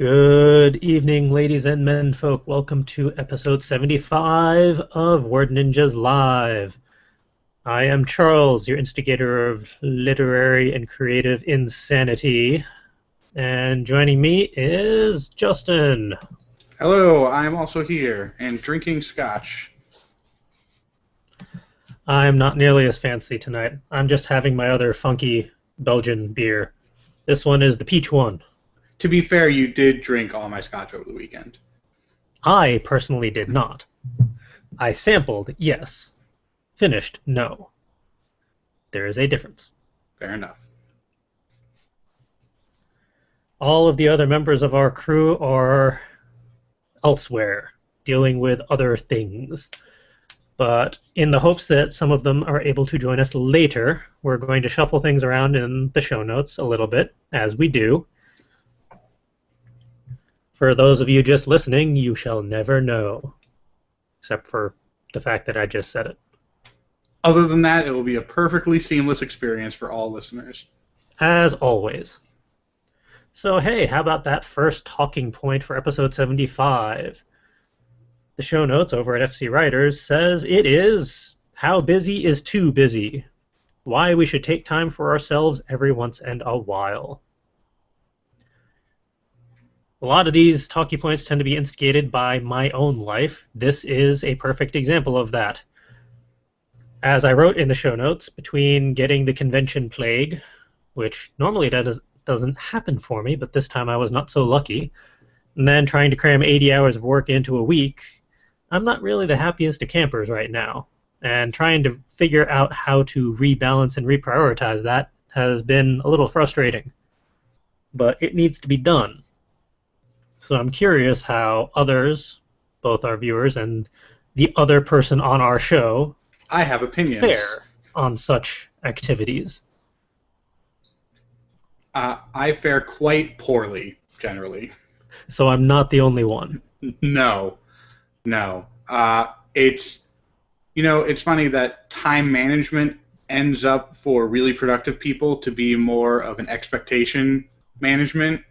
Good evening, ladies and menfolk. Welcome to episode 75 of Word Ninjas Live. I am Charles, your instigator of literary and creative insanity. And joining me is Justin. Hello, I'm also here and drinking scotch. I'm not nearly as fancy tonight. I'm just having my other funky Belgian beer. This one is the peach one. To be fair, you did drink all my scotch over the weekend. I personally did not. I sampled, yes. Finished, no. There is a difference. Fair enough. All of the other members of our crew are elsewhere, dealing with other things. But in the hopes that some of them are able to join us later, we're going to shuffle things around in the show notes a little bit, as we do. For those of you just listening, you shall never know, except for the fact that I just said it. Other than that, it will be a perfectly seamless experience for all listeners. As always. So hey, how about that first talking point for episode 75? The show notes over at FC Writers says it is how busy is too busy. Why we should take time for ourselves every once and a while. A lot of these talking points tend to be instigated by my own life. This is a perfect example of that. As I wrote in the show notes, between getting the convention plague, which normally doesn't happen for me, but this time I was not so lucky, and then trying to cram 80 hours of work into a week, I'm not really the happiest of campers right now. And trying to figure out how to rebalance and reprioritize that has been a little frustrating. But it needs to be done. So I'm curious how others, both our viewers and the other person on our show, I have opinions. fare on such activities. I fare quite poorly, generally. So I'm not the only one. No. It's funny that time management ends up for really productive people to be more of an expectation management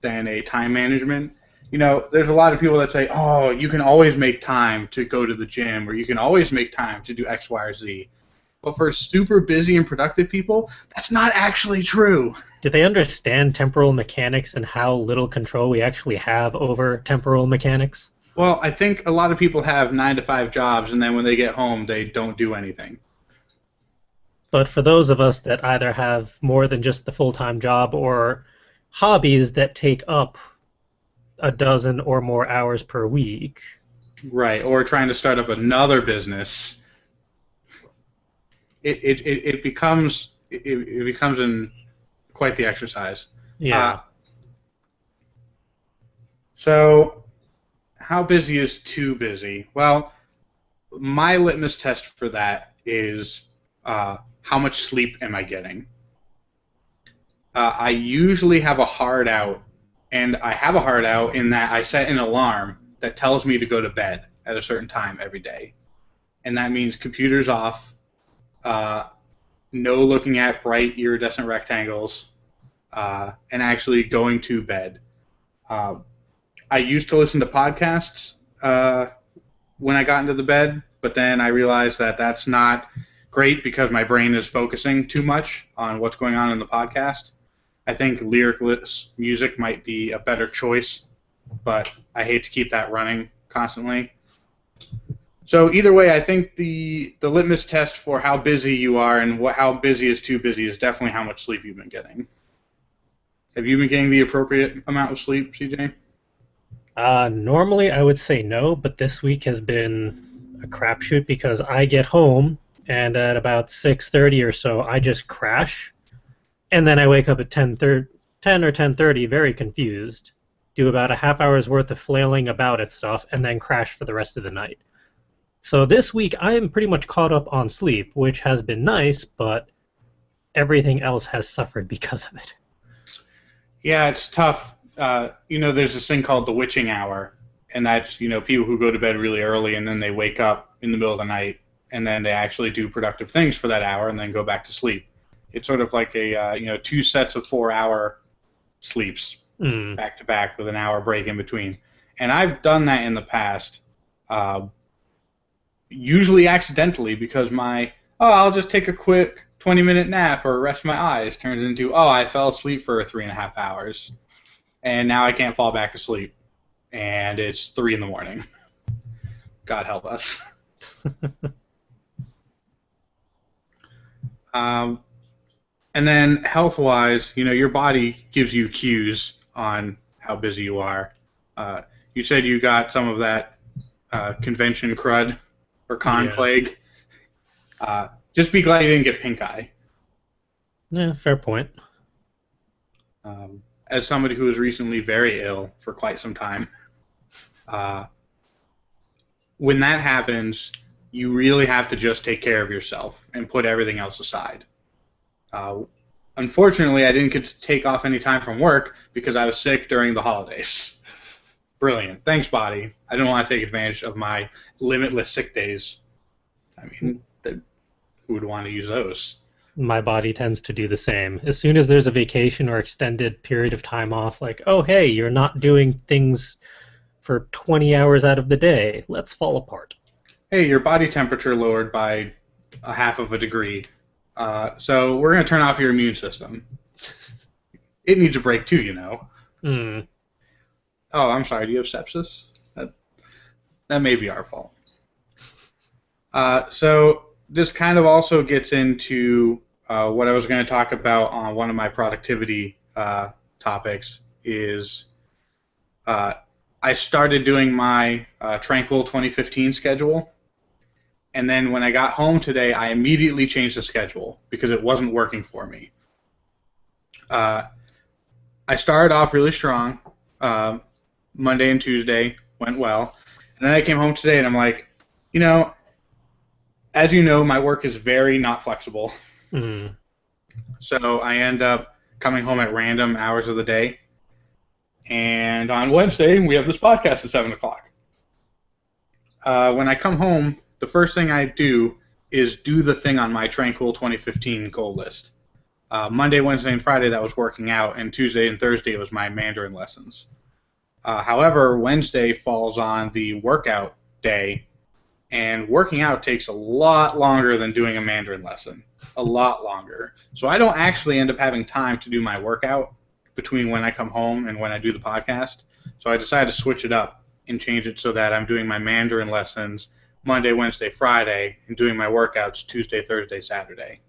than a time management. There's a lot of people that say, oh, you can always make time to go to the gym, or you can always make time to do X, Y, or Z. But for super busy and productive people, that's not actually true. Do they understand temporal mechanics and how little control we actually have over temporal mechanics? Well, I think a lot of people have 9-to-5 jobs, and then when they get home, they don't do anything. But for those of us that either have more than just the full-time job or hobbies that take up a dozen or more hours per week. Right, or trying to start up another business. It becomes in quite the exercise. Yeah. So, how busy is too busy? Well, my litmus test for that is how much sleep am I getting? I usually have a hard out, and I have a hard out in that I set an alarm that tells me to go to bed at a certain time every day. And that means computers off, no looking at bright iridescent rectangles, and actually going to bed. I used to listen to podcasts when I got into the bed, but then I realized that that's not great because my brain is focusing too much on what's going on in the podcast. I think lyricless music might be a better choice, but I hate to keep that running constantly. So either way, I think the litmus test for how busy you are and how busy is too busy is definitely how much sleep you've been getting. Have you been getting the appropriate amount of sleep, CJ? Normally I would say no, but this week has been a crapshoot because I get home and at about 6:30 or so I just crash. And then I wake up at 10 or 10:30 very confused, do about a half hour's worth of flailing about at stuff, and then crash for the rest of the night. So this week I am pretty much caught up on sleep, which has been nice, but everything else has suffered because of it. Yeah, it's tough. There's this thing called the witching hour, and that's, people who go to bed really early and then they wake up in the middle of the night, and then they actually do productive things for that hour and then go back to sleep. It's sort of like a 2 sets of 4-hour sleeps Mm. back to back with an hour break in between. And I've done that in the past, uh, usually accidentally because I'll just take a quick 20-minute nap or rest my eyes turns into, I fell asleep for 3.5 hours. And now I can't fall back asleep. And it's 3 in the morning. God help us. Um, and then health-wise, your body gives you cues on how busy you are. You said you got some of that convention crud or con Yeah. plague. Just be glad you didn't get pink eye. Yeah, fair point. As somebody who was recently very ill for quite some time, uh, when that happens, you really have to just take care of yourself and put everything else aside. Uh, Unfortunately, I didn't get to take off any time from work because I was sick during the holidays. Brilliant. Thanks, body. I don't want to take advantage of my limitless sick days. I mean, who would want to use those? My body tends to do the same. As soon as there's a vacation or extended period of time off, like, oh, hey, you're not doing things for 20 hours out of the day, let's fall apart. Hey, your body temperature lowered by a half of a degree. So we're going to turn off your immune system. It needs a break too, Mm. Oh, I'm sorry. Do you have sepsis? That may be our fault. So this kind of also gets into what I was going to talk about on one of my productivity topics is I started doing my Tranquil 2015 schedule. And then when I got home today, I immediately changed the schedule because it wasn't working for me. I started off really strong. Monday and Tuesday went well. And then I came home today and I'm like, as you know, my work is very not flexible. Mm. So I end up coming home at random hours of the day. And on Wednesday, we have this podcast at 7 o'clock. When I come home, the first thing I do is do the thing on my Tranquil 2015 goal list. Monday, Wednesday, and Friday, that was working out, and Tuesday and Thursday was my Mandarin lessons. However, Wednesday falls on the workout day, and working out takes a lot longer than doing a Mandarin lesson. A lot longer. So I don't actually end up having time to do my workout between when I come home and when I do the podcast. So I decided to switch it up and change it so that I'm doing my Mandarin lessons Monday, Wednesday, Friday, and doing my workouts Tuesday, Thursday, Saturday.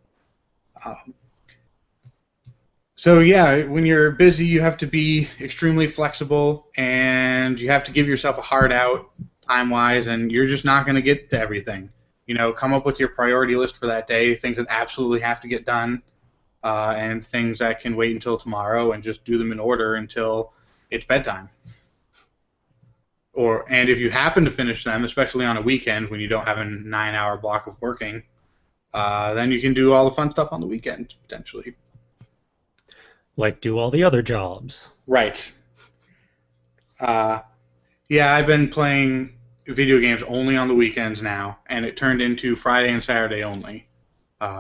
So yeah, when you're busy, you have to be extremely flexible, and you have to give yourself a hard out time-wise, and you're just not going to get to everything. Come up with your priority list for that day, things that absolutely have to get done, and things that can wait until tomorrow, and just do them in order until it's bedtime. And if you happen to finish them, especially on a weekend when you don't have a 9-hour block of working, then you can do all the fun stuff on the weekend, potentially. Like do all the other jobs. Right. Yeah, I've been playing video games only on the weekends now, and it turned into Friday and Saturday only,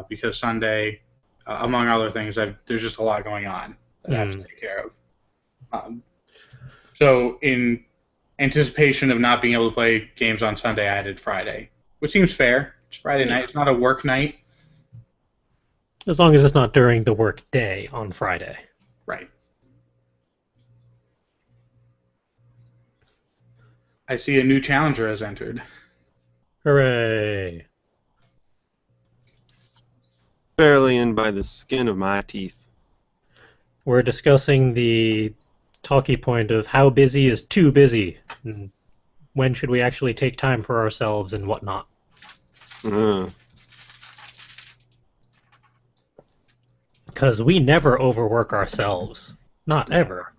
because Sunday, among other things, there's just a lot going on that I have to take care of. So in anticipation of not being able to play games on Sunday, I added Friday, which seems fair. It's Friday night. It's not a work night. As long as it's not during the work day on Friday. Right. I see a new challenger has entered. Hooray. Barely in by the skin of my teeth. We're discussing the talkie point of how busy is too busy, and when should we actually take time for ourselves and whatnot. Because we never overwork ourselves. Not ever.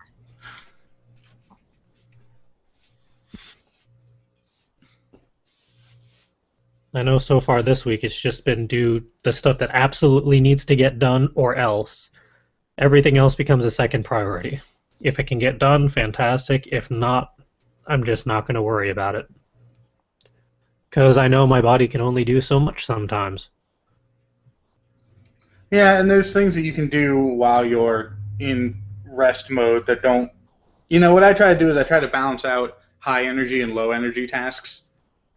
I know so far this week it's just been do the stuff that absolutely needs to get done, or else everything else becomes a second priority. If it can get done, fantastic. If not, I'm just not going to worry about it. Because I know my body can only do so much sometimes. Yeah, and there's things that you can do while you're in rest mode that don't You know, what I try to do is I try to balance out high energy and low energy tasks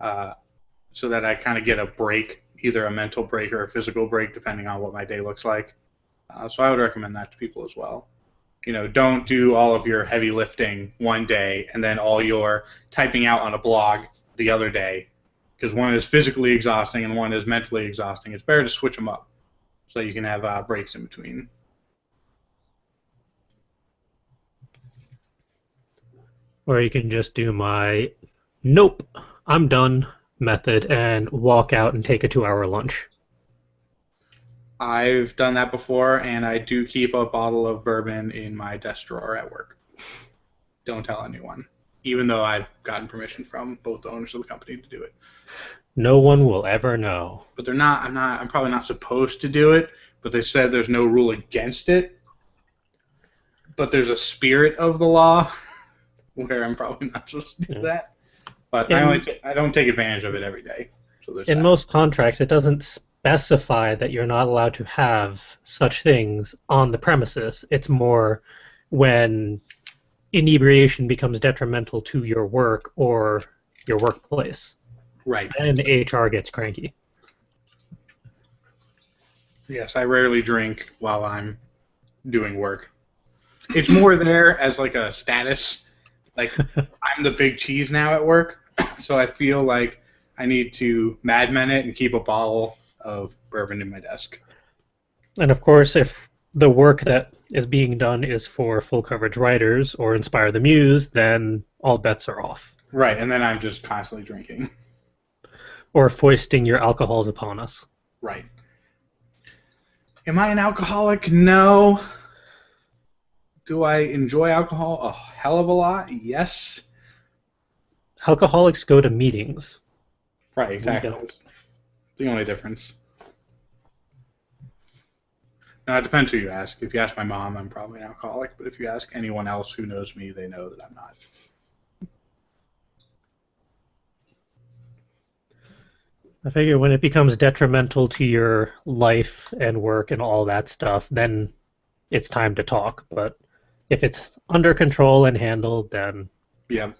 so that I kind of get a break, either a mental break or a physical break, depending on what my day looks like. So I would recommend that to people as well. You know, don't do all of your heavy lifting one day and then all your typing out on a blog the other day, because one is physically exhausting and one is mentally exhausting. It's better to switch them up so you can have breaks in between. Or you can just do my nope, I'm done method and walk out and take a 2-hour lunch. I've done that before, and I do keep a bottle of bourbon in my desk drawer at work. Don't tell anyone, even though I've gotten permission from both the owners of the company to do it. No one will ever know. But I'm probably not supposed to do it, but they said there's no rule against it. But there's a spirit of the law where I'm probably not supposed to do that. But I don't take advantage of it every day. So there's in that. most contracts, it doesn't specify that you're not allowed to have such things on the premises. It's more when inebriation becomes detrimental to your work or your workplace. Right. And HR gets cranky. Yes, I rarely drink while I'm doing work. It's more there as like a status. Like, I'm the big cheese now at work, so I feel like I need to Mad Men it and keep a bottle of bourbon in my desk. And of course, if the work that is being done is for full coverage writers or Inspire the Muse, then all bets are off. Right, and then I'm just constantly drinking. Or foisting your alcohols upon us. Right. Am I an alcoholic? No. Do I enjoy alcohol a hell of a lot? Yes. Alcoholics go to meetings. Right, exactly. That's the only difference. Now, it depends who you ask. If you ask my mom, I'm probably an alcoholic, but if you ask anyone else who knows me, they know that I'm not. I figure when it becomes detrimental to your life and work and all that stuff, then it's time to talk. But if it's under control and handled, then Yeah.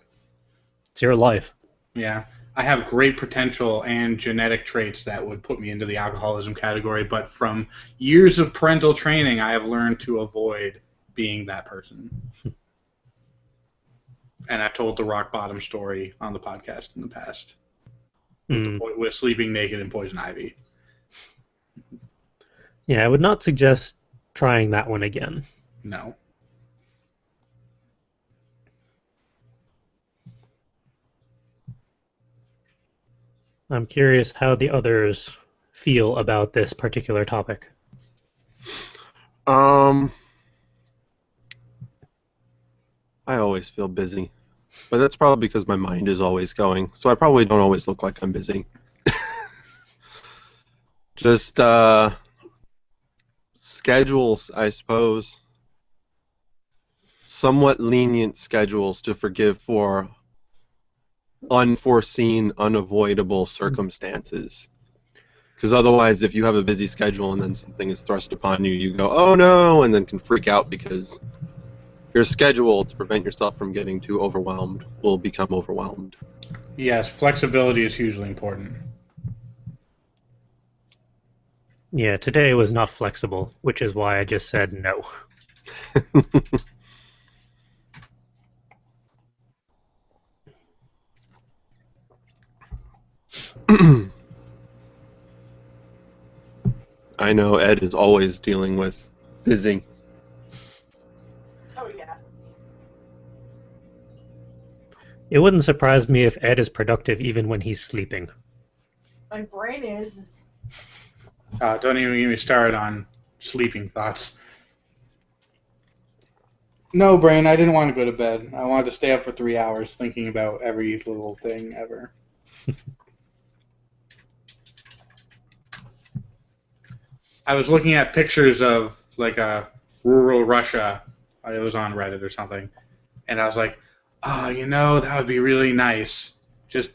it's your life. Yeah. I have great potential and genetic traits that would put me into the alcoholism category, but from years of parental training, I have learned to avoid being that person. And I've told the rock bottom story on the podcast in the past with sleeping naked in poison ivy. Yeah, I would not suggest trying that one again. No. I'm curious how the others feel about this particular topic. I always feel busy, but that's probably because my mind is always going, so I probably don't always look like I'm busy. Just schedules, I suppose. Somewhat lenient schedules to forgive for unforeseen, unavoidable circumstances. Because otherwise, if you have a busy schedule and then something is thrust upon you, you go, oh no, and then can freak out because your schedule, to prevent yourself from getting too overwhelmed, will become overwhelmed. Yes, flexibility is hugely important. Yeah, today was not flexible, which is why I just said no. I know Ed is always dealing with busy. Oh, yeah. It wouldn't surprise me if Ed is productive even when he's sleeping. My brain is. Don't even get me started on sleeping thoughts. No, Brain, I didn't want to go to bed. I wanted to stay up for 3 hours thinking about every little thing ever. I was looking at pictures of, like, rural Russia. It was on Reddit or something. And I was like, oh, you know, that would be really nice. Just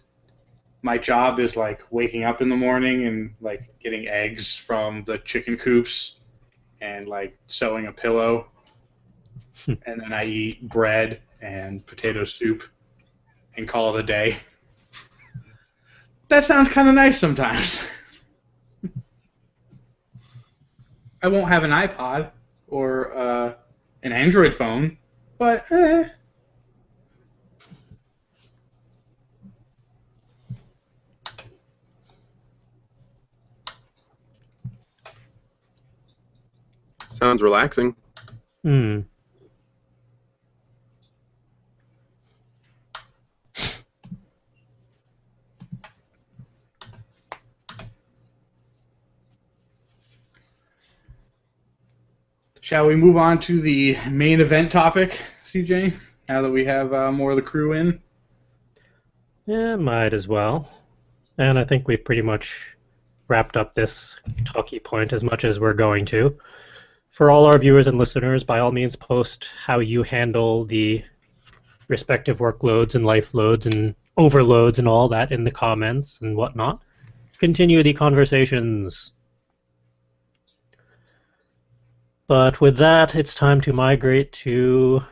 my job is, like, waking up in the morning and, like, getting eggs from the chicken coops and, like, sewing a pillow. and then I eat bread and potato soup and call it a day. That sounds kind of nice sometimes. I won't have an iPod or an Android phone, but Sounds relaxing. Hmm. Shall we move on to the main event topic, CJ? Now that we have more of the crew in. Yeah, might as well. And I think we've pretty much wrapped up this talkie point as much as we're going to. For all our viewers and listeners, by all means, post how you handle the respective workloads and life loads and overloads and all that in the comments and whatnot. Continue the conversations. But with that, it's time to migrate to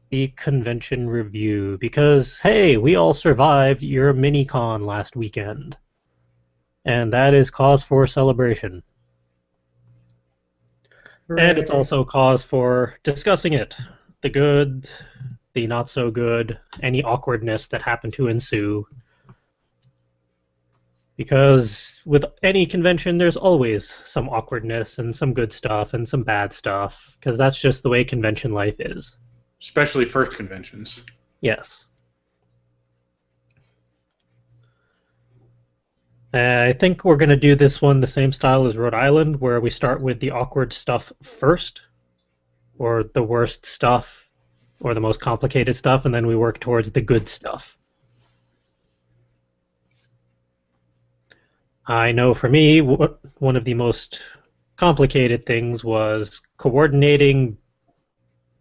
the convention review because, hey, we all survived YourMiniCon last weekend. And that is cause for celebration. Hooray. And it's also cause for discussing it. The good, the not so good, any awkwardness that happened to ensue. Because with any convention, there's always some awkwardness and some good stuff and some bad stuff, because that's just the way convention life is. Especially first conventions. Yes. I think we're going to do this one the same style as Rhode Island, where we start with the awkward stuff first, or the worst stuff, or the most complicated stuff, and then we work towards the good stuff. I know for me, one of the most complicated things was coordinating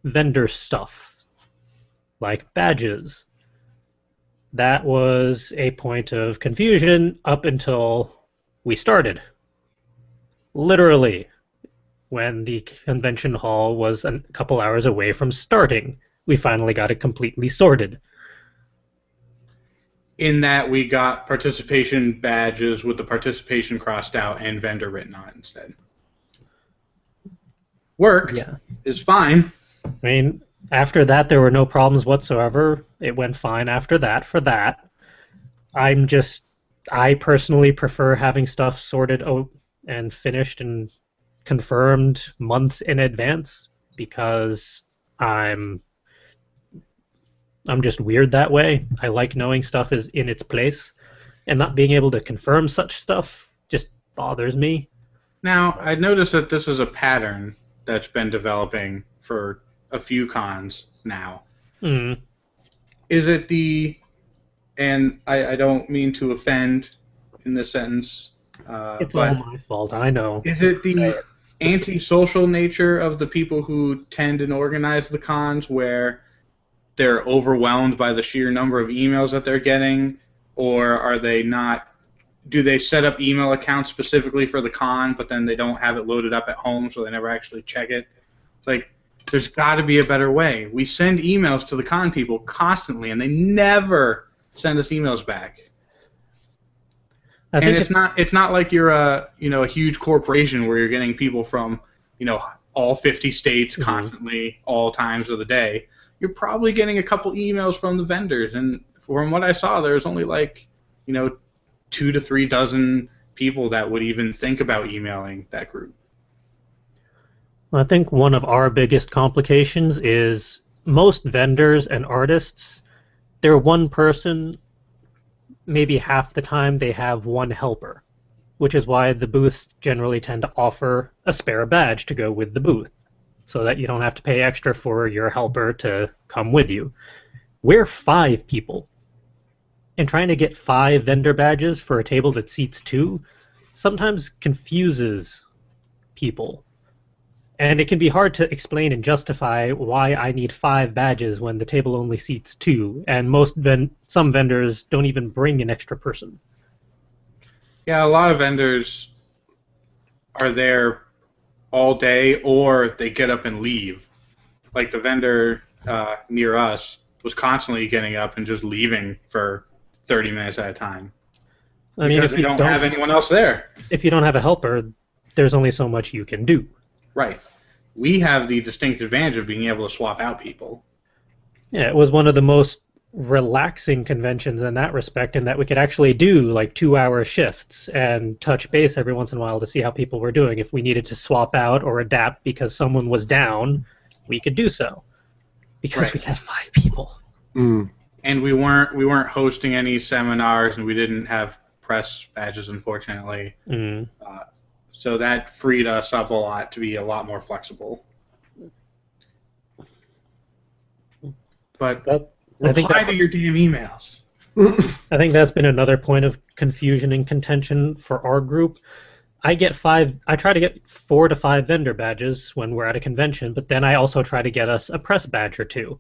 vendor stuff, like badges. That was a point of confusion up until we started. Literally, when the convention hall was a couple hours away from starting, we finally got it completely sorted. In that we got participation badges with the participation crossed out and vendor written on it instead. Worked. Yeah. Is fine. I mean, after that, there were no problems whatsoever. It went fine after that for that. I personally prefer having stuff sorted out and finished and confirmed months in advance because I'm just weird that way. I like knowing stuff is in its place, and not being able to confirm such stuff just bothers me. Now, I noticed that this is a pattern that's been developing for a few cons now. Mm. Is it and I don't mean to offend in this sentence, It's but all my fault, I know. is it the antisocial nature of the people who tend and organize the cons where they're overwhelmed by the sheer number of emails that they're getting, or are they not? Do they set up email accounts specifically for the con, but then they don't have it loaded up at home, so they never actually check it? It's like, there's got to be a better way. We send emails to the con people constantly, and they never send us emails back. I And think it's not like you're a huge corporation where you're getting people from all 50 states constantly, all times of the day. You're probably getting a couple emails from the vendors, and from what I saw, there's only 2 to 3 dozen people that would even think about emailing that group. I think one of our biggest complications is most vendors and artists, they're one person, maybe half the time they have one helper, which is why the booths generally tend to offer a spare badge to go with the booth, so that you don't have to pay extra for your helper to come with you. We're 5 people, and trying to get 5 vendor badges for a table that seats 2 sometimes confuses people. And it can be hard to explain and justify why I need 5 badges when the table only seats 2, and some vendors don't even bring an extra person. Yeah, a lot of vendors are there all day, or they get up and leave Like the vendor near us was constantly getting up and just leaving for 30 minutes at a time I mean, because they don't have anyone else there. if you don't have a helper, there's only so much you can do. Right. We have the distinct advantage of being able to swap out people. Yeah, it was one of the most relaxing conventions in that respect, in that we could actually do like 2-hour shifts and touch base every once in a while to see how people were doing. If we needed to swap out or adapt because someone was down, we could do so because Right. we had 5 people. Mm. And we weren't hosting any seminars, and we didn't have press badges, unfortunately. Mm. So that freed us up a lot to be a lot more flexible. But I think reply to your damn emails. I think that's been another point of confusion and contention for our group. I try to get 4 to 5 vendor badges when we're at a convention, but then I also try to get us a press badge or 2.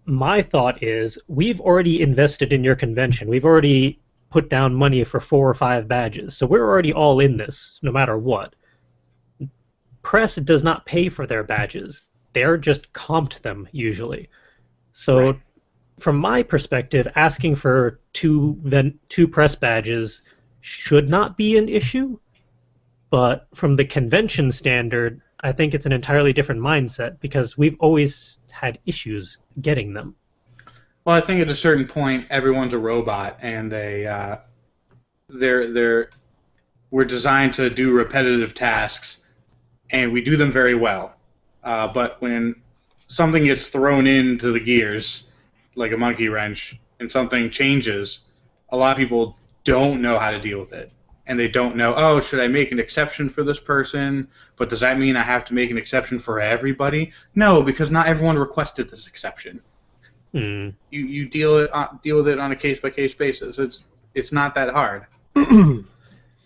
My thought is, we've already invested in your convention. We've already put down money for 4 or 5 badges, so we're already all in this, no matter what. Press does not pay for their badges. They're just comped them, usually. So, Right. from my perspective, asking for 2 press badges should not be an issue, but from the convention standard, I think it's an entirely different mindset because we've always had issues getting them. Well, I think at a certain point, everyone's a robot, and we're designed to do repetitive tasks, and we do them very well. But when something gets thrown into the gears, like a monkey wrench, and something changes, a lot of people don't know how to deal with it. And they don't know, oh, should I make an exception for this person? But does that mean I have to make an exception for everybody? No, because not everyone requested this exception. Hmm. You deal with it on a case-by-case basis. It's not that hard. Yeah.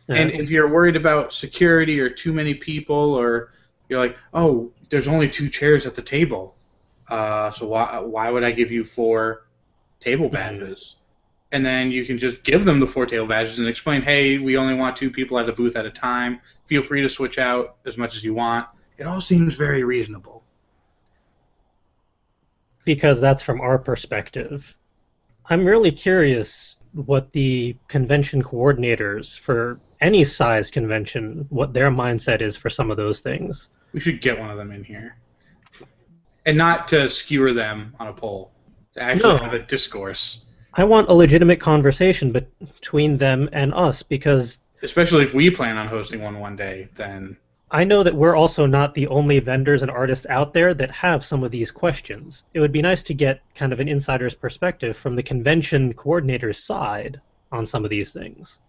And if you're worried about security or too many people, or you're like, oh, there's only 2 chairs at the table, so why would I give you 4 table badges? And then you can just give them the 4 table badges and explain, hey, we only want 2 people at the booth at a time. Feel free to switch out as much as you want. It all seems very reasonable. Because that's from our perspective. I'm really curious what the convention coordinators for any size convention, what their mindset is for some of those things. We should get one of them in here. And not to skewer them on a poll, to actually have a discourse. I want a legitimate conversation between them and us, because Especially if we plan on hosting one day, then I know that we're also not the only vendors and artists out there that have some of these questions. It would be nice to get kind of an insider's perspective from the convention coordinator's side on some of these things.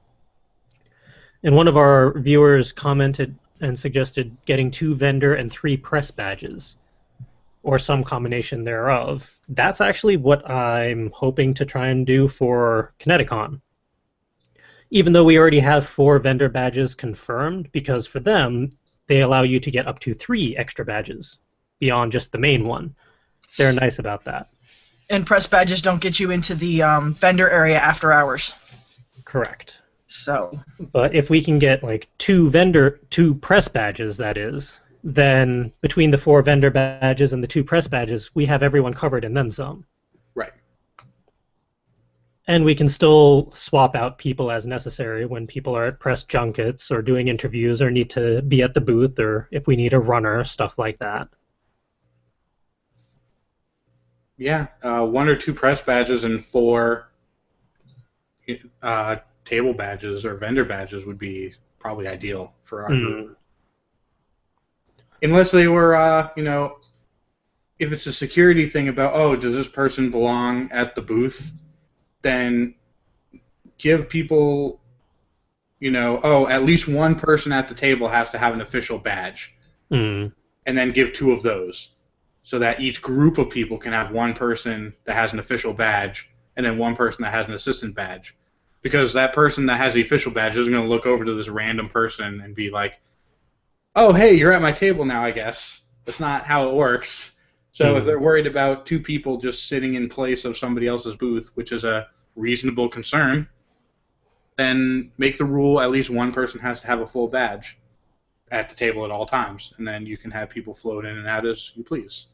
And one of our viewers commented and suggested getting 2 vendor and 3 press badges, or some combination thereof. That's actually what I'm hoping to try and do for Kineticon. Even though we already have 4 vendor badges confirmed, because for them, they allow you to get up to 3 extra badges beyond just the main one. They're nice about that. And press badges don't get you into the vendor area after hours. Correct. So. But if we can get like 2 press badges, that is, then between the 4 vendor badges and the 2 press badges, we have everyone covered and then some. right. And we can still swap out people as necessary when people are at press junkets or doing interviews or need to be at the booth, or if we need a runner, stuff like that. Yeah, 1 or 2 press badges and 4 table badges or vendor badges would be probably ideal for our group. Unless they were, if it's a security thing about, oh, does this person belong at the booth, then give people, at least one person at the table has to have an official badge. And then give 2 of those, so that each group of people can have 1 person that has an official badge and then 1 person that has an assistant badge. Because that person that has the official badge isn't going to look over to this random person and be like, oh, hey, you're at my table now, I guess. That's not how it works. So if they're worried about 2 people just sitting in place of somebody else's booth, which is a reasonable concern, then make the rule at least 1 person has to have a full badge. at the table at all times, and then you can have people float in and out as you please.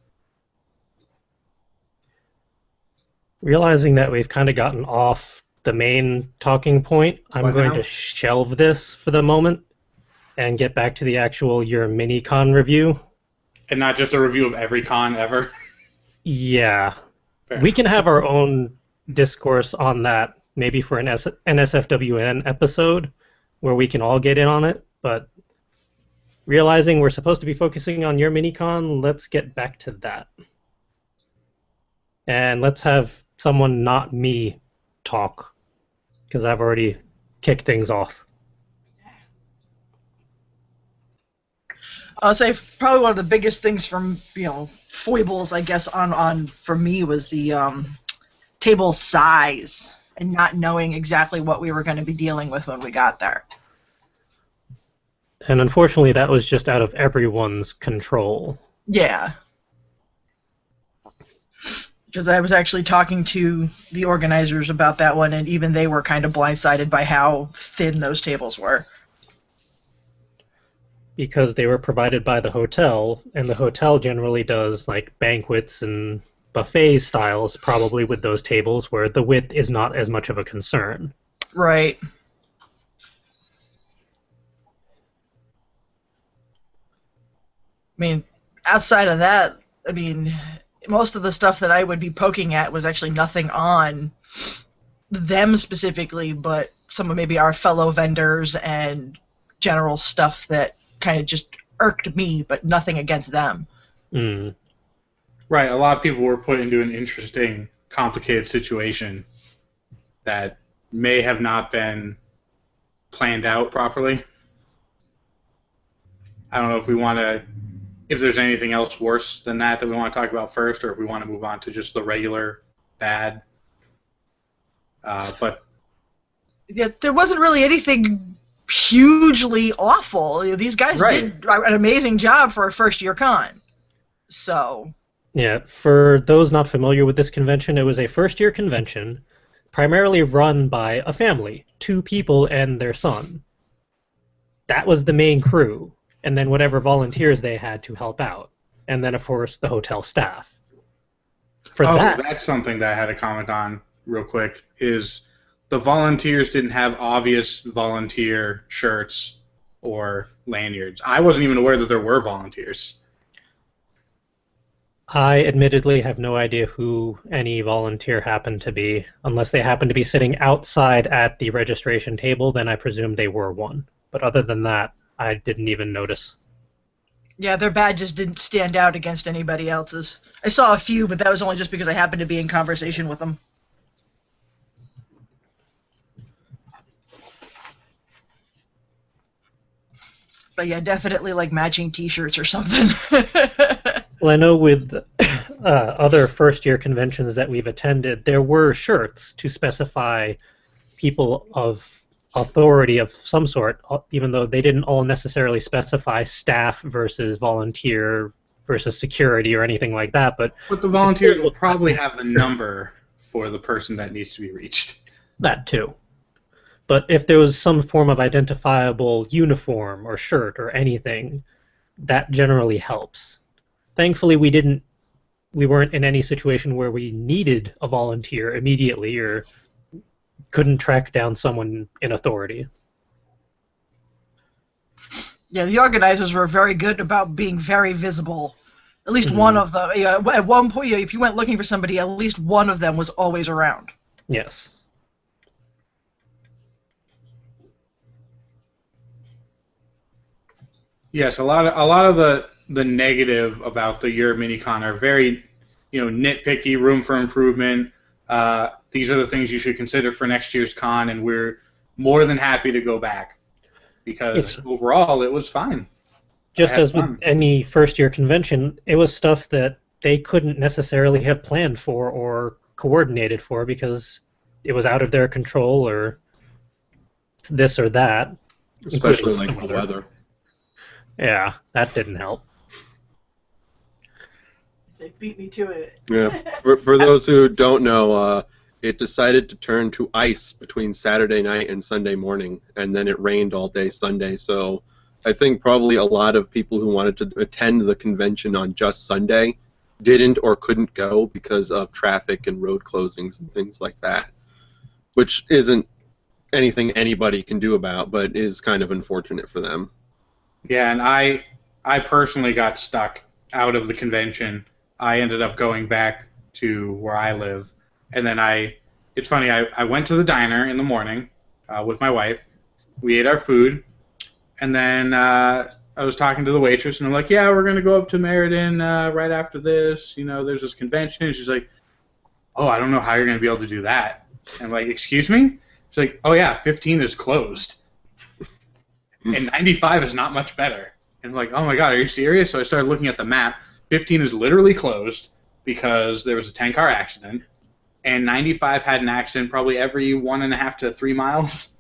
Realizing that we've kind of gotten off the main talking point, I'm What going now? to shelve this for the moment and get back to the actual YourMiniCon review. And not just a review of every con ever. Yeah. Fair We enough. can have our own discourse on that, maybe for an NSFWN episode, where we can all get in on it, but realizing we're supposed to be focusing on YourMiniCon, let's get back to that. And let's have someone not me talk, because I've already kicked things off. I'll say probably one of the biggest things from foibles, I guess, on for me was the table size and not knowing exactly what we were going to be dealing with when we got there. And unfortunately, that was just out of everyone's control. Yeah. Because I was actually talking to the organizers about that one, and even they were kind of blindsided by how thin those tables were. Because they were provided by the hotel, and the hotel generally does like banquets and buffet styles, probably with those tables where the width is not as much of a concern. Right. I mean, outside of that, I mean, most of the stuff that I would be poking at was actually nothing on them specifically, but some of maybe our fellow vendors and general stuff that kind of just irked me, but nothing against them. Mm. Right, a lot of people were put into an interesting, complicated situation that may have not been planned out properly. I don't know if there's anything else worse than that we want to talk about first, or if we want to move on to just the regular bad. But Yeah, there wasn't really anything hugely awful. These guys Right. did an amazing job for a first-year con. So, Yeah, for those not familiar with this convention, it was a first-year convention, primarily run by a family, 2 people and their son. That was the main crew, and then whatever volunteers they had to help out, and then of course the hotel staff. For that, that's something that I had a comment on real quick, is the volunteers didn't have obvious volunteer shirts or lanyards. I wasn't even aware that there were volunteers. I admittedly have no idea who any volunteer happened to be. Unless they happened to be sitting outside at the registration table, then I presume they were one. But other than that, I didn't even notice. yeah, their badges didn't stand out against anybody else's. I saw a few, but that was only just because I happened to be in conversation with them. But yeah, definitely like matching T-shirts or something. Well, I know with other first-year conventions that we've attended, there were shirts to specify people of authority of some sort, even though they didn't all necessarily specify staff versus volunteer versus security or anything like that. But the volunteers will probably have the number for the person that needs to be reached. that too. But if there was some form of identifiable uniform or shirt or anything, that generally helps. Thankfully, we weren't in any situation where we needed a volunteer immediately or couldn't track down someone in authority. Yeah, the organizers were very good about being very visible. At least one of them. Yeah, at one point, if you went looking for somebody, at least one of them was always around. Yes. Yes, a lot of the negative about the YourMiniCon are very, nitpicky, room for improvement. These are the things you should consider for next year's con, and we're more than happy to go back because overall it was fine. Just as with any first-year convention, it was stuff that they couldn't necessarily have planned for or coordinated for because it was out of their control or this or that. Especially like the weather. Yeah, that didn't help. They beat me to it. Yeah. For those who don't know, it decided to turn to ice between Saturday night and Sunday morning, and then it rained all day Sunday. So I think probably a lot of people who wanted to attend the convention on just Sunday didn't or couldn't go because of traffic and road closings and things like that, which isn't anything anybody can do about, but is kind of unfortunate for them. Yeah, and I personally got stuck out of the convention. I ended up going back to where I live, and then it's funny, I went to the diner in the morning with my wife. We ate our food, and then I was talking to the waitress, and I'm like, yeah, we're going to go up to Meriden right after this. You know, there's this convention. And she's like, oh, I don't know how you're going to be able to do that. And I'm like, excuse me? She's like, oh, yeah, 15 is closed. And 95 is not much better. And I'm like, oh, my God, are you serious? So I started looking at the map. 15 is literally closed because there was a 10-car accident. And 95 had an accident probably every 1.5 to 3 miles.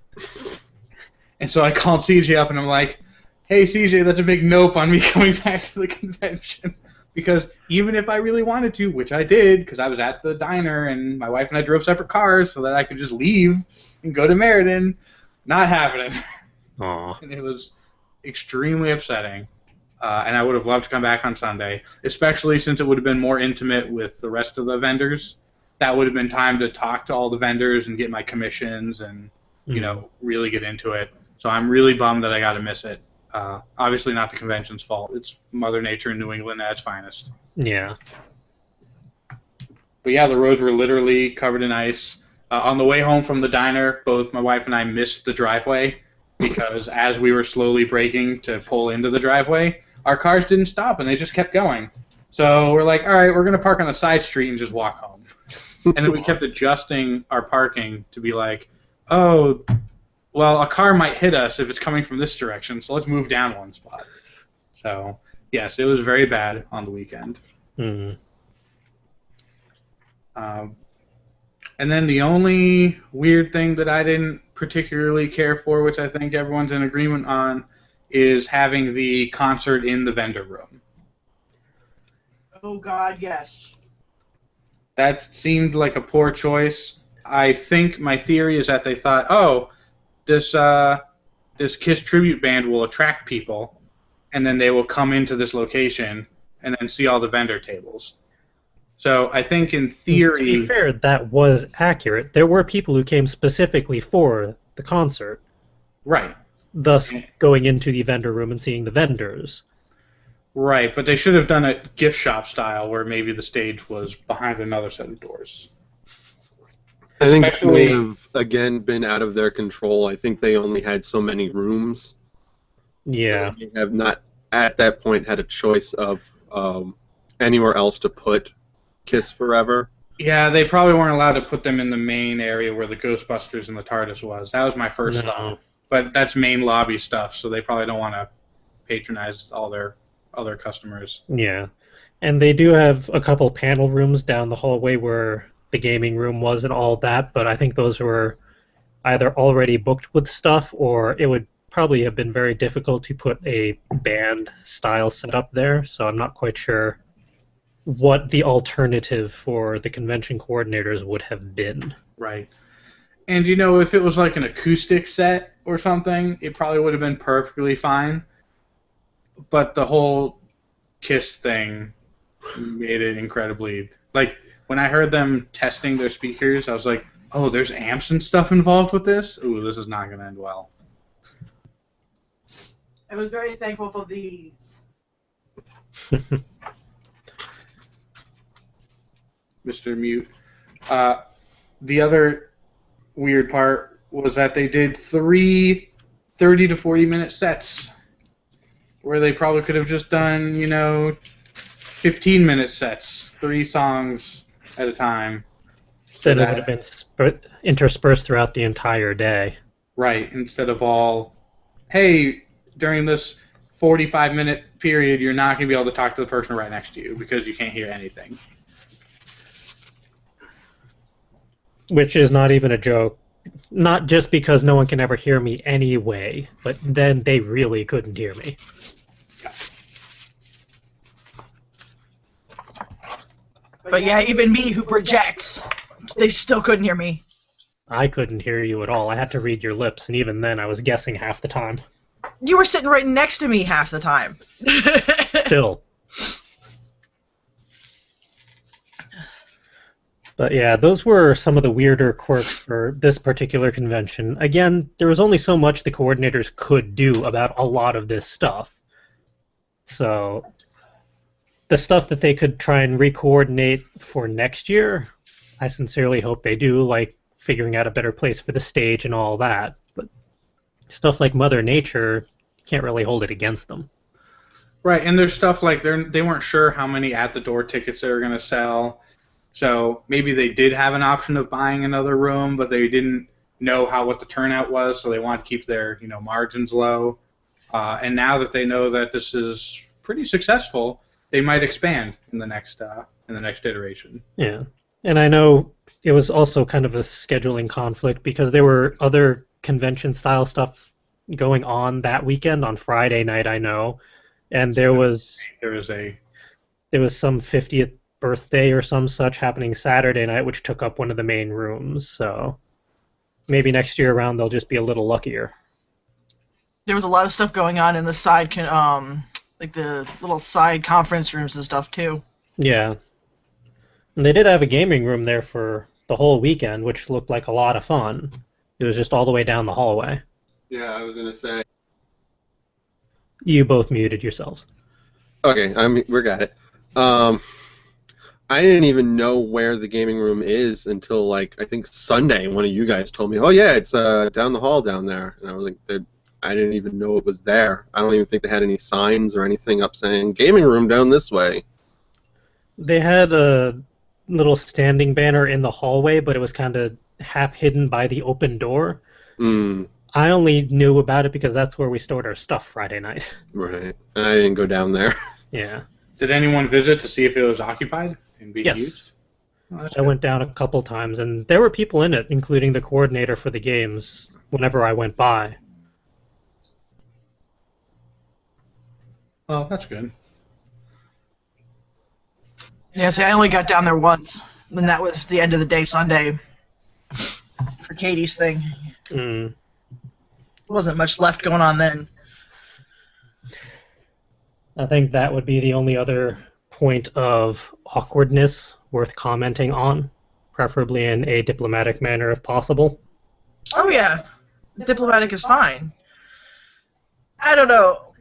And so I called CJ up, and I'm like, hey, CJ, that's a big nope on me coming back to the convention. Because even if I really wanted to, which I did, because I was at the diner, and my wife and I drove separate cars so that I could just leave and go to Meriden, not happening. Aw. And it was extremely upsetting. And I would have loved to come back on Sunday, especially since it would have been more intimate with the rest of the vendors. That would have been time to talk to all the vendors and get my commissions and, you know, really get into it. So I'm really bummed that I got to miss it. Obviously not the convention's fault. It's Mother Nature in New England at its finest. Yeah. But yeah, the roads were literally covered in ice. On the way home from the diner, both my wife and I missed the driveway because as we were slowly braking to pull into the driveway, our cars didn't stop and they just kept going. So we're like, all right, we're going to park on a side street and just walk home. And then we kept adjusting our parking to be like, oh, well, a car might hit us if it's coming from this direction, so let's move down one spot. So, yes, it was very bad on the weekend. Mm. And then the only weird thing that I didn't particularly care for, which I think everyone's in agreement on, is having the concert in the vendor room. Oh God, yes. That seemed like a poor choice. I think my theory is that they thought, oh, this Kiss tribute band will attract people, and then they will come into this location and then see all the vendor tables. So I think in theory... To be fair, that was accurate. There were people who came specifically for the concert. Right. Thus going into the vendor room and seeing the vendors. Right, but they should have done it gift shop style where maybe the stage was behind another set of doors. I think it may have, again, been out of their control. I think they only had so many rooms. Yeah. They have not, at that point, had a choice of anywhere else to put Kiss Forever. Yeah, they probably weren't allowed to put them in the main area where the Ghostbusters and the TARDIS was. That was my first thought. But that's main lobby stuff, so they probably don't want to patronize all their other customers. Yeah. And they do have a couple panel rooms down the hallway where the gaming room was and all that, but I think those were either already booked with stuff or it would probably have been very difficult to put a band style setup there, so I'm not quite sure what the alternative for the convention coordinators would have been. Right. And, you know, if it was like an acoustic set or something, it probably would have been perfectly fine. But the whole Kiss thing made it incredibly... Like, when I heard them testing their speakers, I was like, oh, there's amps and stuff involved with this? Ooh, this is not going to end well. I was very thankful for these. Mr. Mute. The other weird part was that they did 3 30 to 40 minute sets where they probably could have just done, 15-minute sets, 3 songs at a time. Then it would have been interspersed throughout the entire day. Right, instead of all, hey, during this 45-minute period, you're not going to be able to talk to the person right next to you because you can't hear anything. Which is not even a joke. Not just because no one can ever hear me anyway, but then they really couldn't hear me. But yeah, even me who projects, they still couldn't hear me. I couldn't hear you at all. I had to read your lips, and even then I was guessing half the time. You were sitting right next to me half the time. Still. But yeah, those were some of the weirder quirks for this particular convention. Again, there was only so much the coordinators could do about a lot of this stuff. So the stuff that they could try and re-coordinate for next year, I sincerely hope they do, like figuring out a better place for the stage and all that. But stuff like Mother Nature, can't really hold it against them. Right, and there's stuff like they weren't sure how many at-the-door tickets they were going to sell. So maybe they did have an option of buying another room, but they didn't know what the turnout was, so they wanted to keep their margins low. And now that they know that this is pretty successful, they might expand in the next iteration. Yeah, and I know it was also kind of a scheduling conflict because there were other convention-style stuff going on that weekend on Friday night. I know, and there was some 50th birthday or some such happening Saturday night, which took up one of the main rooms. So maybe next year around they'll just be a little luckier. There was a lot of stuff going on in the side, like the little side conference rooms and stuff too. Yeah, and they did have a gaming room there for the whole weekend, which looked like a lot of fun. It was just all the way down the hallway. Yeah, I was gonna say. You both muted yourselves. Okay, we got it. I didn't even know where the gaming room is until, like, I think Sunday. One of you guys told me, "Oh yeah, it's down the hall down there," and I was like, I didn't even know it was there. I don't even think they had any signs or anything up saying "gaming room down this way." They had a little standing banner in the hallway, but it was kind of half hidden by the open door. I only knew about it because that's where we stored our stuff Friday night. Right, and I didn't go down there. Yeah. Did anyone visit to see if it was occupied and being used? Oh, I went down a couple times, and there were people in it, including the coordinator for the games, whenever I went by. Oh, that's good. Yeah, see, I only got down there once, and that was the end of the day Sunday for Katie's thing. There wasn't much left going on then. I think that would be the only other point of awkwardness worth commenting on, preferably in a diplomatic manner if possible. Oh yeah, diplomatic is fine. I don't know.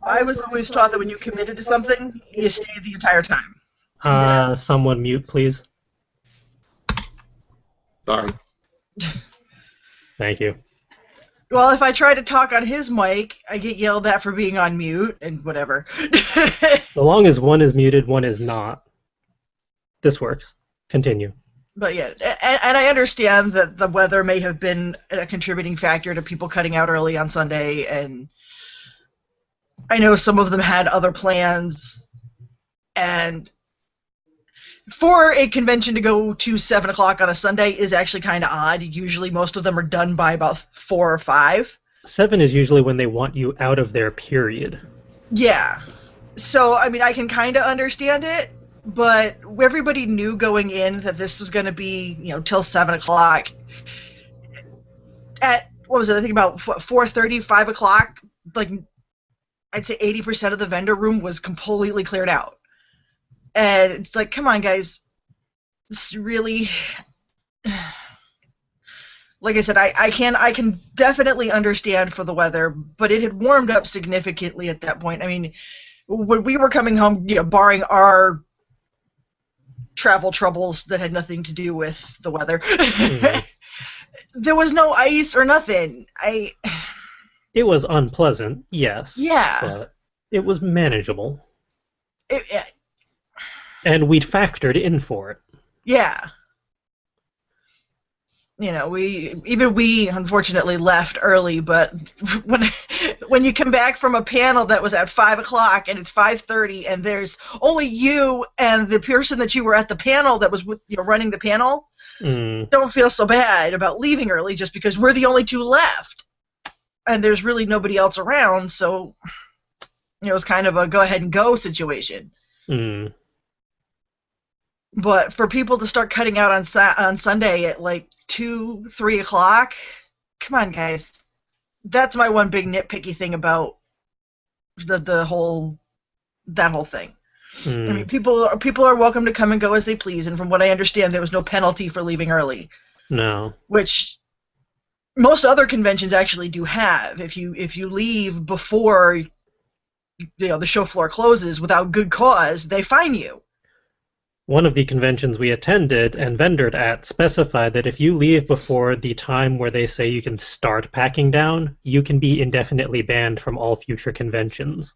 I was always taught that when you committed to something, you stayed the entire time. Someone mute, please. Sorry. Thank you. Well, if I try to talk on his mic, I get yelled at for being on mute and whatever. So long as one is muted, one is not. This works. Continue. But yeah, and I understand that the weather may have been a contributing factor to people cutting out early on Sunday, and I know some of them had other plans, and for a convention to go to 7 o'clock on a Sunday is actually kind of odd. Usually most of them are done by about 4 or 5. 7 is usually when they want you out of their period. Yeah. So, I mean, I can kind of understand it, but everybody knew going in that this was going to be, till 7 o'clock. At, what was it, I think about 4:30, 5 o'clock, like, I'd say 80% of the vendor room was completely cleared out. And it's like, come on, guys. This really... Like I said, I can definitely understand for the weather, but it had warmed up significantly at that point. I mean, when we were coming home, barring our travel troubles that had nothing to do with the weather, there was no ice or nothing. It was unpleasant, yes. Yeah. But it was manageable. And we'd factored in for it. Yeah. We unfortunately left early, but when you come back from a panel that was at 5 o'clock and it's 5:30 and there's only you and the person that you were at the panel that was running the panel, don't feel so bad about leaving early just because we're the only two left. And there's really nobody else around, so it was kind of a go ahead and go situation. But for people to start cutting out on Sunday at like 2, 3 o'clock, come on, guys. that's my one big nitpicky thing about that whole thing. I mean, people are welcome to come and go as they please, and from what I understand, there was no penalty for leaving early. No. Which most other conventions actually do have. If you leave before the show floor closes without good cause, they fine you. One of the conventions we attended and vendored at specified that if you leave before the time where they say you can start packing down, you can be indefinitely banned from all future conventions.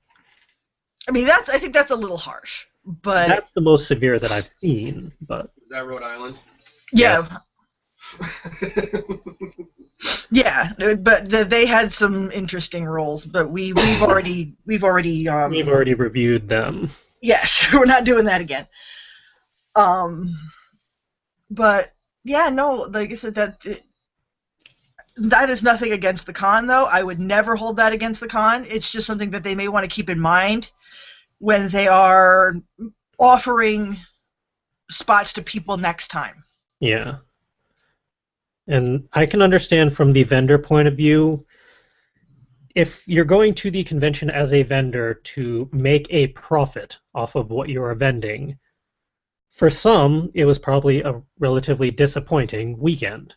I mean, I think that's a little harsh, but that's the most severe that I've seen. But is that Rhode Island? Yeah. Yeah, but they had some interesting rules, but we've already reviewed them. Yes, we're not doing that again. But yeah, no, like I said, that is nothing against the con, though. I would never hold that against the con. It's just something that they may want to keep in mind when they are offering spots to people next time. Yeah. And I can understand from the vendor point of view, if you're going to the convention as a vendor to make a profit off of what you are vending, for some, it was probably a relatively disappointing weekend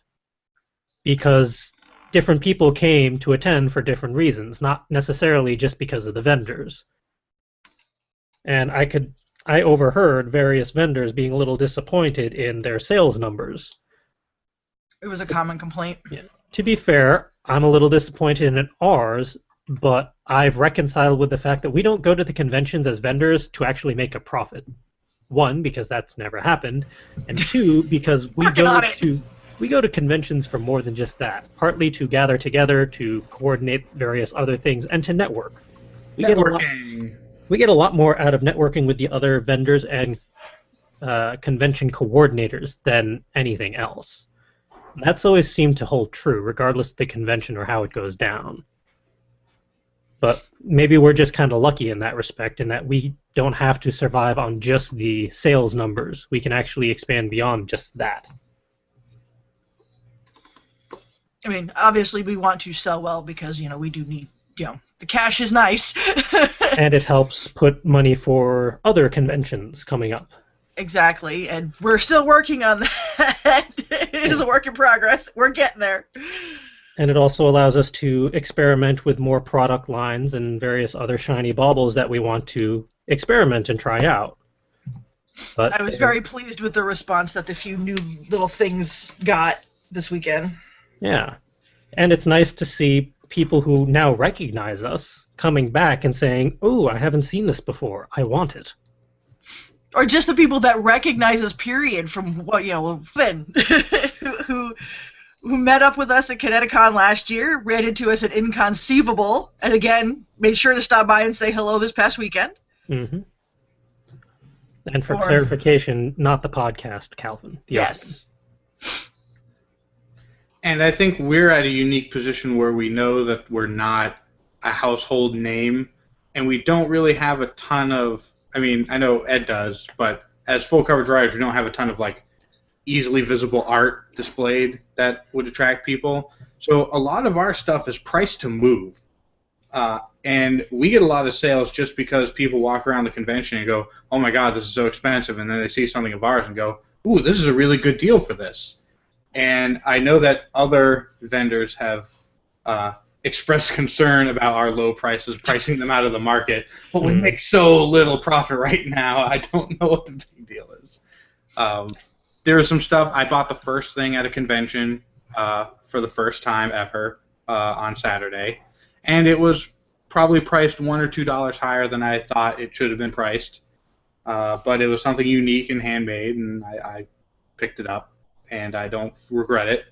because different people came to attend for different reasons, not necessarily just because of the vendors. And I overheard various vendors being a little disappointed in their sales numbers. It was a common complaint. Yeah. To be fair, I'm a little disappointed in ours, but I've reconciled with the fact that we don't go to the conventions as vendors to actually make a profit. One, because that's never happened, and two, because we go to conventions for more than just that. Partly to gather together, to coordinate various other things, and to network. We get a lot more out of networking with the other vendors and convention coordinators than anything else. That's always seemed to hold true, regardless of the convention or how it goes down. But maybe we're just kind of lucky in that respect, in that we don't have to survive on just the sales numbers. We can actually expand beyond just that. I mean, obviously we want to sell well because, we do need, the cash is nice. And it helps put money for other conventions coming up. Exactly, and we're still working on that. It is a work in progress. We're getting there. And it also allows us to experiment with more product lines and various other shiny baubles that we want to experiment and try out. But I was very pleased with the response that the few new little things got this weekend. Yeah. And it's nice to see people who now recognize us coming back and saying, "Oh, I haven't seen this before. I want it." Or just the people that recognize us, period, from Finn, who met up with us at ConnectiCon last year, ran into us at Inconceivable, and again, made sure to stop by and say hello this past weekend. Mm-hmm. And for clarification, not the podcast, Calvin. Yes. And I think we're at a unique position where we know that we're not a household name, and we don't really have a ton of, I mean, I know Ed does, but as full coverage writers, we don't have a ton of, easily visible art displayed that would attract people. So a lot of our stuff is priced to move. And we get a lot of sales just because people walk around the convention and go, "Oh my God, this is so expensive," and then they see something of ours and go, "Ooh, this is a really good deal for this." And I know that other vendors have expressed concern about our low prices, pricing them out of the market, but we make so little profit right now, I don't know what the big deal is. There was some stuff, I bought the first thing at a convention for the first time ever on Saturday, and it was probably priced $1 or $2 higher than I thought it should have been priced, but it was something unique and handmade, and I picked it up, and I don't regret it.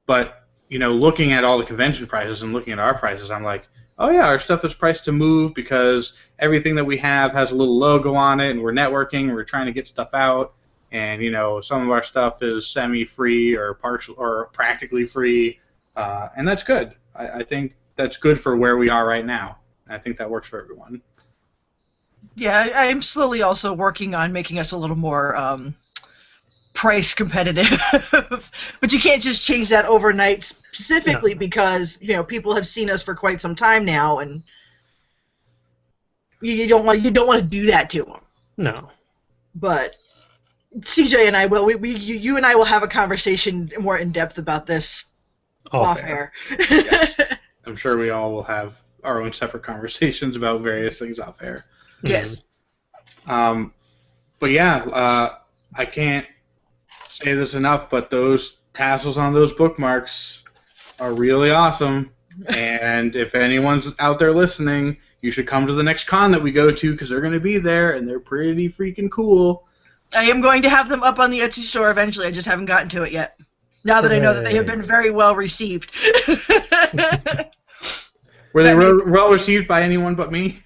But looking at all the convention prices and looking at our prices, I'm like, oh yeah, our stuff is priced to move because everything that we have has a little logo on it, and we're networking, and we're trying to get stuff out, and some of our stuff is semi-free or partial or practically free, and that's good. I think that's good for where we are right now. I think that works for everyone. Yeah, I'm slowly also working on making us a little more price competitive. But you can't just change that overnight specifically because, people have seen us for quite some time now, and you don't want to do that to them. No. But CJ and I will. You and I will have a conversation more in depth about this off air. Yes. I'm sure we all will have our own separate conversations about various things off air. Yes. But yeah, I can't say this enough, but those tassels on those bookmarks are really awesome. And if anyone's out there listening, you should come to the next con that we go to because they're going to be there, and they're pretty freaking cool. I am going to have them up on the Etsy store eventually. I just haven't gotten to it yet. Now that I know that they have been very well received. Were they well received by anyone but me?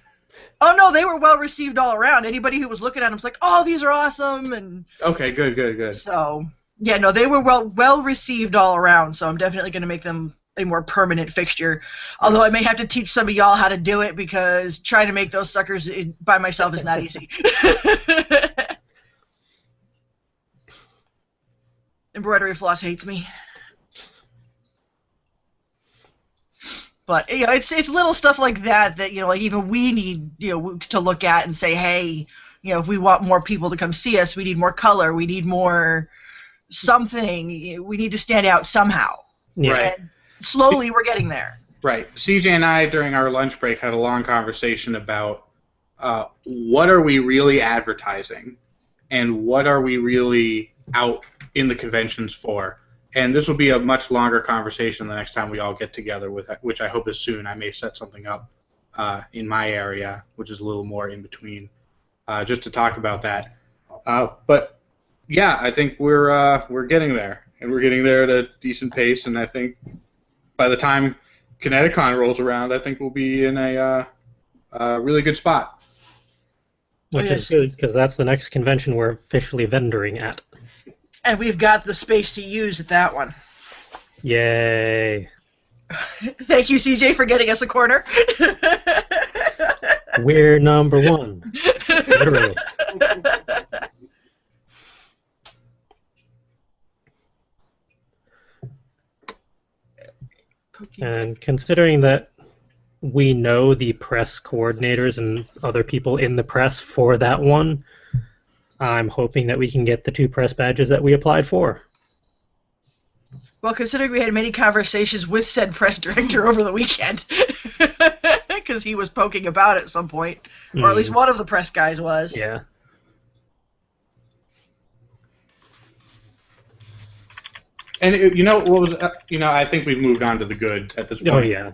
Oh no, they were well received all around. Anybody who was looking at them was like, "Oh, these are awesome!" And okay, good. So yeah, no, they were well received all around. So I'm definitely going to make them a more permanent fixture. Although I may have to teach some of y'all how to do it because trying to make those suckers by myself is not easy. Embroidery Floss hates me. But it's little stuff like that like even we need to look at and say, hey, if we want more people to come see us, we need more color, we need more something, we need to stand out somehow. Yeah. Right. And slowly we're getting there. Right. CJ and I during our lunch break had a long conversation about what are we really advertising and what are we really out in the conventions for. And this will be a much longer conversation the next time we all get together, which I hope is soon. I may set something up in my area, which is a little more in between, just to talk about that. But yeah, I think we're getting there, and we're getting there at a decent pace. And I think by the time ConnectiCon rolls around, I think we'll be in a really good spot. Which is good because that's the next convention we're officially vendoring at. And we've got the space to use at that one. Yay. Thank you, CJ, for getting us a corner. We're number one. Literally. And considering that we know the press coordinators and other people in the press for that one, I'm hoping that we can get the 2 press badges that we applied for. Well, considering we had many conversations with said press director over the weekend, because he was poking about at some point, or at least one of the press guys was. Yeah. And what was I think we've moved on to the good at this point. Oh yeah.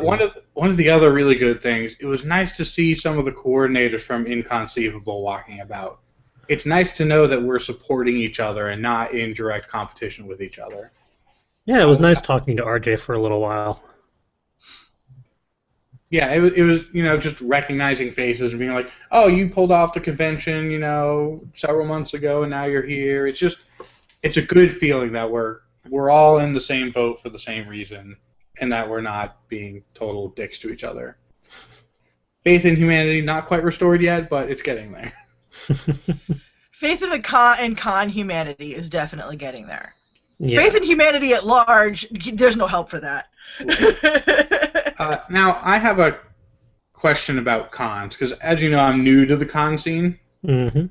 One of the other really good things, it was nice to see some of the coordinators from Inconceivable walking about. It's nice to know that we're supporting each other and not in direct competition with each other. Yeah, it was nice talking to RJ for a little while. Yeah, it was just recognizing faces and being like, oh, you pulled off the convention, several months ago, and now you're here. It's a good feeling that we're all in the same boat for the same reason, and that we're not being total dicks to each other. Faith in humanity not quite restored yet, but it's getting there. Faith in the con humanity is definitely getting there. Yeah. Faith in humanity at large, there's no help for that. Now, I have a question about cons, because as you know, I'm new to the con scene. Mm-hmm.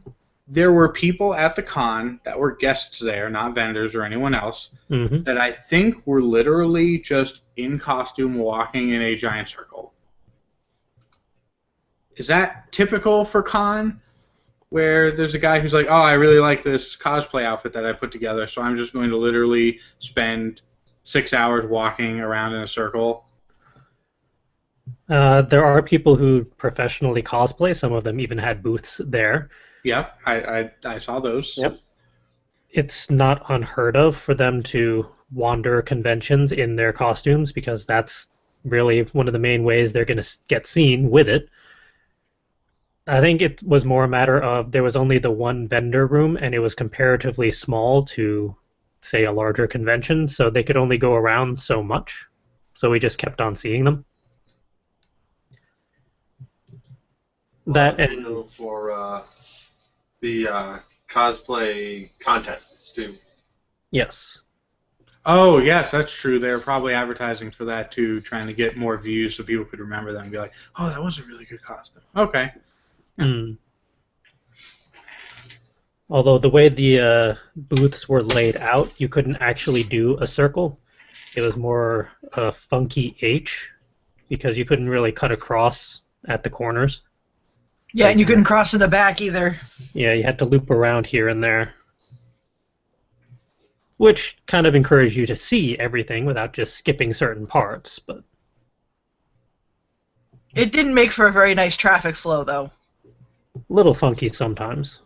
There were people at the con that were guests there, not vendors or anyone else, that I think were literally just in costume walking in a giant circle. Is that typical for con? Where there's a guy who's like, oh, I really like this cosplay outfit that I put together, so I'm just going to literally spend 6 hours walking around in a circle. There are people who professionally cosplay. Some of them even had booths there. Yep, I saw those. Yep. It's not unheard of for them to wander conventions in their costumes because that's really one of the main ways they're going to get seen with it. I think it was more a matter of there was only the one vendor room, and it was comparatively small to, say, a larger convention, so they could only go around so much. So we just kept on seeing them. That and for the cosplay contests too. Yes. Oh, yes, that's true. They were probably advertising for that too, trying to get more views so people could remember them and be like, oh, that was a really good costume. Okay. Mm. Although the way the booths were laid out, you couldn't actually do a circle. It was more a funky H because you couldn't really cut across at the corners. Yeah, and you couldn't cross in the back either. Yeah, you had to loop around here and there. Which kind of encouraged you to see everything without just skipping certain parts, but It didn't make for a very nice traffic flow, though. a little funky sometimes.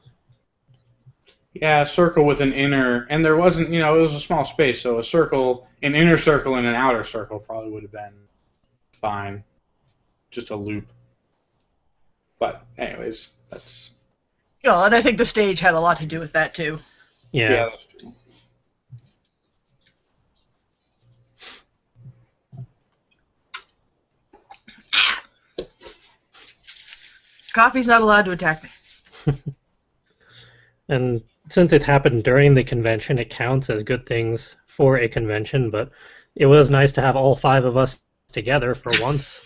Yeah, a circle with an inner, and there wasn't, it was a small space, so a circle, an inner circle and an outer circle probably would have been fine. Just a loop. But, anyways, that's... Yeah, and I think the stage had a lot to do with that, too. Yeah. that's true. Coffee's not allowed to attack me. And since it happened during the convention, it counts as good things for a convention, but it was nice to have all 5 of us together for once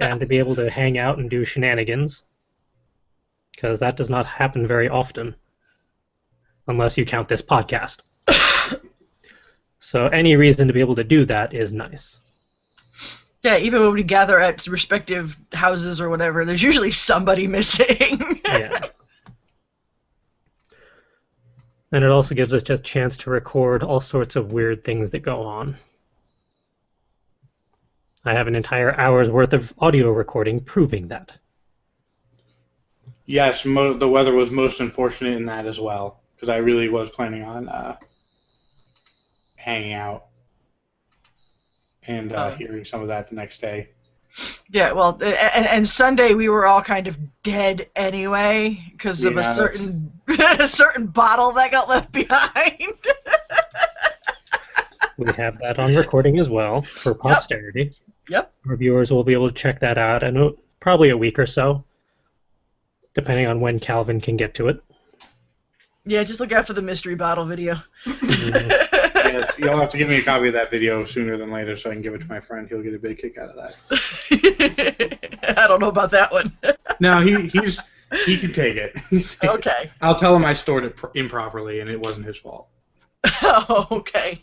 and to be able to hang out and do shenanigans, because that does not happen very often, unless you count this podcast. So any reason to be able to do that is nice. Yeah, even when we gather at respective houses or whatever, there's usually somebody missing. Yeah. And it also gives us a chance to record all sorts of weird things that go on. I have an entire hour's worth of audio recording proving that. Yes, the weather was most unfortunate in that as well, because I really was planning on hanging out and hearing some of that the next day. Yeah, well, and Sunday we were all kind of dead anyway because of a certain a certain bottle that got left behind. We have that on recording as well for posterity. Yep. Our viewers will be able to check that out in probably a week or so, depending on when Calvin can get to it. Yeah, just look out for the mystery bottle video. Yes, you'll have to give me a copy of that video sooner than later so I can give it to my friend. He'll get a big kick out of that. I don't know about that one. No, he can take it. Okay. I'll tell him I stored it improperly and it wasn't his fault. Oh, okay.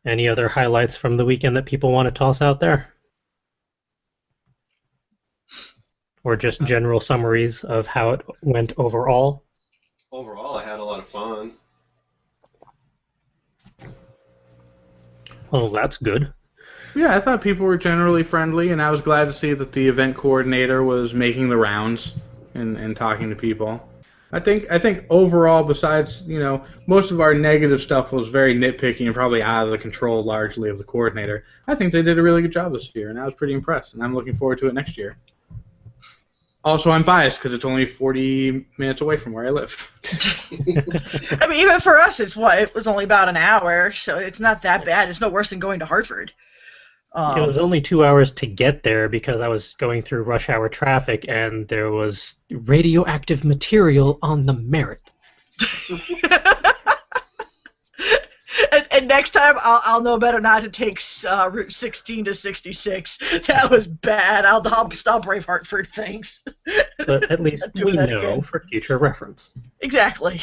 Any other highlights from the weekend that people want to toss out there? Or just general summaries of how it went overall? Overall, I had a lot of fun. Well, that's good. Yeah, I thought people were generally friendly, and I was glad to see that the event coordinator was making the rounds and talking to people. I think overall, besides, most of our negative stuff was very nitpicky and probably out of the control largely of the coordinator. I think they did a really good job this year, and I was pretty impressed, and I'm looking forward to it next year. Also, I'm biased because it's only 40 minutes away from where I live. I mean, even for us, it was only about an hour, so it's not that bad. It's no worse than going to Hartford. It was only 2 hours to get there because I was going through rush hour traffic and there was radioactive material on the Merritt. And next time, I'll know better not to take Route 16 to 66. That was bad. I'll stop Brave Hartford, thanks. But at least we know again. For future reference. Exactly.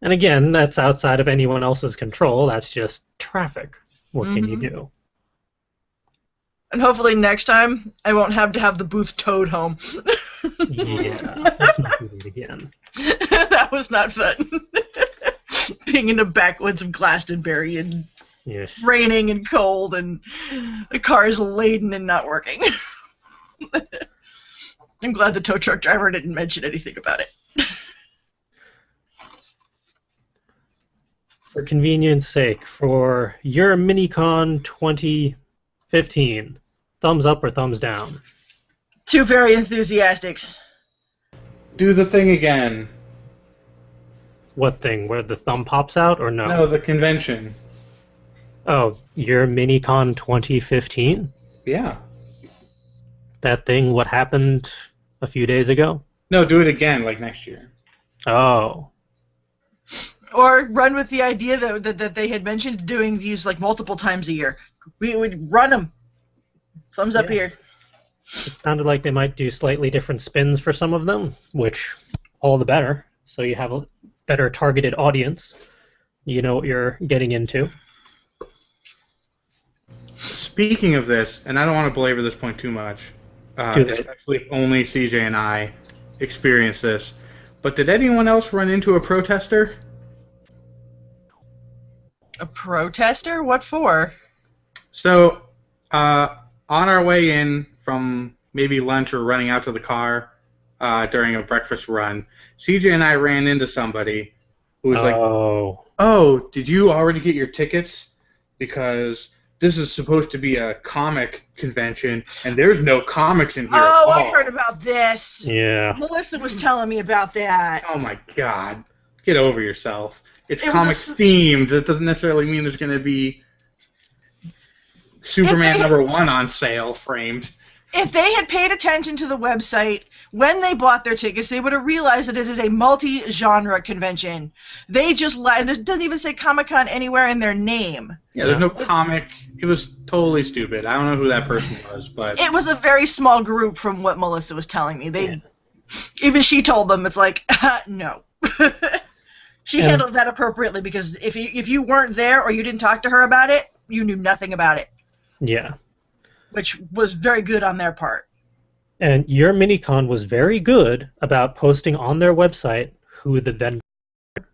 And again, that's outside of anyone else's control. That's just traffic. What can you do? And hopefully next time, I won't have to have the booth towed home. Yeah, let's not do it again. That was not fun. Being in the backwoods of Glastonbury and raining and cold and the car is laden and not working. I'm glad the tow truck driver didn't mention anything about it. For convenience sake, for YourMiniCon 2015, thumbs up or thumbs down? Two very enthusiastic. Do the thing again. What thing? Where the thumb pops out or no? No, the convention. Oh, your MiniCon 2015? Yeah. That thing, what happened a few days ago? No, do it again, like next year. Oh. Or run with the idea that they had mentioned doing these like multiple times a year. We would run them. Thumbs up Yeah. here. It sounded like they might do slightly different spins for some of them, which all the better. So you have a better targeted audience. You know what you're getting into. Speaking of this, and I don't want to belabor this point too much, Do they? especially if only CJ and I experienced this, but did anyone else run into a protester? A protester? What for? So, on our way in from maybe lunch or running out to the car during a breakfast run, CJ and I ran into somebody who was like, Oh. "Oh, did you already get your tickets? Because this is supposed to be a comic convention, and there's no comics in here Oh, at all." I heard about this. Yeah. Melissa was telling me about that. Oh my god. Get over yourself. It's It was comic a- themed. That doesn't necessarily mean there's going to be Superman If they- #1 on sale framed. If they had paid attention to the website when they bought their tickets, they would have realized that it is a multi-genre convention. They just lied. It doesn't even say Comic-Con anywhere in their name. Yeah, there's no comic. It was totally stupid. I don't know who that person was, but It was a very small group from what Melissa was telling me. Even she told them, it's like, no. She And- handled that appropriately because if you weren't there or you didn't talk to her about it, you knew nothing about it, Yeah. which was very good on their part. And your MiniCon was very good about posting on their website who the vendors,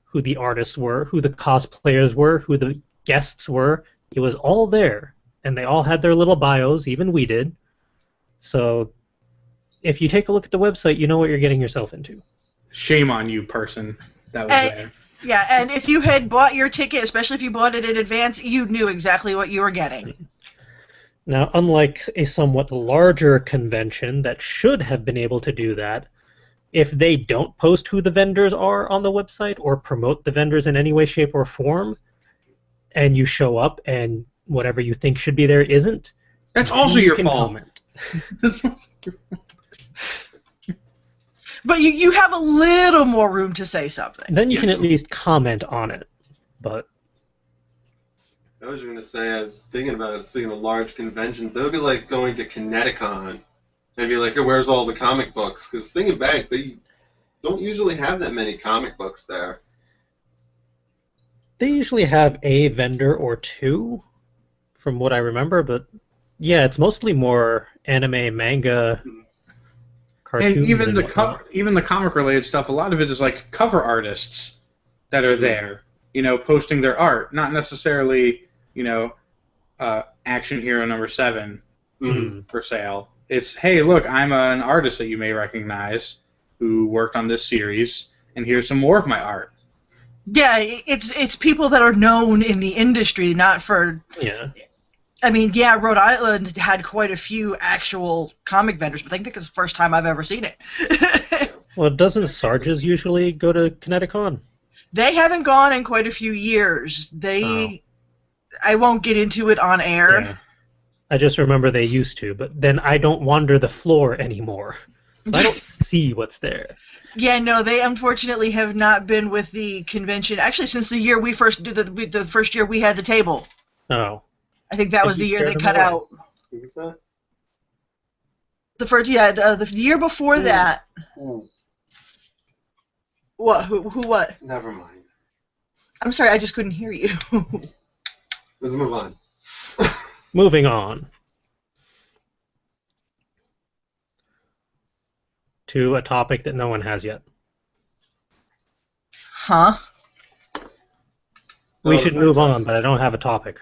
who the artists were, who the cosplayers were, who the guests were. It was all there, and they all had their little bios. Even we did. So, if you take a look at the website, you know what you're getting yourself into. shame on you, person that was And- there. Yeah, and if you had bought your ticket, especially if you bought it in advance, you knew exactly what you were getting. Now, unlike a somewhat larger convention that should have been able to do that, if they don't post who the vendors are on the website or promote the vendors in any way, shape, or form, and you show up and whatever you think should be there isn't, That's also you your can fault. comment. But you have a little more room to say something. Then you can at least comment on it. But I was going to say, I was thinking about it, speaking of large conventions, it would be like going to Kineticon and be like, oh, where's all the comic books? Because thinking back, they don't usually have that many comic books there. they usually have a vendor or two, from what I remember. But yeah, it's mostly more anime, manga, cartoons, And even the whatnot. even the comic related stuff, a lot of it is like cover artists that are there, posting their art, not necessarily, Action Hero #7 Mm-hmm. for sale. It's, hey, look, I'm an artist that you may recognize who worked on this series, and here's some more of my art. Yeah, it's people that are known in the industry, not for. Yeah. I mean, yeah, Rhode Island had quite a few actual comic vendors, but I think it's the first time I've ever seen it. Well, doesn't Sarge's usually go to Kineticon? They haven't gone in quite a few years. I won't get into it on air. Yeah. I just remember they used to, but then I don't wander the floor anymore. So I don't see what's there. Yeah, no, they unfortunately have not been with the convention. Actually, since the year we first did the first year we had the table. Oh. I think that was Did the you year scare they them cut away? out. Who was that? The first, the year before that. Ooh, What? Who? What? never mind. I'm sorry, I just couldn't hear you. Let's move on. Moving on to a topic that no one has yet. Huh? We should move on, but I don't have a topic.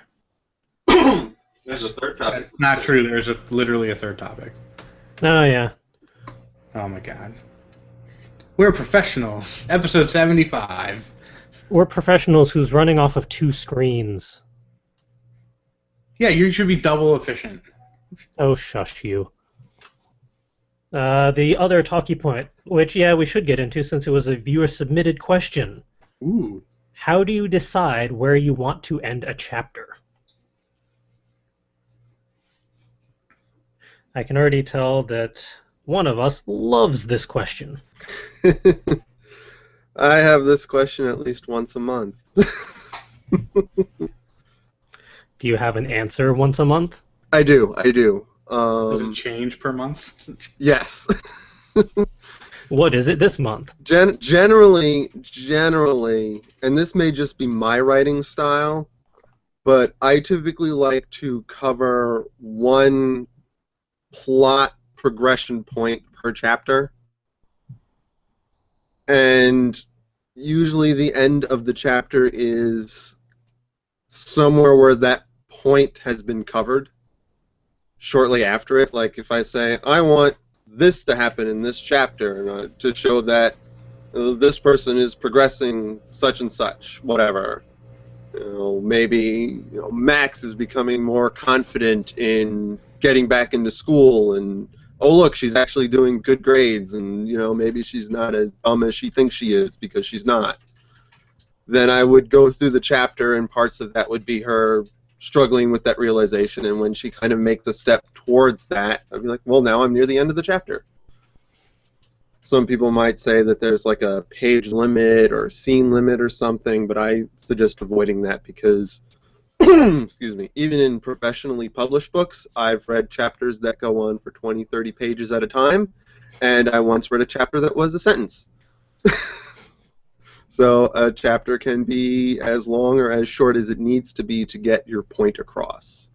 There's a third topic. That's not true. There's literally a third topic. Oh, yeah. Oh my god. We're professionals. Episode 75. We're professionals who's running off of 2 screens. Yeah, you should be double efficient. Oh, shush you. The other talkie point, which, yeah, we should get into since it was a viewer-submitted question. Ooh. How do you decide where you want to end a chapter? I can already tell that one of us loves this question. I have this question at least once a month. Do you have an answer once a month? I do. Does it change per month? Yes. What is it this month? Generally, and this may just be my writing style, but I typically like to cover one plot progression point per chapter. And usually the end of the chapter is somewhere where that point has been covered shortly after it. Like if I say, I want this to happen in this chapter to show that this person is progressing such and such, whatever. Maybe Max is becoming more confident in getting back into school, and oh look, she's actually doing good grades, and maybe she's not as dumb as she thinks she is because she's not. Then I would go through the chapter, and parts of that would be her struggling with that realization, and when she kind of makes a step towards that, I'd be like, well, now I'm near the end of the chapter. Some people might say that there's like a page limit or scene limit or something, but I suggest avoiding that because, excuse me, even in professionally published books, I've read chapters that go on for 20, 30 pages at a time, and I once read a chapter that was a sentence. So a chapter can be as long or as short as it needs to be to get your point across.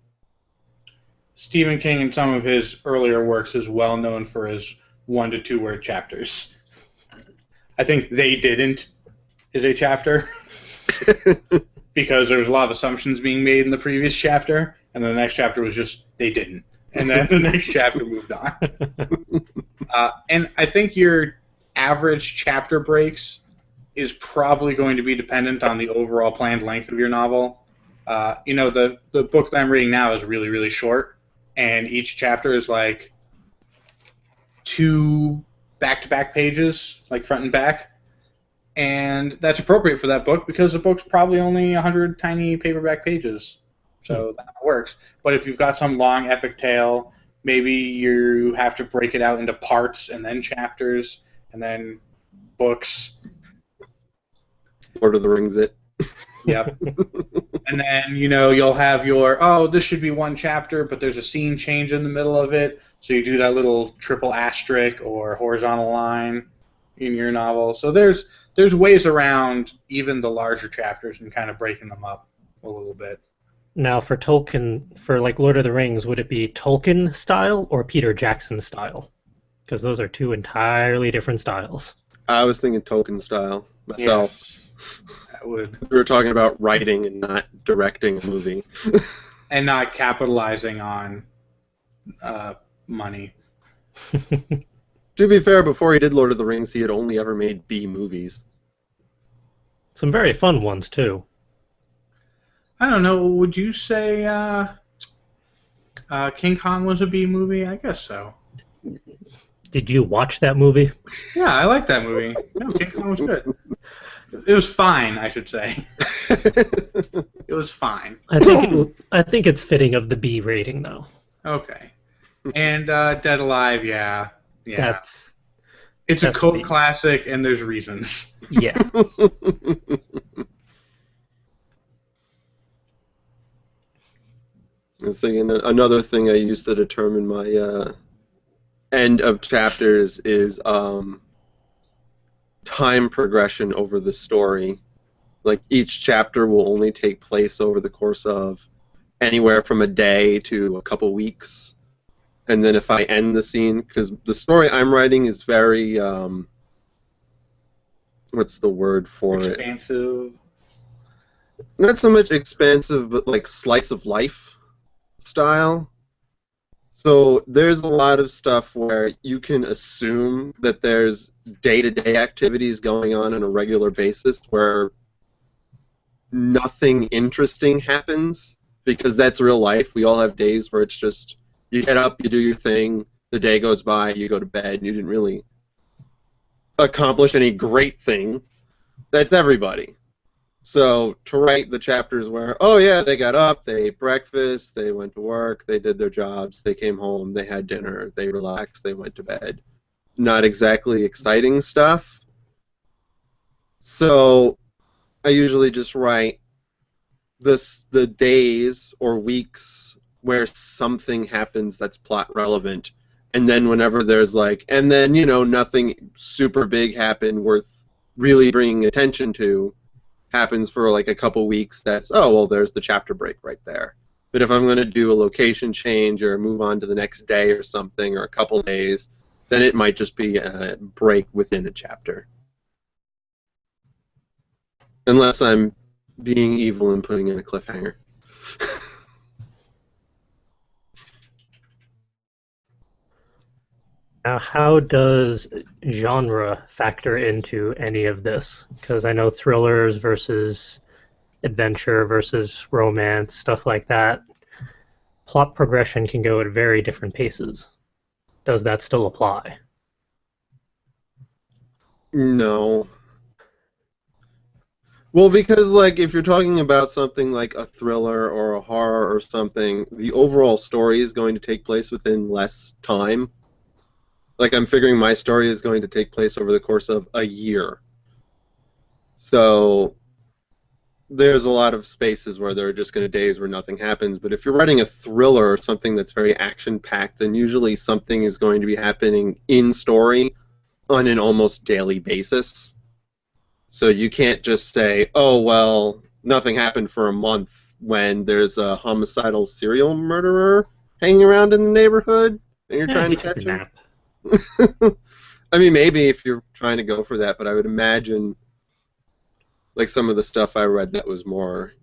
Stephen King, in some of his earlier works, is well known for his 1 to 2 word chapters. I think "they didn't" is a chapter because there was a lot of assumptions being made in the previous chapter, and then the next chapter was just "they didn't," and then the next chapter moved on. And I think your average chapter breaks is probably going to be dependent on the overall planned length of your novel. The book that I'm reading now is really, really short, and each chapter is like 2 back-to-back pages, like front and back, and that's appropriate for that book because the book's probably only 100 tiny paperback pages, so that works. But if you've got some long epic tale, maybe you have to break it out into parts and then chapters and then books. Lord of the Rings it. Yep. And then, you'll have your, this should be one chapter, but there's a scene change in the middle of it, so you do that little triple asterisk or horizontal line in your novel. So there's ways around even the larger chapters and kind of breaking them up a little bit. Now, for Tolkien, for like Lord of the Rings, would it be Tolkien style or Peter Jackson style? Because those are 2 entirely different styles. I was thinking Tolkien style myself. Yes. We were talking about writing and not directing a movie. And not capitalizing on money. To be fair, before he did Lord of the Rings, he had only ever made B movies. Some very fun ones, too. I don't know, would you say King Kong was a B movie? I guess so. Did you watch that movie? Yeah, I like that movie. No, King Kong was good. It was fine, I should say. It was fine. I think it's fitting of the B rating, though. Okay. And Dead Alive, yeah. That's a cult classic, and there's reasons. Yeah. I was thinking another thing I used to determine my end of chapters is time progression over the story. Like each chapter will only take place over the course of anywhere from a day to a couple weeks. And then if I end the scene, because the story I'm writing is very, what's the word for it? Expansive. Not so much expansive, but like slice of life style. So there's a lot of stuff where you can assume that there's day-to-day activities going on a regular basis where nothing interesting happens, because that's real life. We all have days where it's just you get up, you do your thing, the day goes by, you go to bed, and you didn't really accomplish any great thing. That's everybody. So to write the chapters where, oh yeah, they got up, they ate breakfast, they went to work, they did their jobs, they came home, they had dinner, they relaxed, they went to bed. Not exactly exciting stuff. So I usually just write the days or weeks where something happens that's plot relevant, and then whenever there's like, and then nothing super big happened worth really bringing attention to happens for like a couple weeks, that's, oh well, there's the chapter break right there. But if I'm going to do a location change or move on to the next day or something, or a couple days, then it might just be a break within a chapter. Unless I'm being evil and putting in a cliffhanger. Now, how does genre factor into any of this? Because I know thrillers versus adventure versus romance, stuff like that, plot progression can go at very different paces. Does that still apply? No. Well, because like if you're talking about something like a thriller or a horror or something, the overall story is going to take place within less time. Like I'm figuring my story is going to take place over the course of a year. So there's a lot of spaces where there are just going to days where nothing happens. But if you're writing a thriller or something that's very action-packed, then usually something is going to be happening in story on an almost daily basis. So you can't just say, oh, well, nothing happened for a month when there's a homicidal serial murderer hanging around in the neighborhood and you're trying to catch him. I mean, maybe if you're trying to go for that, but I would imagine like some of the stuff I read that was more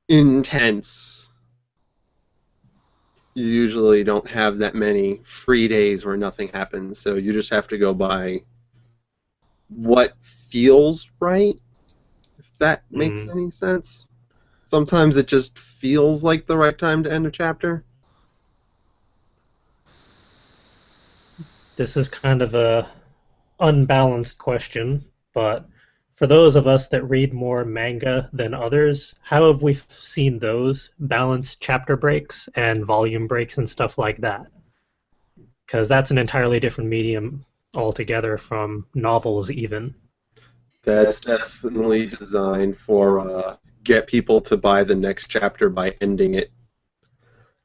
intense, you usually don't have that many free days where nothing happens, so you just have to go by what feels right, if that makes any sense. Sometimes it just feels like the right time to end a chapter. This is kind of a unbalanced question, but for those of us that read more manga than others, how have we seen those balance chapter breaks and volume breaks and stuff like that? Because that's an entirely different medium altogether from novels even. That's definitely designed for get people to buy the next chapter by ending it.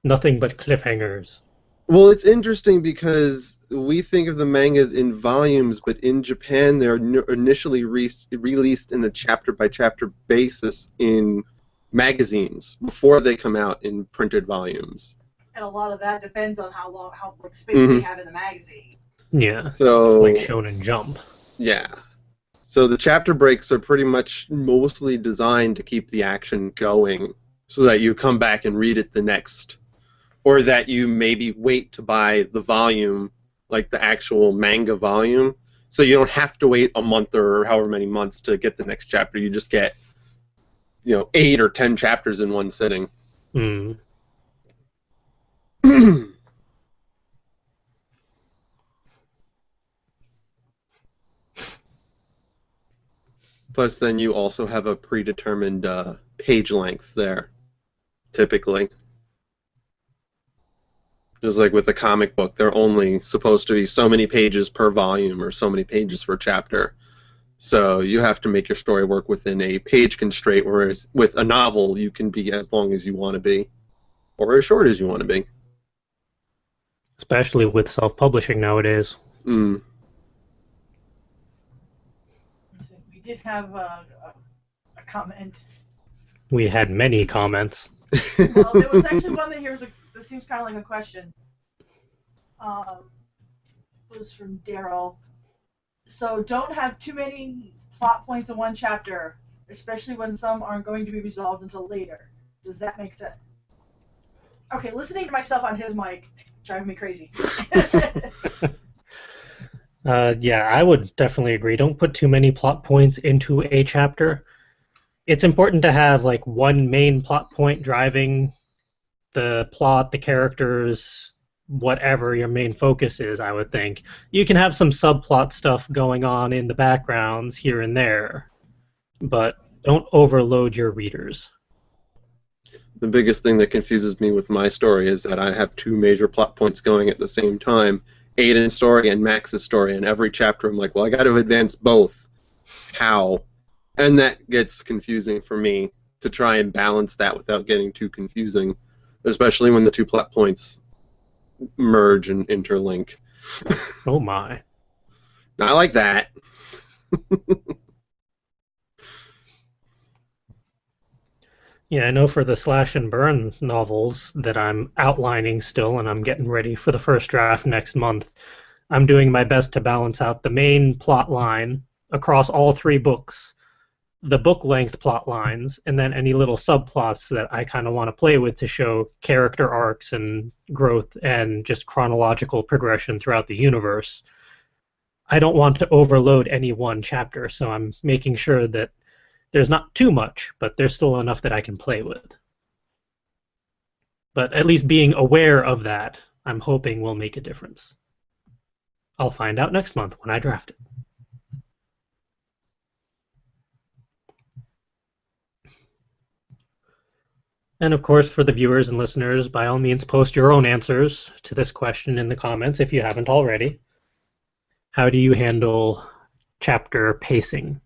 Nothing but cliffhangers. Well, it's interesting because we think of the mangas in volumes, but in Japan they're initially released in a chapter-by-chapter basis in magazines before they come out in printed volumes. And a lot of that depends on how much space they have in the magazine. Yeah, so like Shonen Jump. Yeah. So the chapter breaks are pretty much mostly designed to keep the action going so that you come back and read it the next. Or that you maybe wait to buy the volume, like the actual manga volume, so you don't have to wait a month or however many months to get the next chapter. You just get, 8 or 10 chapters in one sitting. Plus, then you also have a predetermined page length there, typically. Just like with a comic book, they're only supposed to be so many pages per volume or so many pages per chapter. So you have to make your story work within a page constraint, whereas with a novel, you can be as long as you want to be, or as short as you want to be. Especially with self-publishing nowadays. We did have a comment. We had many comments. Well, there was actually one that seems kind of like a question. It was from Daryl. So don't have too many plot points in one chapter, especially when some aren't going to be resolved until later. Does that make sense? Okay, listening to myself on his mic driving me crazy. Yeah, I would definitely agree. Don't put too many plot points into a chapter. It's important to have like one main plot point driving the plot, the characters, whatever your main focus is, I would think. You can have some subplot stuff going on in the backgrounds here and there, but Don't overload your readers. The biggest thing that confuses me with my story is that I have two major plot points going at the same time, Aiden's story and Max's story, and every chapter I'm like, well, I got to advance both. How? And that gets confusing for me to try and balance that without getting too confusing, especially when the two plot points merge and interlink. Oh my. Not like that. Yeah, I know for the slash and burn novels that I'm outlining still, and I'm getting ready for the first draft next month, I'm doing my best to balance out the main plot line across all 3 books, the book-length plot lines, and then any little subplots that I kind of want to play with to show character arcs and growth and just chronological progression throughout the universe. I don't want to overload any one chapter, so I'm making sure that there's not too much, but there's still enough that I can play with. But at least being aware of that, I'm hoping will make a difference. I'll find out next month when I draft it. And of course, for the viewers and listeners, by all means, post your own answers to this question in the comments if you haven't already. How do you handle chapter pacing?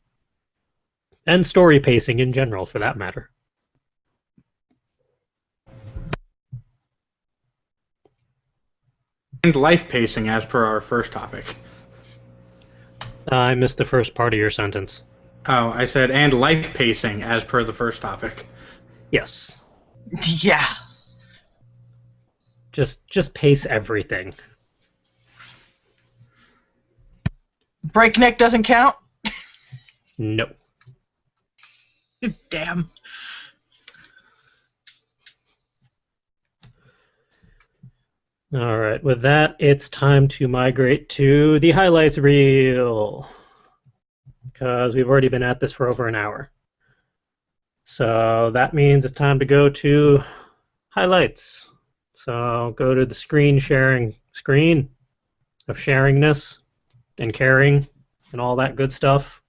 And story pacing in general, for that matter. And life pacing, as per our first topic. I missed the first part of your sentence. Oh, I said, and life pacing, as per the first topic. Yes. Yeah. Just pace everything. Breakneck doesn't count? No. Damn. All right, with that, it's time to migrate to the highlights reel, because we've already been at this for over an hour. So that means it's time to go to highlights. So go to the screen sharing screen of sharingness and caring and all that good stuff.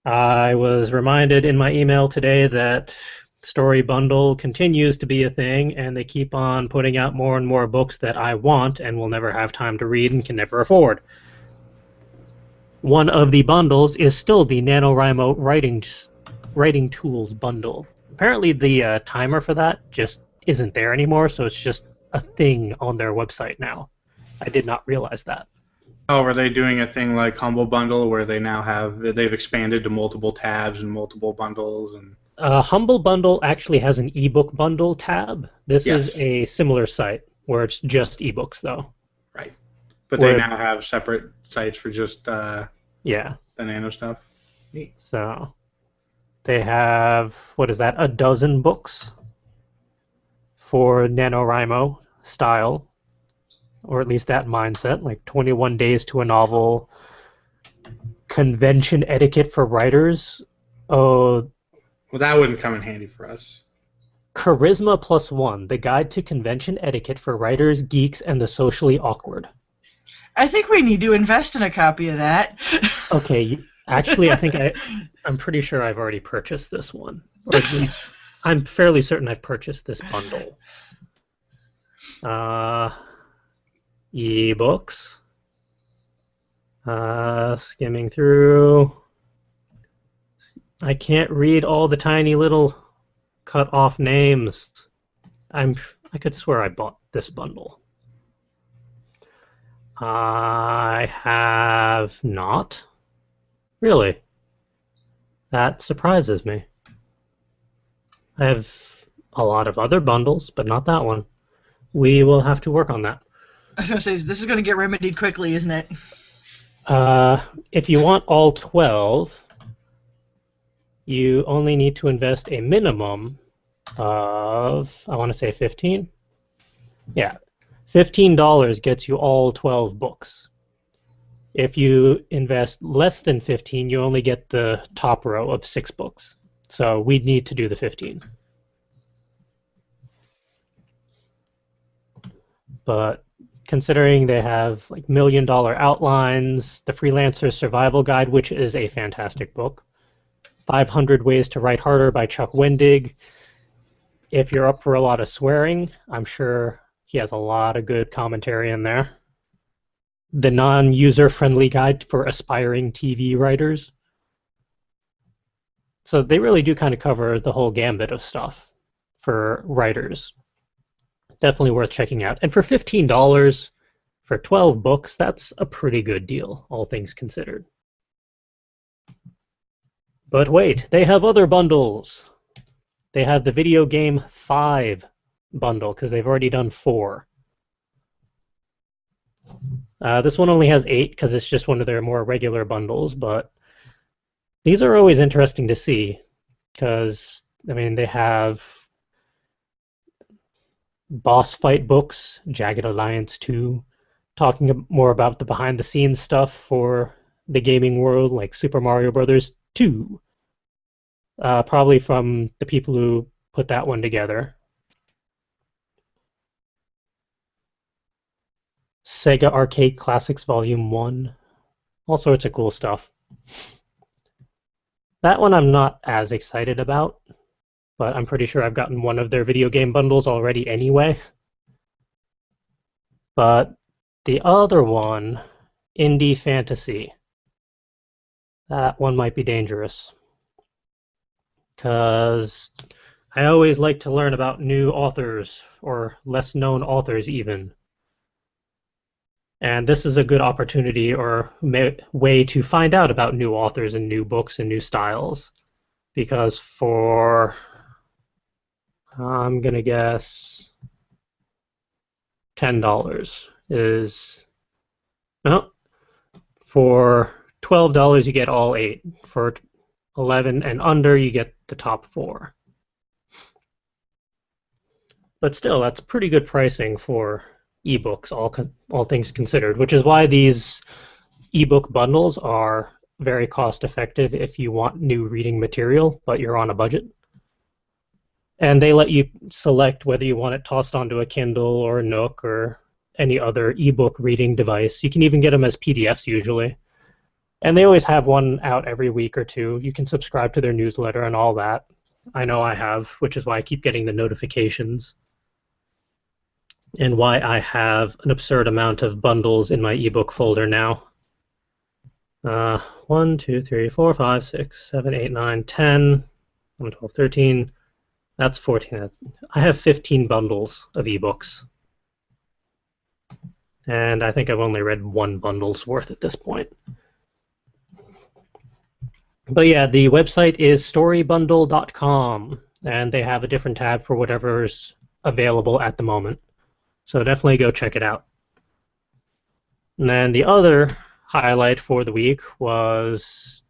I was reminded in my email today that Story Bundle continues to be a thing, and they keep on putting out more and more books that I want and will never have time to read and can never afford. One of the bundles is still the NaNoWriMo writing tools bundle. Apparently the timer for that just isn't there anymore, so it's just a thing on their website now. I did not realize that. Oh, are they doing a thing like Humble Bundle where they've expanded to multiple tabs and multiple bundles? And Humble Bundle actually has an ebook bundle tab. This Yes. is a similar site where it's just ebooks, though. Right. But Where- they now have separate sites for just Yeah. the nano stuff. So they have, what is that, a dozen books for NaNoWriMo style, or at least that mindset, like 21 Days to a Novel, Convention Etiquette for Writers, Well, that wouldn't come in handy for us. Charisma Plus One, The Guide to Convention Etiquette for Writers, Geeks, and the Socially Awkward. I think we need to invest in a copy of that. Okay, actually, I think I'm pretty sure I've already purchased this one. Or at least, I'm fairly certain I've purchased this bundle. Ebooks. Skimming through. I can't read all the tiny little cut off names. I could swear I bought this bundle. I have not. Really? That surprises me. I have a lot of other bundles, but not that one. We will have to work on that. I was going to say, this is going to get remedied quickly, isn't it? If you want all 12, you only need to invest a minimum of, I want to say 15? Yeah. $15 gets you all 12 books. If you invest less than 15, you only get the top row of 6 books. So we'd need to do the 15. But considering they have like $1 million outlines, the Freelancer's Survival Guide, which is a fantastic book. 500 Ways to Write Harder by Chuck Wendig. If you're up for a lot of swearing, I'm sure he has a lot of good commentary in there. The Non-User-Friendly Guide for Aspiring TV Writers. So they really do kind of cover the whole gambit of stuff for writers. Definitely worth checking out. And for $15 for 12 books, that's a pretty good deal, all things considered. But wait, they have other bundles. They have the Video Game 5 bundle, because they've already done 4. This one only has 8, because it's just one of their more regular bundles, but these are always interesting to see, because, I mean, they have boss fight books, Jagged Alliance 2, talking more about the behind-the-scenes stuff for the gaming world, like Super Mario Bros. 2. Probably from the people who put that one together. Sega Arcade Classics Volume 1. All sorts of cool stuff. That one I'm not as excited about, but I'm pretty sure I've gotten one of their video game bundles already anyway. But the other one, Indie Fantasy, that one might be dangerous. Because I always like to learn about new authors, or less known authors even. And this is a good opportunity or way to find out about new authors and new books and new styles. Because for, I'm going to guess, $10 is, no, for $12 you get all 8. For 11 and under you get the top 4. But still, that's pretty good pricing for ebooks, all things considered, which is why these ebook bundles are very cost effective if you want new reading material, but you're on a budget. And they let you select whether you want it tossed onto a Kindle or a Nook or any other ebook reading device. You can even get them as PDFs usually. And they always have one out every week or two. You can subscribe to their newsletter and all that. I know I have, which is why I keep getting the notifications. And why I have an absurd amount of bundles in my ebook folder now. 1, 2, 3, 4, 5, 6, 7, 8, 9, 10, 11, 12, 13. That's 14. I have 15 bundles of ebooks. And I think I've only read one bundle's worth at this point. But yeah, the website is storybundle.com, and they have a different tab for whatever's available at the moment. So definitely go check it out. And then the other highlight for the week was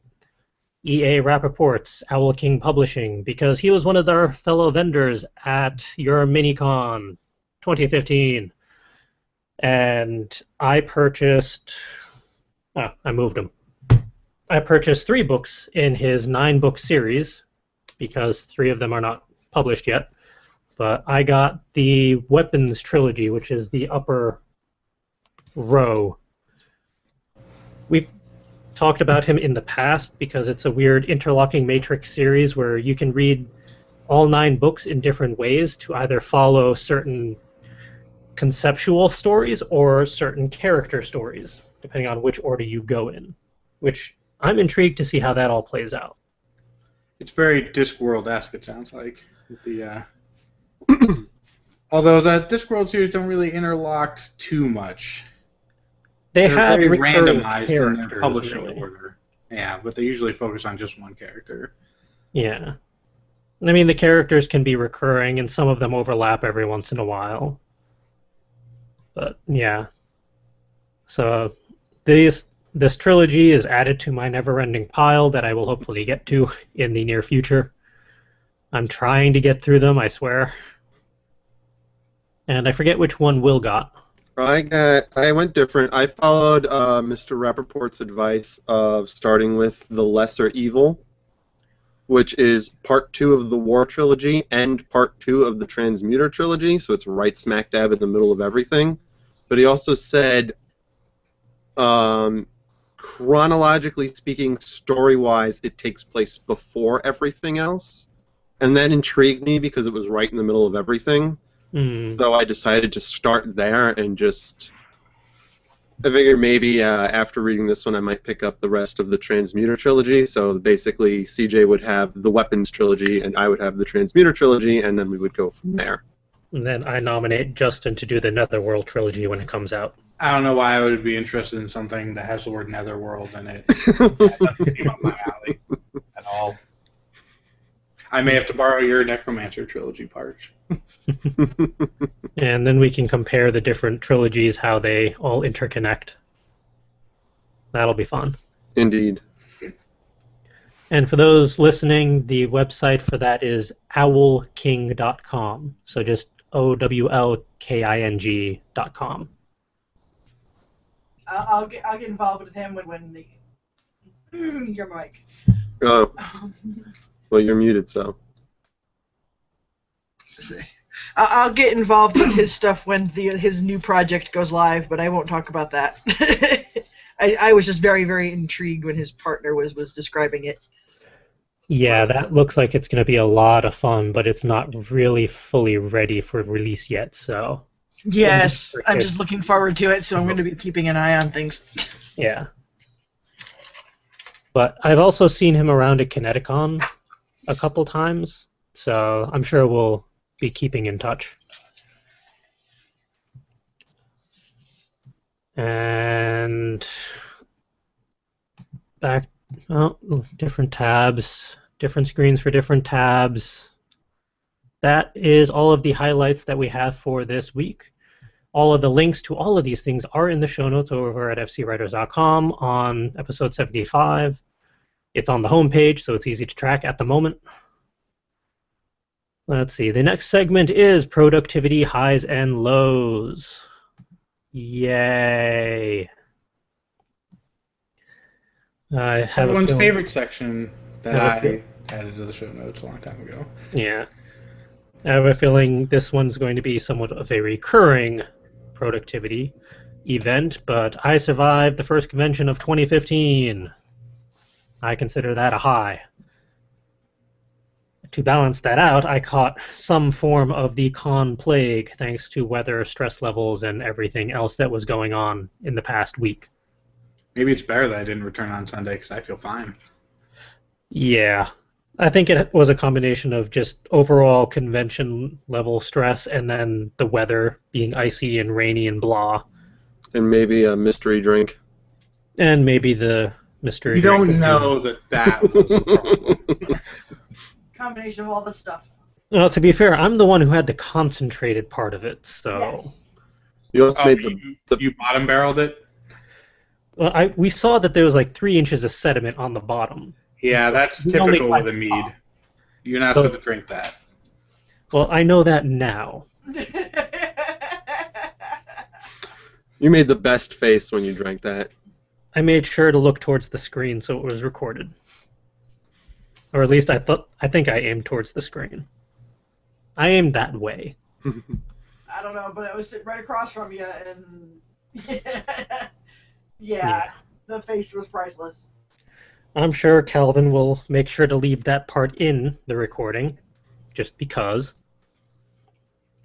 E.A. Rappaport's Owl King Publishing, because he was one of their fellow vendors at YourMiniCon 2015. And I purchased... Oh, I moved him. I purchased 3 books in his 9-book series, because 3 of them are not published yet. But I got the Weapons Trilogy, which is the upper row. We've talked about him in the past because it's a weird interlocking matrix series where you can read all 9 books in different ways to either follow certain conceptual stories or certain character stories, depending on which order you go in, which I'm intrigued to see how that all plays out. It's very Discworld-esque, it sounds like. With the, although the Discworld series don't really interlock too much. They're have very recurring randomized in their characters, publishing really. order. Yeah, but they usually focus on just one character. Yeah. I mean, the characters can be recurring, and some of them overlap every once in a while. But, yeah. So, this trilogy is added to my never-ending pile that I will hopefully get to in the near future. I'm trying to get through them, I swear. And I forget which one Will got. I went different. I followed Mr. Rappaport's advice of starting with The Lesser Evil, which is part 2 of the War Trilogy and part 2 of the Transmuter Trilogy, so it's right smack dab in the middle of everything. But he also said chronologically speaking, story-wise, it takes place before everything else. And that intrigued me because it was right in the middle of everything. So I decided to start there and just... I figured maybe after reading this one I might pick up the rest of the Transmuter trilogy. So basically CJ would have the Weapons trilogy and I would have the Transmuter trilogy, and then we would go from there. And then I nominate Justin to do the Netherworld trilogy when it comes out. I don't know why I would be interested in something that has the word Netherworld in it. That doesn't seem up my alley at all. I may have to borrow your Necromancer trilogy parts. And then we can compare the different trilogies, how they all interconnect. That'll be fun. Indeed. And for those listening, the website for that is owlking.com. So just OWLKING.com. I'll get involved with him when the your mic. Oh. Well, you're muted, so. I'll get involved with his stuff when his new project goes live, but I won't talk about that. I was just very, very intrigued when his partner was describing it. Yeah, that looks like it's going to be a lot of fun, but it's not really fully ready for release yet, so... Yes, I'm just looking forward to it, so I'm going to be keeping an eye on things. Yeah. But I've also seen him around at Kineticon a couple times, so I'm sure we'll be keeping in touch. And back, different tabs, different screens for different tabs. That is all of the highlights that we have for this week. All of the links to all of these things are in the show notes over at fcwriters.com on episode 75. It's on the homepage, so it's easy to track at the moment. Let's see. The next segment is productivity highs and lows. Yay. I have Everyone's favorite section that I added to the show notes a long time ago. Yeah. I have a feeling this one's going to be somewhat of a recurring productivity event, but I survived the first convention of 2015. I consider that a high. To balance that out, I caught some form of the con plague thanks to weather, stress levels, and everything else that was going on in the past week. Maybe it's better that I didn't return on Sunday because I feel fine. Yeah. I think it was a combination of just overall convention level stress and then the weather being icy and rainy and blah. And maybe a mystery drink. And maybe the mystery You drink. don't know that was a problem. Combination of all the stuff. Well, to be fair, I'm the one who had the concentrated part of it, so... Yes. You also made You bottom barreled it? Well, we saw that there was like 3 inches of sediment on the bottom. Yeah, that's We only typical with a climbed mead. You're not So- supposed to drink that. Well, I know that now. You made the best face when you drank that. I made sure to look towards the screen so it was recorded. Or at least I think I aimed towards the screen. I aimed that way. I don't know, but I was sitting right across from you, and yeah, the face was priceless. I'm sure Calvin will make sure to leave that part in the recording, just because.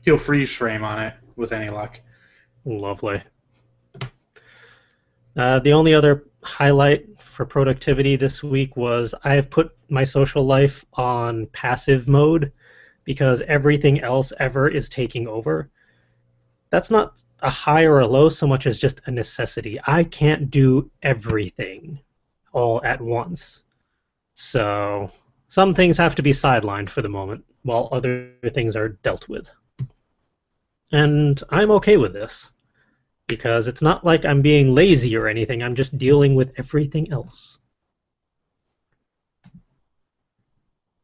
He'll freeze frame on it with any luck. Lovely. The only other highlight for productivity this week was I have put my social life on passive mode because everything else ever is taking over. That's not a high or a low so much as just a necessity. I can't do everything all at once. So some things have to be sidelined for the moment while other things are dealt with. And I'm okay with this. Because it's not like I'm being lazy or anything, I'm just dealing with everything else.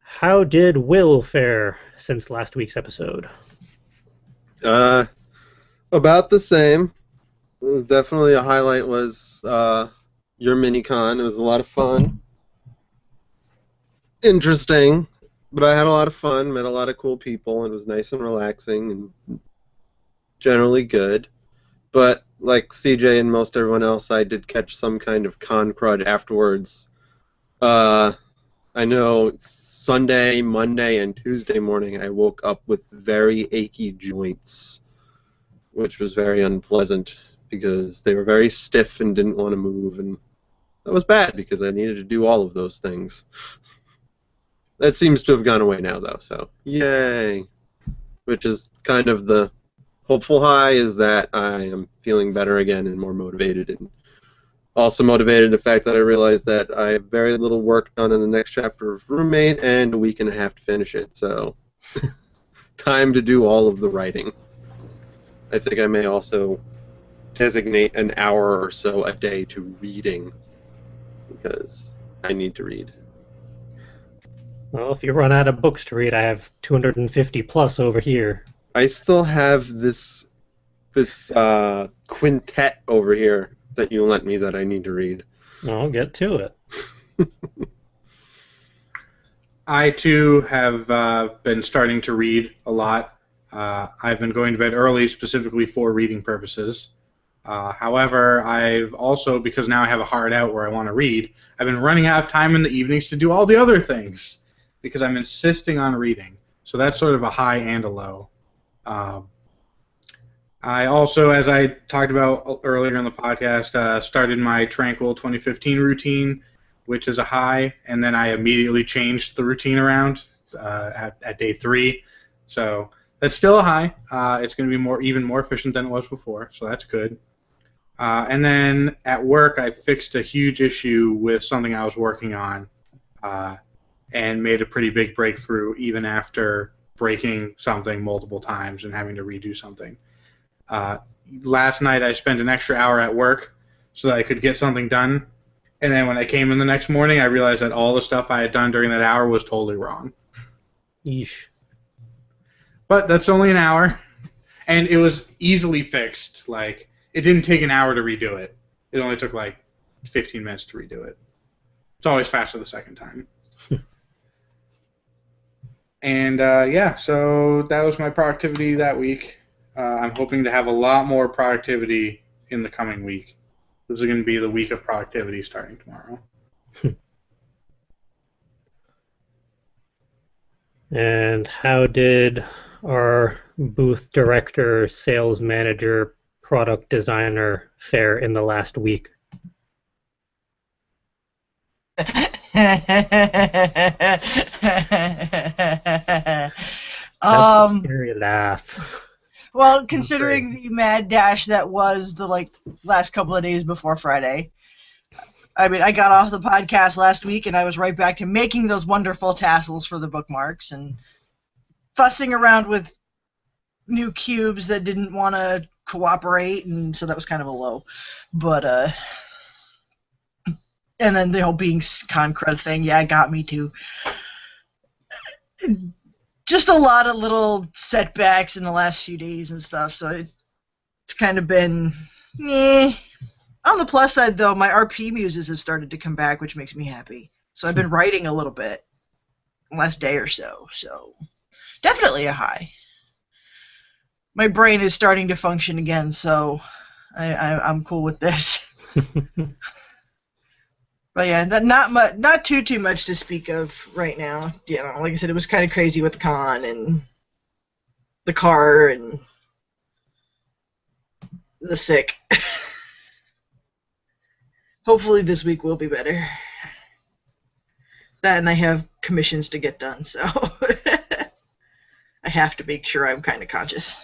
How did Will fare since last week's episode? About the same. Definitely a highlight was YourMiniCon. It was a lot of fun. Interesting, but I had a lot of fun, met a lot of cool people, and it was nice and relaxing and generally good. But like CJ and most everyone else, I did catch some kind of con crud afterwards. I know Sunday, Monday, and Tuesday morning I woke up with very achy joints, which was very unpleasant because they were very stiff and didn't want to move, and that was bad because I needed to do all of those things. That seems to have gone away now, though, so yay! Which is kind of the hopeful high, is that I am feeling better again and more motivated, and also motivated the fact that I realized that I have very little work done in the next chapter of Roommate and a week and a half to finish it, so time to do all of the writing. I think I may also designate an hour or so a day to reading, because I need to read. Well, if you run out of books to read, I have 250 plus over here. I still have this quintet over here that you lent me that I need to read. I'll get to it. I, too, have been starting to read a lot. I've been going to bed early specifically for reading purposes. However, I've also, because now I have a hard out where I want to read, I've been running out of time in the evenings to do all the other things because I'm insisting on reading. So that's sort of a high and a low. I also, as I talked about earlier in the podcast, started my Tranquil 2015 routine, which is a high, and then I immediately changed the routine around at day 3. So that's still a high. It's going to be even more efficient than it was before, so that's good. And then at work, I fixed a huge issue with something I was working on and made a pretty big breakthrough even after breaking something multiple times and having to redo something. Last night, I spent an extra hour at work so that I could get something done. And then when I came in the next morning, I realized that all the stuff I had done during that hour was totally wrong. Yeesh. But that's only an hour, and it was easily fixed. Like, it didn't take an hour to redo it. It only took like 15 minutes to redo it. It's always faster the second time. And yeah, so that was my productivity that week. I'm hoping to have a lot more productivity in the coming week. This is going to be the week of productivity starting tomorrow. And how did our booth director, sales manager, product designer fare in the last week? That's a scary laugh. Well, considering the mad dash that was the last couple of days before Friday, I mean, I got off the podcast last week and I was right back to making those wonderful tassels for the bookmarks and fussing around with new cubes that didn't want to cooperate, and so that was kind of a low. But and then the whole being con crud thing, yeah, it got me too. Just a lot of little setbacks in the last few days and stuff, so it's kind of been, On the plus side, though, my RP muses have started to come back, which makes me happy. So I've been writing a little bit last day or so definitely a high. My brain is starting to function again, so I'm cool with this. But yeah, not too much to speak of right now. You know, like I said, it was kind of crazy with the con and the car and the sick. Hopefully this week will be better. That and I have commissions to get done, so I have to make sure I'm kind of conscious.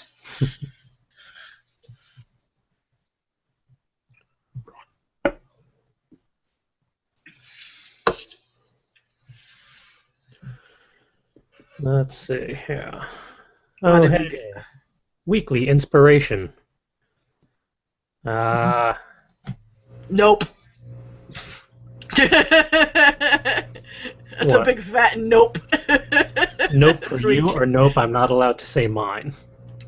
Let's see here. Oh, hey. Weekly inspiration. Nope. That's What? a big fat nope. Nope for you, or nope, I'm not allowed to say mine?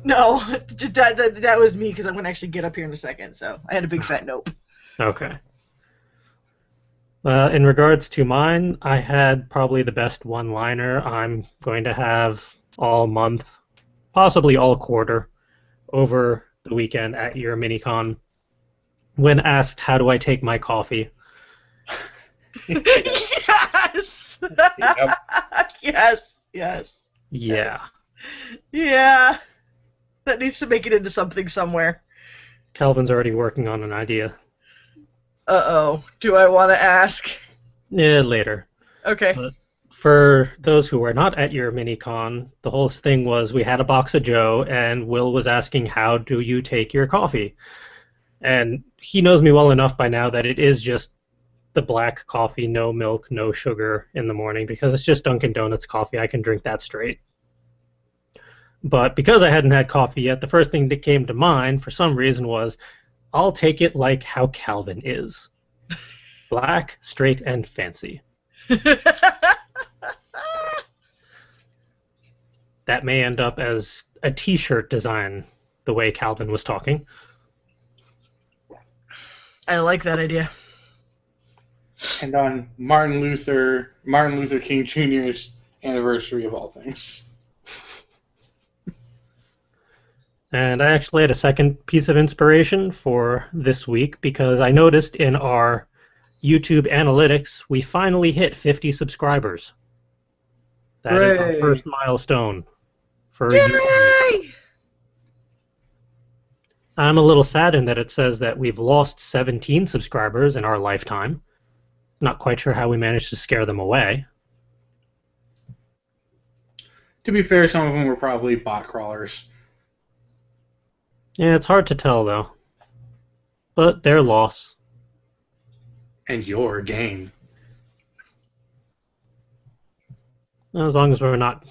No, just that was me, because I'm going to actually get up here in a second, so I had a big fat nope. Okay. In regards to mine, I had probably the best one-liner I'm going to have all month, possibly all quarter, over the weekend at YourMiniCon. When asked, how do I take my coffee? Yes! Yep. Yes, yes. Yeah. Yeah. That needs to make it into something somewhere. Calvin's already working on an idea. Uh-oh. Do I want to ask? Yeah, later. Okay. But for those who were not at your mini-con, the whole thing was we had a box of Joe, and Will was asking, how do you take your coffee? And he knows me well enough by now that it is just the black coffee, no milk, no sugar in the morning, because it's just Dunkin' Donuts coffee. I can drink that straight. But because I hadn't had coffee yet, the first thing that came to mind, for some reason, was I'll take it like how Calvin is. Black, straight, and fancy. That may end up as a t-shirt design, the way Calvin was talking. I like that idea. And on Martin Luther King Jr.'s anniversary of all things. And I actually had a second piece of inspiration for this week because I noticed in our YouTube analytics we finally hit 50 subscribers. That is our Hooray! first milestone for Yay! YouTube. I'm a little saddened that it says that we've lost 17 subscribers in our lifetime. Not quite sure how we managed to scare them away. To be fair, some of them were probably bot crawlers. Yeah, it's hard to tell, though. But their loss. And your gain. As long as we're not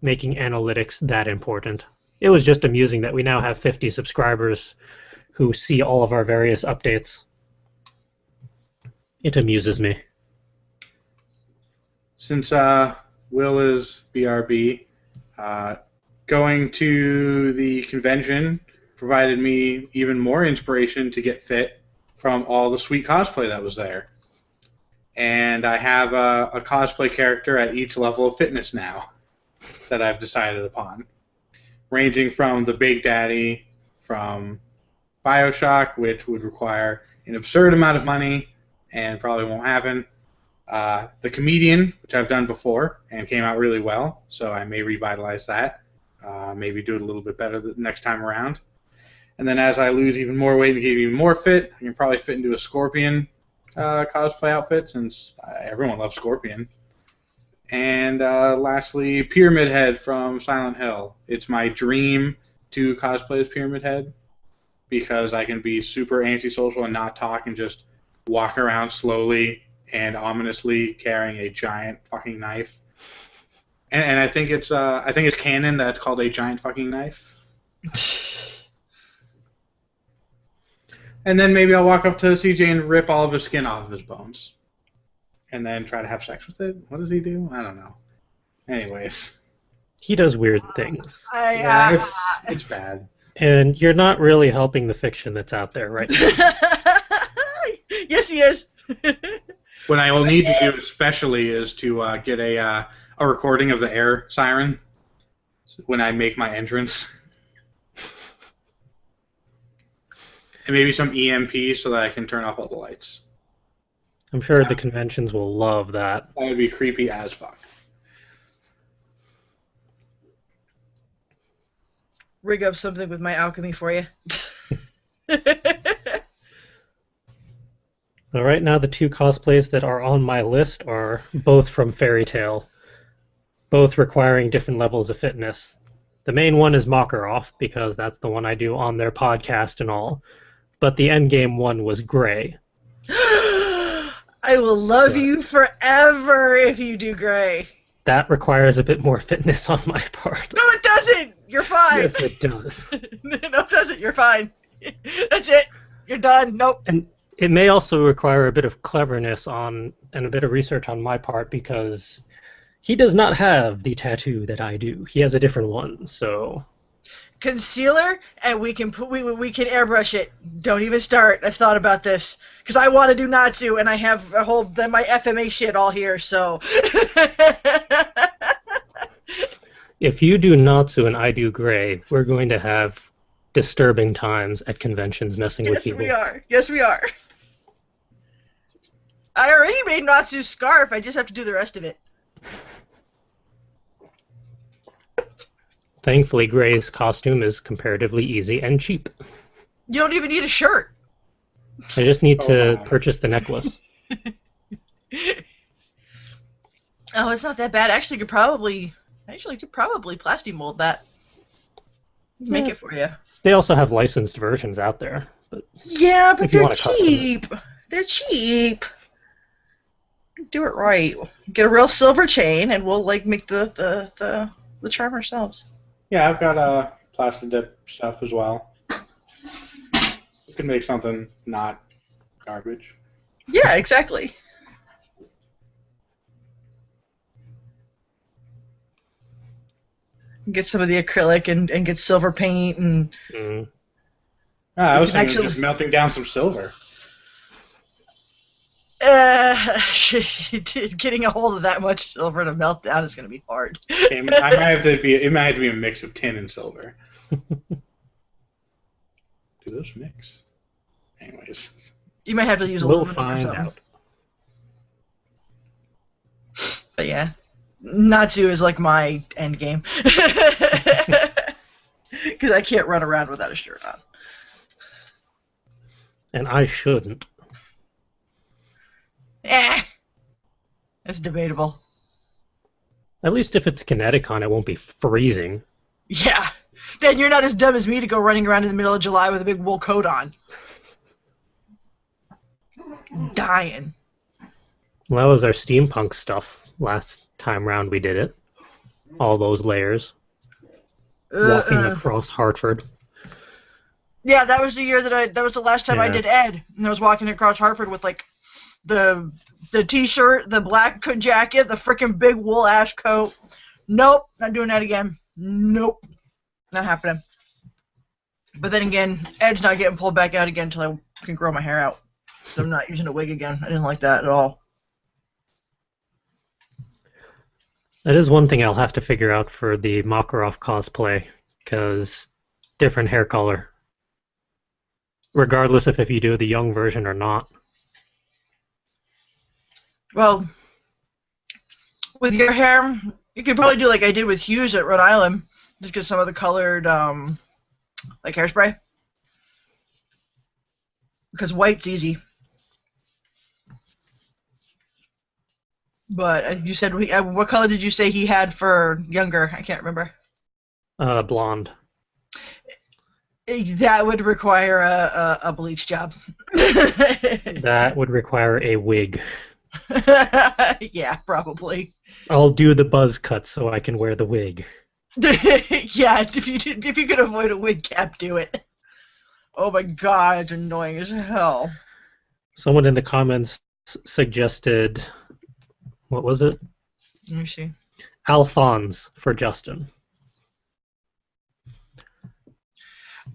making analytics that important. It was just amusing that we now have 50 subscribers who see all of our various updates. It amuses me. Since Will is BRB, going to the convention provided me even more inspiration to get fit from all the sweet cosplay that was there. And I have a cosplay character at each level of fitness now that I've decided upon. Ranging from the Big Daddy from Bioshock, which would require an absurd amount of money and probably won't happen. The Comedian, which I've done before and came out really well, so I may revitalize that. Maybe do it a little bit better the next time around. And then as I lose even more weight and get even more fit, I can probably fit into a Scorpion cosplay outfit since everyone loves Scorpion. And lastly, Pyramid Head from Silent Hill. It's my dream to cosplay as Pyramid Head because I can be super antisocial and not talk and just walk around slowly and ominously carrying a giant fucking knife. And I think it's canon that it's called a giant fucking knife. And then maybe I'll walk up to CJ and rip all of his skin off of his bones. And then try to have sex with it? What does he do? I don't know. Anyways. He does weird things. Yeah, it's bad. And you're not really helping the fiction that's out there right now. Yes, he is. What I will need to do especially is to get a recording of the air siren when I make my entrance. And maybe some EMP so that I can turn off all the lights. I'm sure the conventions will love that. That would be creepy as fuck. Rig up something with my alchemy for you. Well, right now, the two cosplays that are on my list are both from Fairy Tail, both requiring different levels of fitness. The main one is Makarov, because that's the one I do on their podcast and all. But the endgame one was Gray. I will love you forever if you do Gray. That requires a bit more fitness on my part. No, it doesn't! You're fine! Yes, it does. No, it doesn't. You're fine. That's it. You're done. Nope. And it may also require a bit of cleverness and a bit of research on my part because he does not have the tattoo that I do. He has a different one, so... Concealer, and we can airbrush it. Don't even start. I've thought about this because I want to do Natsu, and I have my FMA shit all here. So if you do Natsu and I do Gray, we're going to have disturbing times at conventions messing with Yes, people. we are. Yes, we are. I already made Natsu's scarf. I just have to do the rest of it. Thankfully, Gray's costume is comparatively easy and cheap. You don't even need a shirt. I just need to my. purchase the necklace. Oh, it's not that bad. Actually, you could probably plasti mold that. Make Yeah. it for you. They also have licensed versions out there. But Yeah, but If you they're want to custom it. cheap. They're cheap. Do it right. Get a real silver chain, and we'll like make the charm ourselves. Yeah, I've got plastic dip stuff as well. You can make something not garbage. Yeah, exactly. Get some of the acrylic and get silver paint and I was can thinking of just melting down some silver. getting a hold of that much silver to melt down is going to be hard. It might have to be a mix of tin and silver. Do those mix? Anyways. You might have to use we'll aluminum or find something. out. But yeah, Natsu is like my end game. Because I can't run around without a shirt on. And I shouldn't. That's debatable. At least if it's Kineticon, it won't be freezing. Yeah. Then you're not as dumb as me to go running around in the middle of July with a big wool coat on. Dying. Well, that was our steampunk stuff last time round we did it. All those layers. Walking across Hartford. Yeah, that was the year that was the last time I Yeah. did Ed, and I was walking across Hartford with like the t-shirt, the black jacket, the freaking big wool ash coat. Nope, not doing that again. Nope, not happening. But then again, Ed's not getting pulled back out again until I can grow my hair out. So I'm not using a wig again. I didn't like that at all. That is one thing I'll have to figure out for the Makarov cosplay, because different hair color. Regardless if you do the young version or not. Well, with your hair, you could probably do like I did with Hughes at Rhode Island. Just get some of the colored, like hairspray. Because white's easy. But you said, what color did you say he had for younger? I can't remember. Blonde. That would require a bleach job. That would require a wig. Yeah, probably. I'll do the buzz cut so I can wear the wig. Yeah, if you could avoid a wig cap, do it. Oh my god, it's annoying as hell. Someone in the comments suggested, what was it? Let me see. Alphonse for Justin.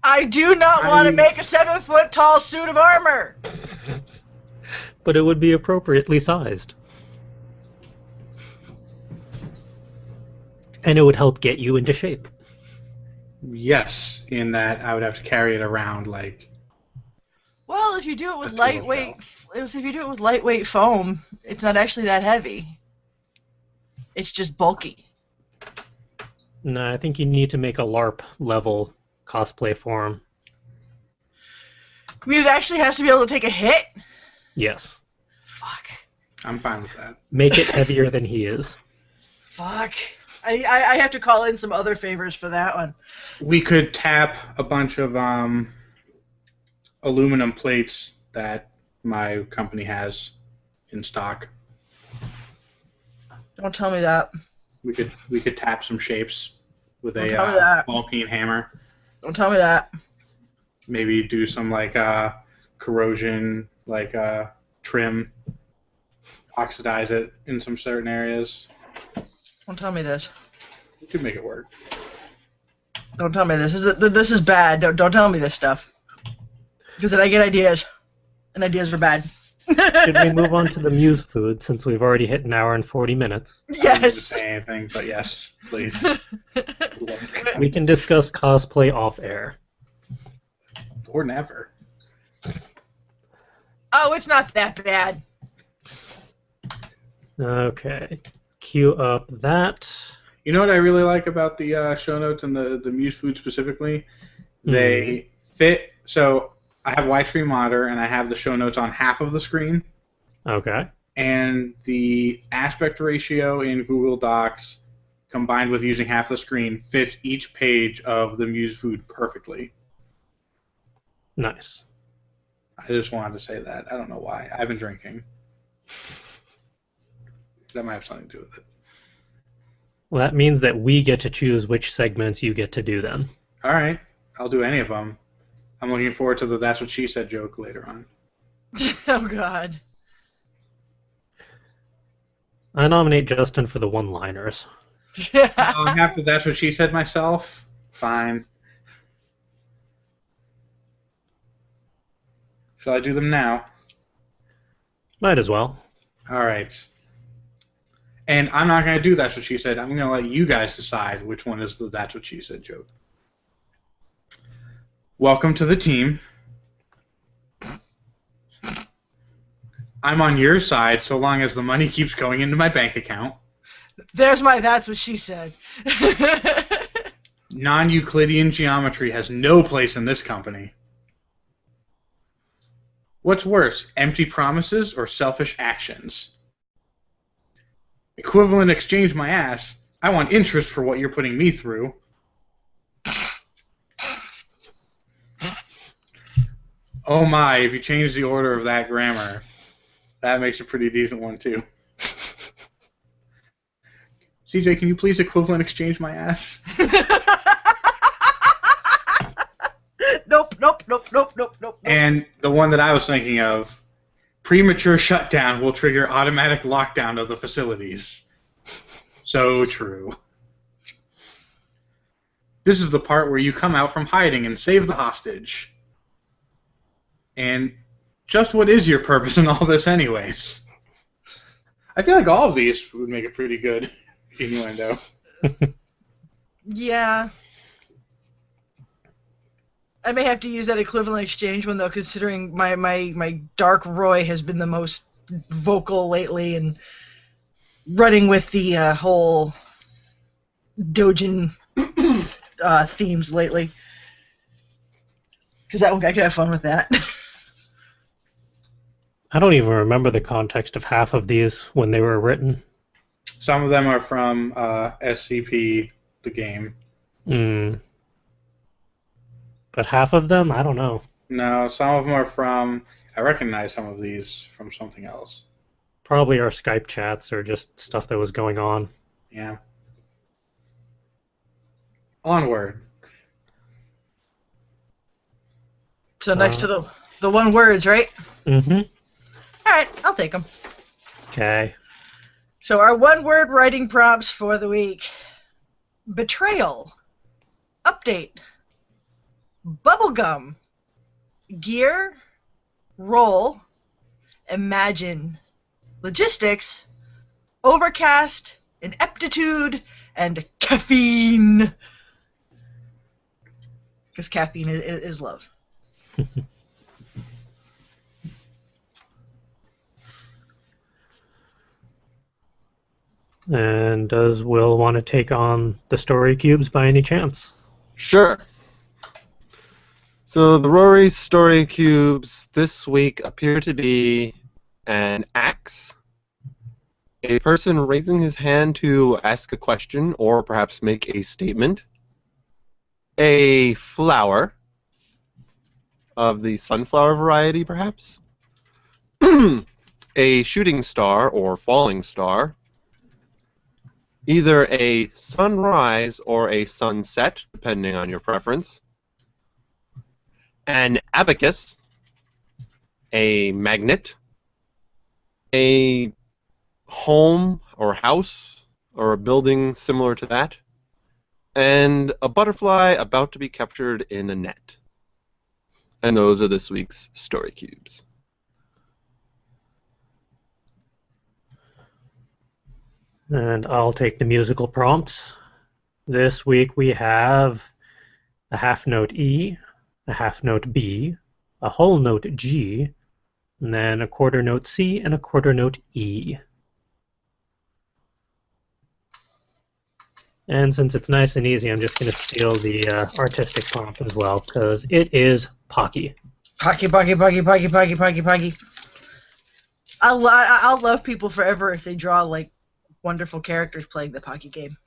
I do not want to make a 7-foot-tall suit of armor. But it would be appropriately sized. And it would help get you into shape. Yes, in that I would have to carry it around like. Well, if you do it with A lightweight foam, it's not actually that heavy. It's just bulky. No, I think you need to make a LARP level cosplay form. I mean, it actually has to be able to take a hit. Yes. Fuck. I'm fine with that. Make it heavier than he is. Fuck. I have to call in some other favors for that one. We could tap a bunch of aluminum plates that my company has in stock. Don't tell me that. We could tap some shapes with Don't tell me that. ball peen hammer. Don't tell me that. Maybe do some like corrosion, like trim, oxidize it in some certain areas. Don't tell me this. We could make it work. Don't tell me this. This is bad. Don't tell me this stuff. Because then I get ideas. And ideas are bad. Should we move on to the Muse food since we've already hit an hour and 40 minutes? I don't need to Yes. say anything, but yes, please. We can discuss cosplay off air. Or never. Oh, it's not that bad. Okay. Queue up that. You know what I really like about the show notes and the Muse food specifically? They fit. So I have widescreen monitor and I have the show notes on half of the screen. Okay. And the aspect ratio in Google Docs combined with using half the screen fits each page of the Muse food perfectly. Nice. I just wanted to say that. I don't know why. I've been drinking. That might have something to do with it. Well, that means that we get to choose which segments you get to do then. All right. I'll do any of them. I'm looking forward to the That's What She Said joke later on. Oh, God. I nominate Justin for the one-liners. I have to That's What She Said myself? Fine. Shall I do them now? Might as well. All right. And I'm not going to do That's What She Said. I'm going to let you guys decide which one is the That's What She Said joke. Welcome to the team. I'm on your side so long as the money keeps going into my bank account. There's my That's What She Said. Non-Euclidean geometry has no place in this company. What's worse, empty promises or selfish actions? Equivalent exchange my ass. I want interest for what you're putting me through. Oh my, if you change the order of that grammar, that makes a pretty decent one too. CJ, can you please equivalent exchange my ass? Nope. And the one that I was thinking of, premature shutdown will trigger automatic lockdown of the facilities. So true. This is the part where you come out from hiding and save the hostage. And just what is your purpose in all this anyways? I feel like all of these would make a pretty good innuendo. Yeah. I may have to use that equivalent exchange one, though, considering my Dark Roy has been the most vocal lately and running with the whole Dojin themes lately. Because that one, I could have fun with that. I don't even remember the context of half of these when they were written. Some of them are from SCP, the game. But half of them? I don't know. No, some of them are from... I recognize some of these from something else. Probably our Skype chats or just stuff that was going on. Yeah. Onward. So next to the one words, right? Mm-hmm. All right, I'll take them. Okay. So our one-word writing prompts for the week. Betrayal. Update. Bubblegum. Gear. Roll. Imagine. Logistics. Overcast. Ineptitude. And caffeine. Because caffeine is love. And does Will want to take on the story cubes by any chance? Sure. So the Rory story cubes this week appear to be an axe, a person raising his hand to ask a question or perhaps make a statement, a flower of the sunflower variety perhaps, a shooting star or falling star, either a sunrise or a sunset, depending on your preference, an abacus, a magnet, a home or house or a building similar to that, and a butterfly about to be captured in a net. And those are this week's story cubes. And I'll take the musical prompts. This week we have a half note E, a half note B, a whole note G, and then a quarter note C and a quarter note E. And since it's nice and easy, I'm just going to steal the artistic prompt as well, because it is Pocky. Pocky, Pocky, Pocky, Pocky, Pocky, Pocky, Pocky. I'll love people forever if they draw, like, wonderful characters playing the Pocky game.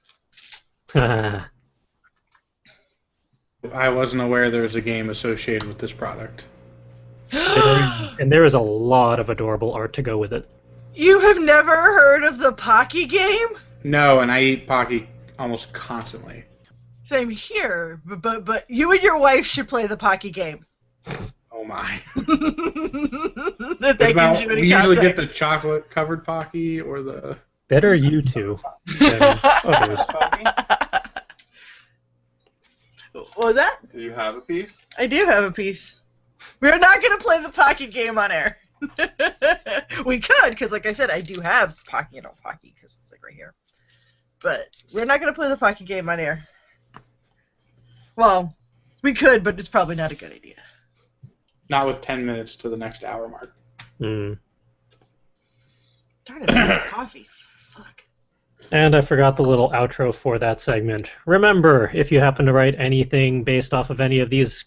I wasn't aware there was a game associated with this product. And there is a lot of adorable art to go with it. You have never heard of the Pocky game? No, and I eat Pocky almost constantly. Same here, but you and your wife should play the Pocky game. Oh my. That gives you any we usually get context. the chocolate-covered Pocky or the... Better you two than others. What was that? Do you have a piece? I do have a piece. We're not going to play the Pocky game on air. We could, because like I said, I do have Pocky, Pocky, because it's like right here. But we're not going to play the Pocky game on air. Well, we could, but it's probably not a good idea. Not with 10 minutes to the next hour mark. Mm. Darn it, I need coffee. Fuck. And I forgot the little outro for that segment. Remember, if you happen to write anything based off of any of these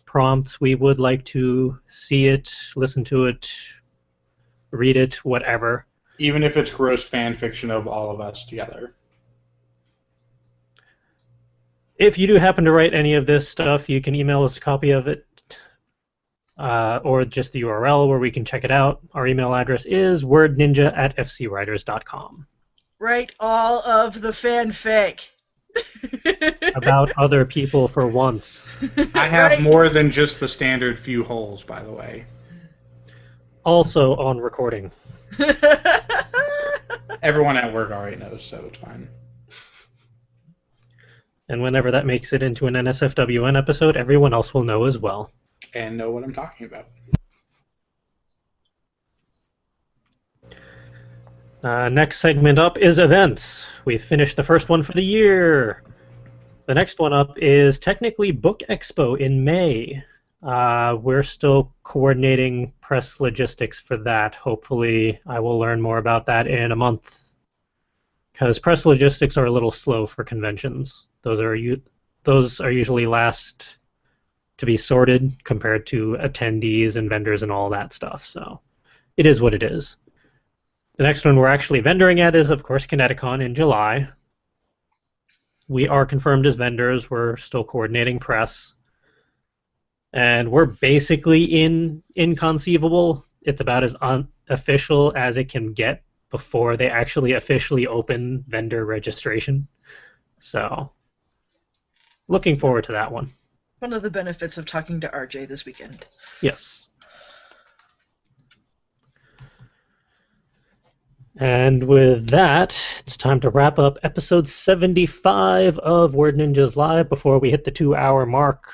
prompts, we would like to see it, listen to it, read it, whatever. Even if it's gross fan fiction of all of us together. If you do happen to write any of this stuff, you can email us a copy of it, or just the URL where we can check it out. Our email address is wordninja@fcwriters.com. Write all of the fanfic. About other people for once. I have Right. more than just the standard few holes, by the way. Also on recording. Everyone at work already knows, so it's fine. And whenever that makes it into an NSFWN episode, everyone else will know as well. And know what I'm talking about. Next segment up is events. We've finished the first one for the year. The next one up is technically Book Expo in May. We're still coordinating press logistics for that. Hopefully I will learn more about that in a month. Because press logistics are a little slow for conventions. Those are usually last to be sorted compared to attendees and vendors and all that stuff. So it is what it is. The next one we're actually vendoring at is, of course, Kineticon in July. We are confirmed as vendors. We're still coordinating press. And we're basically inconceivable. It's about as unofficial as it can get before they actually officially open vendor registration. So, looking forward to that one. One of the benefits of talking to RJ this weekend. Yes. And with that, it's time to wrap up episode 75 of Word Ninjas Live before we hit the 2-hour mark.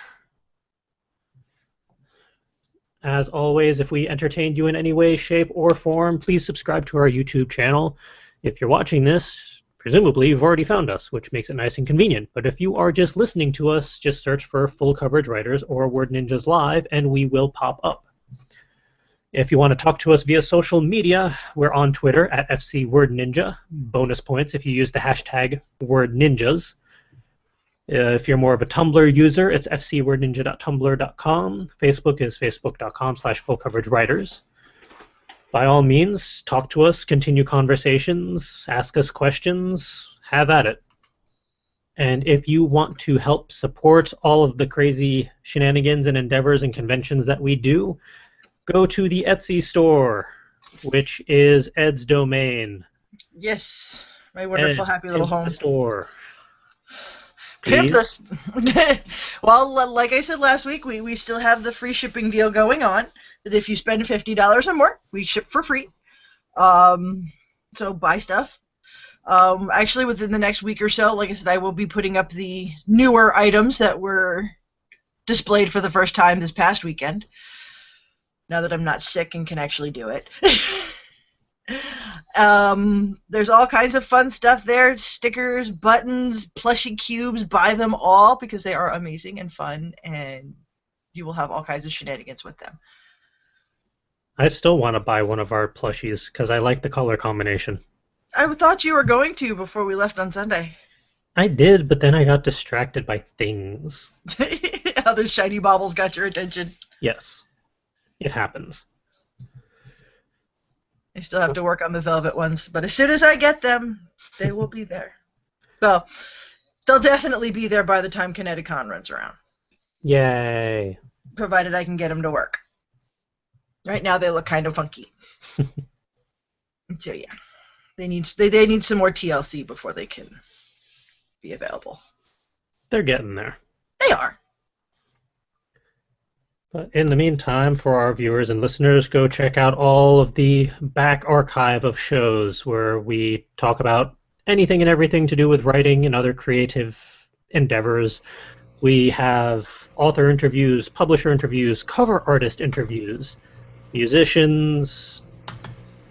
As always, if we entertained you in any way, shape, or form, please subscribe to our YouTube channel. If you're watching this, presumably you've already found us, which makes it nice and convenient. But if you are just listening to us, just search for Full Coverage Writers or Word Ninjas Live, and we will pop up. If you want to talk to us via social media, we're on Twitter at FCWordNinja. Bonus points if you use the hashtag WordNinjas. If you're more of a Tumblr user, it's fcwordninja.tumblr.com. Facebook is facebook.com/fullcoveragewriters. By all means, talk to us, continue conversations, ask us questions, have at it. And if you want to help support all of the crazy shenanigans and endeavors and conventions that we do, go to the Etsy store, which is Ed's domain. Yes, my wonderful, happy little home. The store. Pimp Please. this. Well, like I said last week, we still have the free shipping deal going on. That if you spend $50 or more, we ship for free. So buy stuff. Actually, within the next week or so, like I said, I will be putting up the newer items that were displayed for the first time this past weekend. Now that I'm not sick and can actually do it. There's all kinds of fun stuff there. Stickers, buttons, plushie cubes. Buy them all because they are amazing and fun and you will have all kinds of shenanigans with them. I still want to buy one of our plushies because I like the color combination. I thought you were going to before we left on Sunday. I did, but then I got distracted by things. Other shiny baubles got your attention. Yes, it happens. I still have to work on the velvet ones, but as soon as I get them, they will be there. Well, they'll definitely be there by the time Kineticon runs around. Yay. Provided I can get them to work. Right now they look kind of funky. So yeah, they need some more TLC before they can be available. They're getting there. They are. But in the meantime, for our viewers and listeners, go check out all of the back archive of shows where we talk about anything and everything to do with writing and other creative endeavors. We have author interviews, publisher interviews, cover artist interviews, musicians,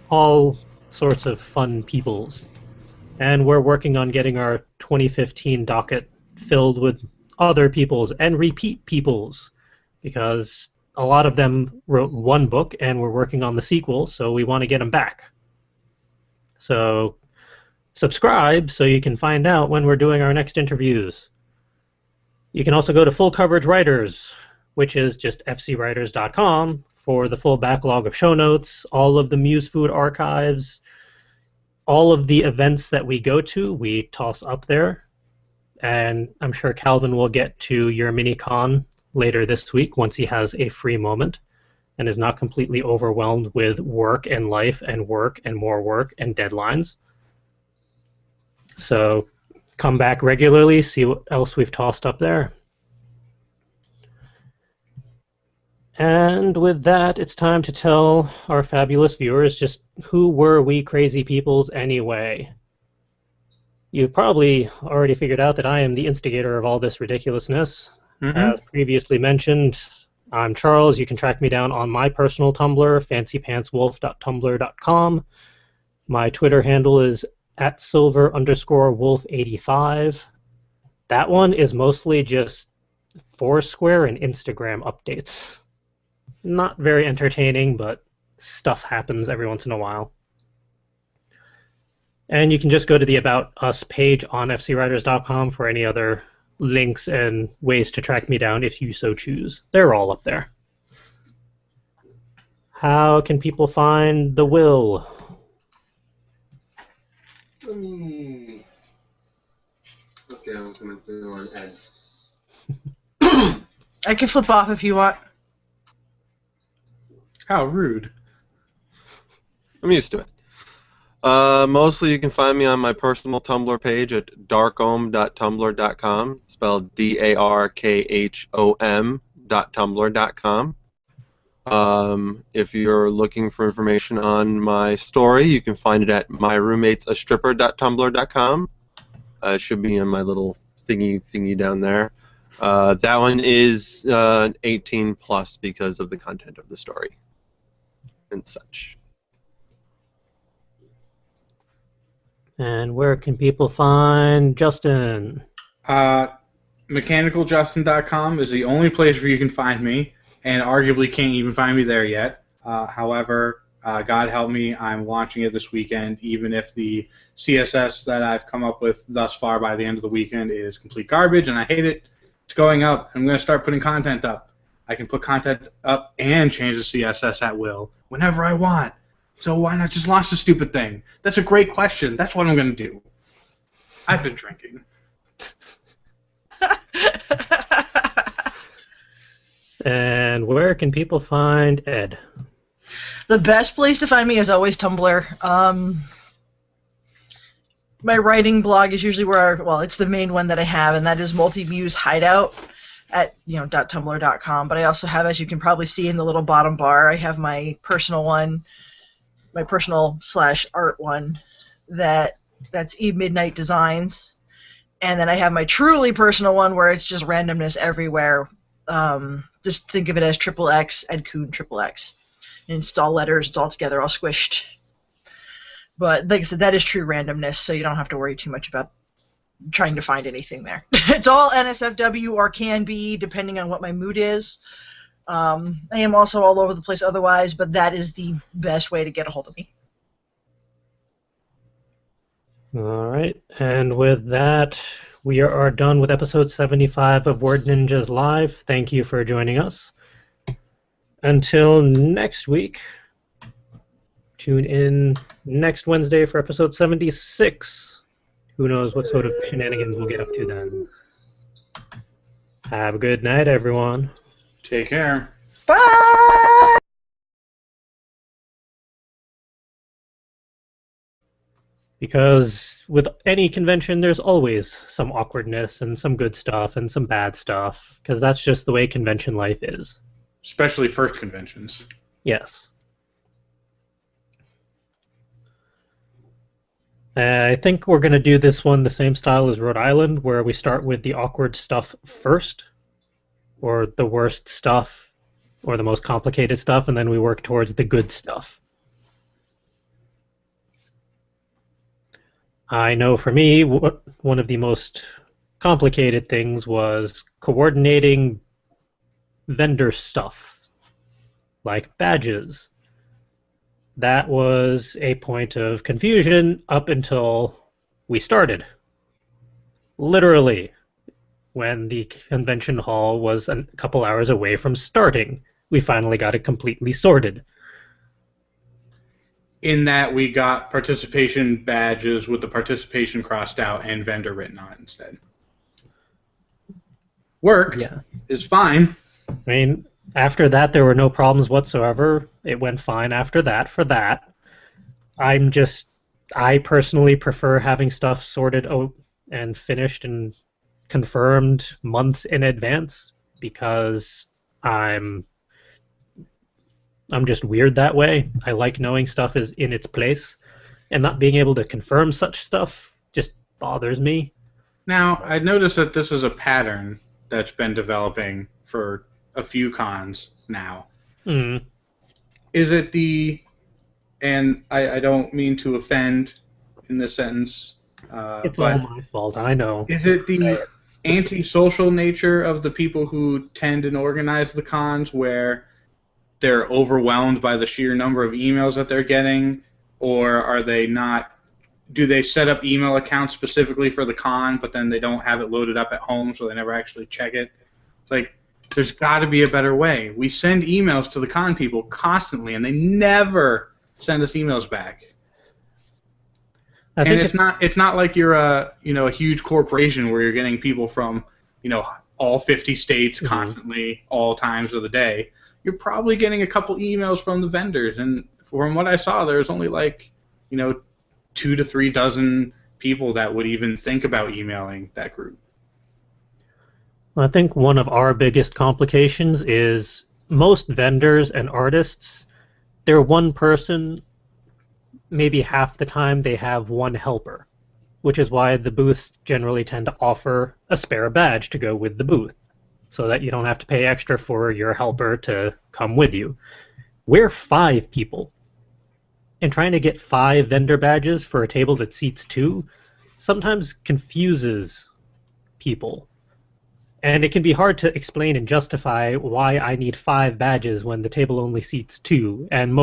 all sorts of fun peoples. And we're working on getting our 2015 docket filled with other peoples and repeat peoples, because a lot of them wrote one book and we're working on the sequel, so we want to get them back. So subscribe so you can find out when we're doing our next interviews. You can also go to Full Coverage Writers, which is just fcwriters.com, for the full backlog of show notes, all of the Muse Food archives, all of the events that we go to, we toss up there. And I'm sure Calvin will get to YourMiniCon later this week once he has a free moment and is not completely overwhelmed with work and life and work and more work and deadlines. So come back regularly, see what else we've tossed up there. And with that, it's time to tell our fabulous viewers just who were we crazy peoples anyway. You've probably already figured out that I am the instigator of all this ridiculousness. Mm-hmm. As previously mentioned, I'm Charles. You can track me down on my personal Tumblr, fancypantswolf.tumblr.com. My Twitter handle is @silver_wolf85. That one is mostly just Foursquare and Instagram updates. Not very entertaining, but stuff happens every once in a while. And you can just go to the About Us page on fcwriters.com for any other links and ways to track me down if you so choose. They're all up there. How can people find The Will? Okay, I'm coming through on Ed's. I can flip off if you want. How rude. I'm used to it. Mostly you can find me on my personal Tumblr page at darkhom.tumblr.com, spelled darkhom.tumblr.com. If you're looking for information on my story, you can find it at myroommatesastripper.tumblr.com. It should be in my little thingy down there. That one is 18 plus because of the content of the story and such. And where can people find Justin? MechanicalJustin.com is the only place where you can find me, and arguably can't even find me there yet. However, God help me, I'm launching it this weekend, even if the CSS that I've come up with thus far by the end of the weekend is complete garbage, and I hate it. It's going up. I'm going to start putting content up. I can put content up and change the CSS at will whenever I want. So why not just launch the stupid thing? That's a great question. That's what I'm going to do. I've been drinking. And where can people find Ed? The best place to find me is always Tumblr. My writing blog is usually it's the main one that I have, and that is Multimuse Hideout at .tumblr.com. But I also have, as you can probably see in the little bottom bar, I have my personal one, my personal/art one, that's Midnight Designs, and then I have my truly personal one where it's just randomness everywhere. Just think of it as XXX, Ed Kuhn XXX. And it's all letters, it's all together, all squished. But like I said, that is true randomness, so you don't have to worry too much about trying to find anything there. It's all NSFW or can be, depending on what my mood is. I am also all over the place otherwise, but that is the best way to get a hold of me. All right, and with that, we are done with episode 75 of Word Ninjas Live. Thank you for joining us. Until next week, tune in next Wednesday for episode 76. Who knows what sort of shenanigans we'll get up to then. Have a good night, everyone. Take care. Bye! Because with any convention, there's always some awkwardness and some good stuff and some bad stuff, because that's just the way convention life is. Especially first conventions. Yes. I think we're going to do this one the same style as Rhode Island, where we start with the awkward stuff first, or the worst stuff, or the most complicated stuff, and then we work towards the good stuff. I know for me, one of the most complicated things was coordinating vendor stuff, like badges. That was a point of confusion up until we started. Literally, when the convention hall was a couple hours away from starting, we finally got it completely sorted. In that we got participation badges with the participation crossed out and vendor written on it instead. Worked. Yeah. Is fine. I mean, after that, there were no problems whatsoever. It went fine after that for that. I personally prefer having stuff sorted out and finished and confirmed months in advance because I'm just weird that way. I like knowing stuff is in its place, and not being able to confirm such stuff just bothers me. Now, I noticed that this is a pattern that's been developing for a few cons now. Mm. Is it and I don't mean to offend in this sentence, It's but all my fault, I know. is it the antisocial nature of the people who tend and organize the cons where they're overwhelmed by the sheer number of emails that they're getting, or are they not? Do they set up email accounts specifically for the con, but then they don't have it loaded up at home, so they never actually check it? It's like, there's got to be a better way. We send emails to the con people constantly, and they never send us emails back. I think It's not like you're a huge corporation where you're getting people from all 50 states constantly, all times of the day. You're probably getting a couple emails from the vendors, and from what I saw, there's only 2 to 3 dozen people that would even think about emailing that group. I think one of our biggest complications is most vendors and artists, they're one person, maybe half the time they have one helper, which is why the booths generally tend to offer a spare badge to go with the booth, so that you don't have to pay extra for your helper to come with you. We're 5 people, and trying to get 5 vendor badges for a table that seats 2 sometimes confuses people. And it can be hard to explain and justify why I need 5 badges when the table only seats 2, and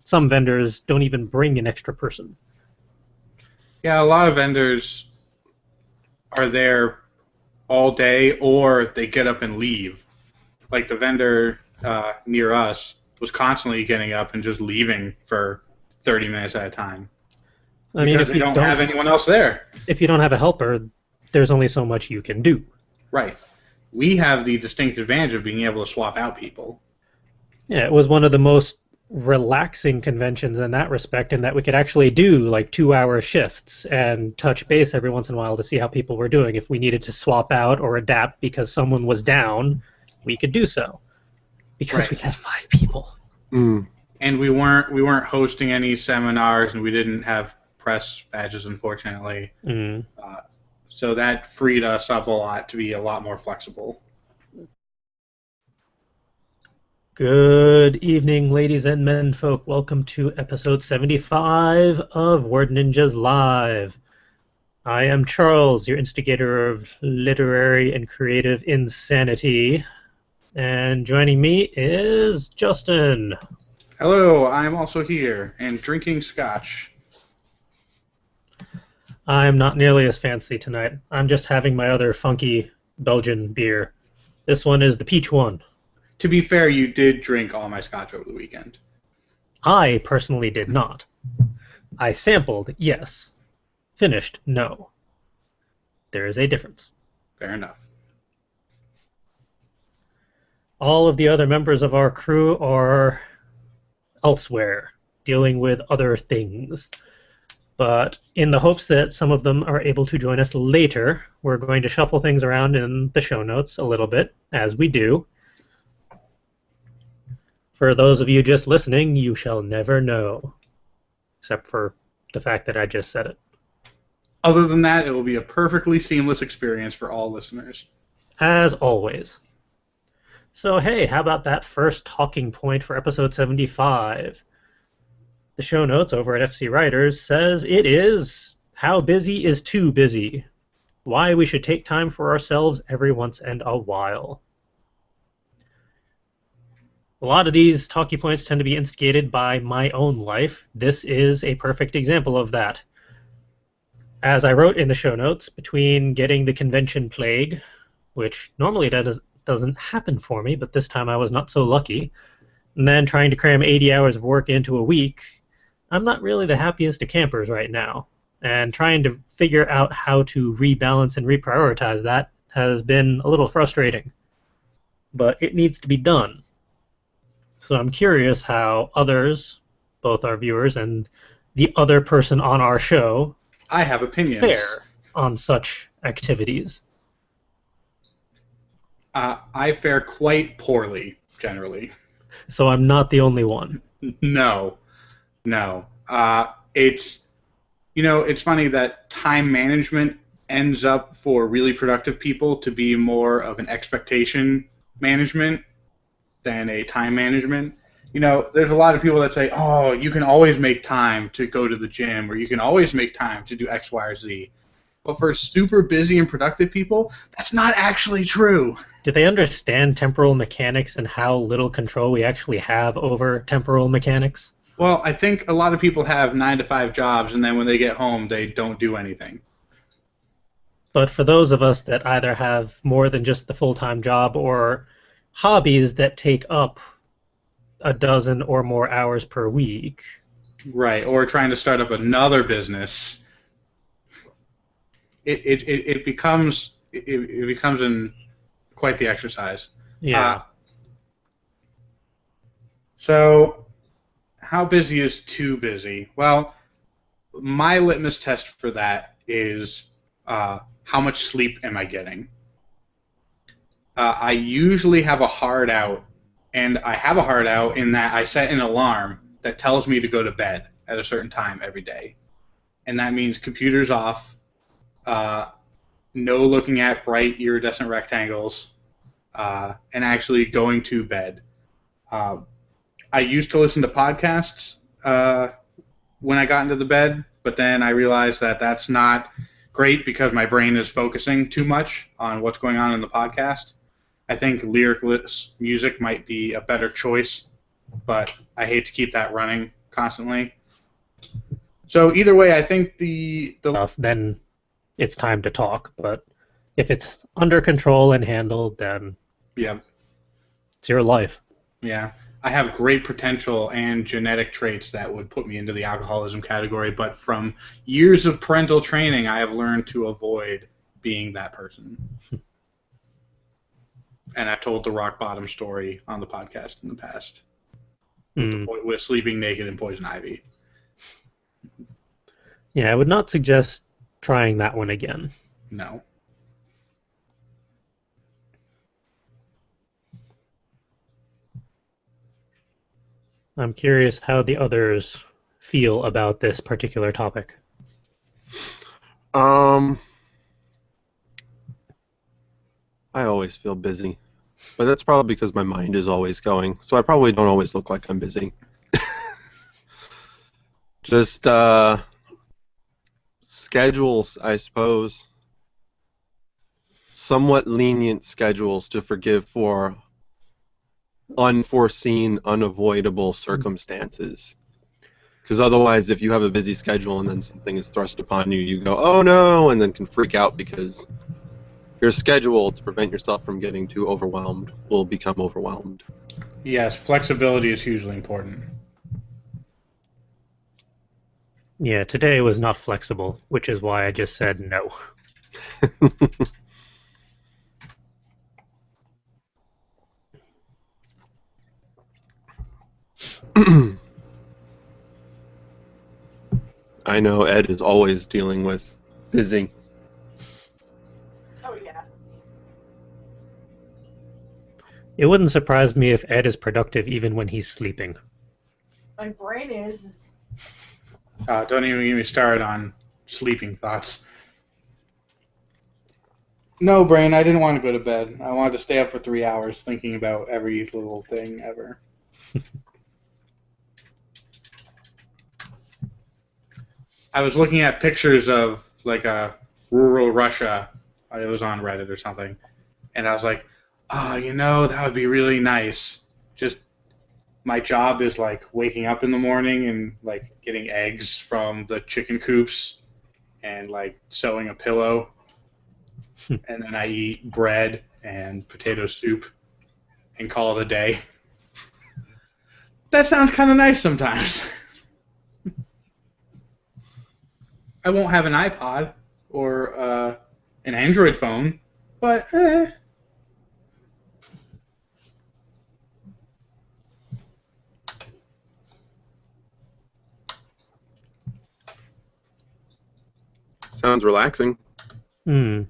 some vendors don't even bring an extra person. Yeah, a lot of vendors are there all day, or they get up and leave. Like the vendor near us was constantly getting up and just leaving for 30 minutes at a time. I mean, because they don't have anyone else there. If you don't have a helper, there's only so much you can do. Right. We have the distinct advantage of being able to swap out people. Yeah, it was one of the most relaxing conventions in that respect, in that we could actually do 2-hour shifts and touch base every once in a while to see how people were doing. If we needed to swap out or adapt because someone was down, we could do so because we had 5 people. Mm. And we weren't hosting any seminars, and we didn't have press badges, unfortunately. Mm. So that freed us up a lot to be a lot more flexible. Good evening, ladies and menfolk. Welcome to episode 75 of Word Ninjas Live. I am Charles, your instigator of literary and creative insanity. And joining me is Justin. Hello, I'm also here and drinking scotch. I'm not nearly as fancy tonight. I'm just having my other funky Belgian beer. This one is the peach one. To be fair, you did drink all my scotch over the weekend. I personally did not. I sampled, yes. Finished, no. There is a difference. Fair enough. All of the other members of our crew are elsewhere, dealing with other things. But in the hopes that some of them are able to join us later, we're going to shuffle things around in the show notes a little bit, as we do. For those of you just listening, you shall never know, except for the fact that I just said it. Other than that, it will be a perfectly seamless experience for all listeners. As always. So hey, how about that first talking point for episode 75? The show notes over at FC Writers says it is how busy is too busy. Why we should take time for ourselves every once and a while. A lot of these talking points tend to be instigated by my own life. This is a perfect example of that. As I wrote in the show notes, between getting the convention plague, which normally doesn't happen for me, but this time I was not so lucky, and then trying to cram 80 hours of work into a week, I'm not really the happiest of campers right now. And trying to figure out how to rebalance and reprioritize that has been a little frustrating. But it needs to be done. So I'm curious how others, both our viewers and the other person on our show, I have opinions. fare on such activities. I fare quite poorly, generally. So I'm not the only one. No. It's funny that time management ends up for really productive people to be more of an expectation management than a time management. There's a lot of people that say, oh, you can always make time to go to the gym, or you can always make time to do X, Y, or Z. But for super busy and productive people, that's not actually true. Do they understand temporal mechanics and how little control we actually have over temporal mechanics? Well, I think a lot of people have 9-to-5 jobs, and then when they get home, they don't do anything. But for those of us that either have more than just the full-time job or hobbies that take up a dozen or more hours per week. Right, or trying to start up another business. It becomes in quite the exercise. Yeah. So, how busy is too busy? Well, my litmus test for that is how much sleep am I getting? I usually have a hard out, and I have a hard out in that I set an alarm that tells me to go to bed at a certain time every day. And that means computers off, no looking at bright iridescent rectangles, and actually going to bed. I used to listen to podcasts when I got into the bed, but then I realized that that's not great because my brain is focusing too much on what's going on in the podcast. I think lyricless music might be a better choice, but I hate to keep that running constantly. So either way, I think then it's time to talk. But if it's under control and handled, then yeah, it's your life. Yeah. I have great potential and genetic traits that would put me into the alcoholism category, but from years of parental training, I have learned to avoid being that person. And I've told the rock bottom story on the podcast in the past with sleeping naked in poison ivy. Yeah, I would not suggest trying that one again. No. I'm curious how the others feel about this particular topic. I always feel busy, but that's probably because my mind is always going, so I probably don't always look like I'm busy. Just schedules, I suppose. Somewhat lenient schedules to forgive for unforeseen, unavoidable circumstances. Because otherwise, if you have a busy schedule and then something is thrust upon you, you go, oh no, and then can freak out because your schedule, to prevent yourself from getting too overwhelmed, will become overwhelmed. Yes, flexibility is hugely important. Yeah, today was not flexible, which is why I just said no. I know Ed is always dealing with busy. Oh yeah. It wouldn't surprise me if Ed is productive even when he's sleeping. My brain is. Don't even get me started on sleeping thoughts. No, Brain, I didn't want to go to bed. I wanted to stay up for 3 hours thinking about every little thing ever. I was looking at pictures of like a rural Russia. It was on Reddit or something, and I was like, "Oh, that would be really nice." Just my job is like waking up in the morning and like getting eggs from the chicken coops, and like sewing a pillow, and then I eat bread and potato soup, and call it a day. That sounds kind of nice sometimes. I won't have an iPod or an Android phone, but Sounds relaxing. Hmm.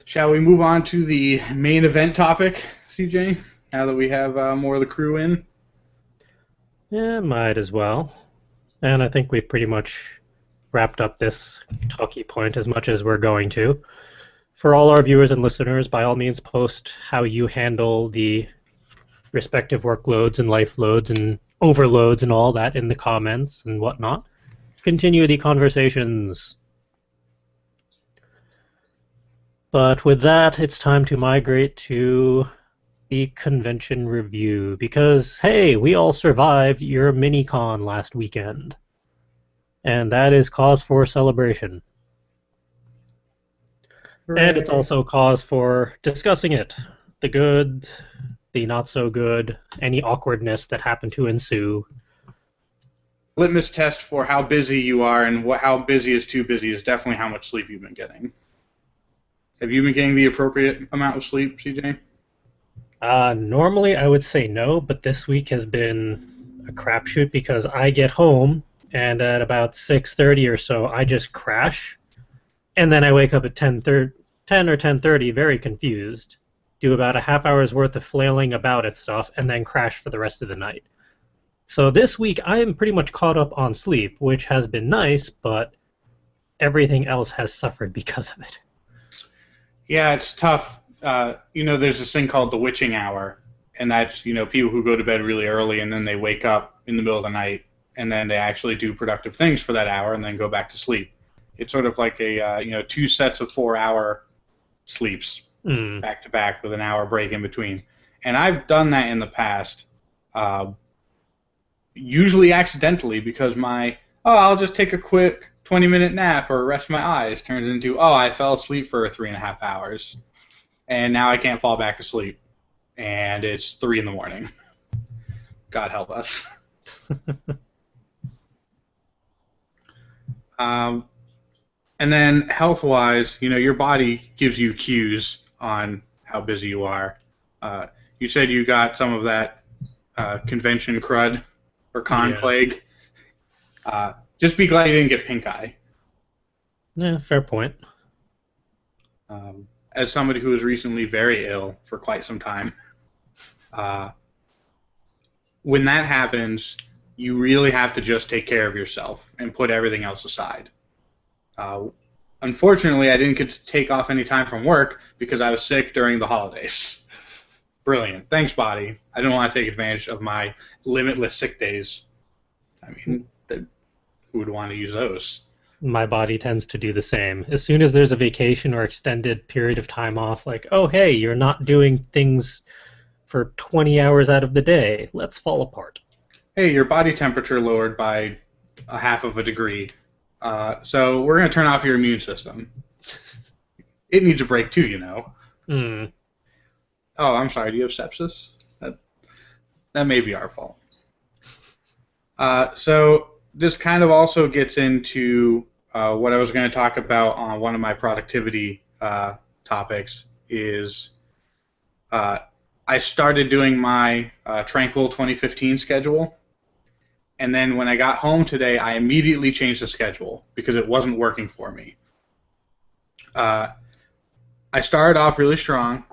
Shall we move on to the main event topic, CJ? Now that we have more of the crew in. Yeah, might as well. And I think we've pretty much wrapped up this talkie point as much as we're going to. For all our viewers and listeners, by all means post how you handle the respective workloads and life loads and overloads and all that in the comments and whatnot. Continue the conversations. But with that, it's time to migrate to the convention review because, hey, we all survived YourMiniCon last weekend. And that is cause for celebration. Hooray. And it's also cause for discussing it. The good, the not so good, any awkwardness that happened to ensue. Litmus test for how busy you are and how busy is too busy is definitely how much sleep you've been getting. Have you been getting the appropriate amount of sleep, CJ? Normally I would say no, but this week has been a crapshoot because I get home and at about 6:30 or so I just crash, and then I wake up at 10 or 10:30 very confused, do about a half hour's worth of flailing about at stuff, and then crash for the rest of the night. So this week I am pretty much caught up on sleep, which has been nice, but everything else has suffered because of it. Yeah, it's tough. There's this thing called the witching hour, and that's, people who go to bed really early and then they wake up in the middle of the night and then they actually do productive things for that hour and then go back to sleep. It's sort of like a, 2 sets of 4-hour sleeps back to back with an hour break in between. And I've done that in the past, usually accidentally because I'll just take a quick 20-minute nap or rest my eyes turns into, I fell asleep for 3.5 hours. And now I can't fall back asleep. And it's 3 in the morning. God help us. And then health-wise, your body gives you cues on how busy you are. You said you got some of that convention crud or con plague. Just be glad you didn't get pink eye. Yeah, fair point. As somebody who was recently very ill for quite some time, when that happens, you really have to just take care of yourself and put everything else aside. Unfortunately, I didn't get to take off any time from work because I was sick during the holidays. Brilliant. Thanks, body. I don't want to take advantage of my limitless sick days. I mean, who would want to use those? My body tends to do the same. As soon as there's a vacation or extended period of time off, like, oh, hey, you're not doing things for 20 hours out of the day, let's fall apart. Hey, your body temperature lowered by a half of a degree. So we're going to turn off your immune system. It needs a break too, you know. Mm. Oh, I'm sorry. Do you have sepsis? That may be our fault. So this kind of also gets into what I was going to talk about on one of my productivity topics is I started doing my Tranquil 2015 schedule. And then when I got home today, I immediately changed the schedule because it wasn't working for me. I started off really strong.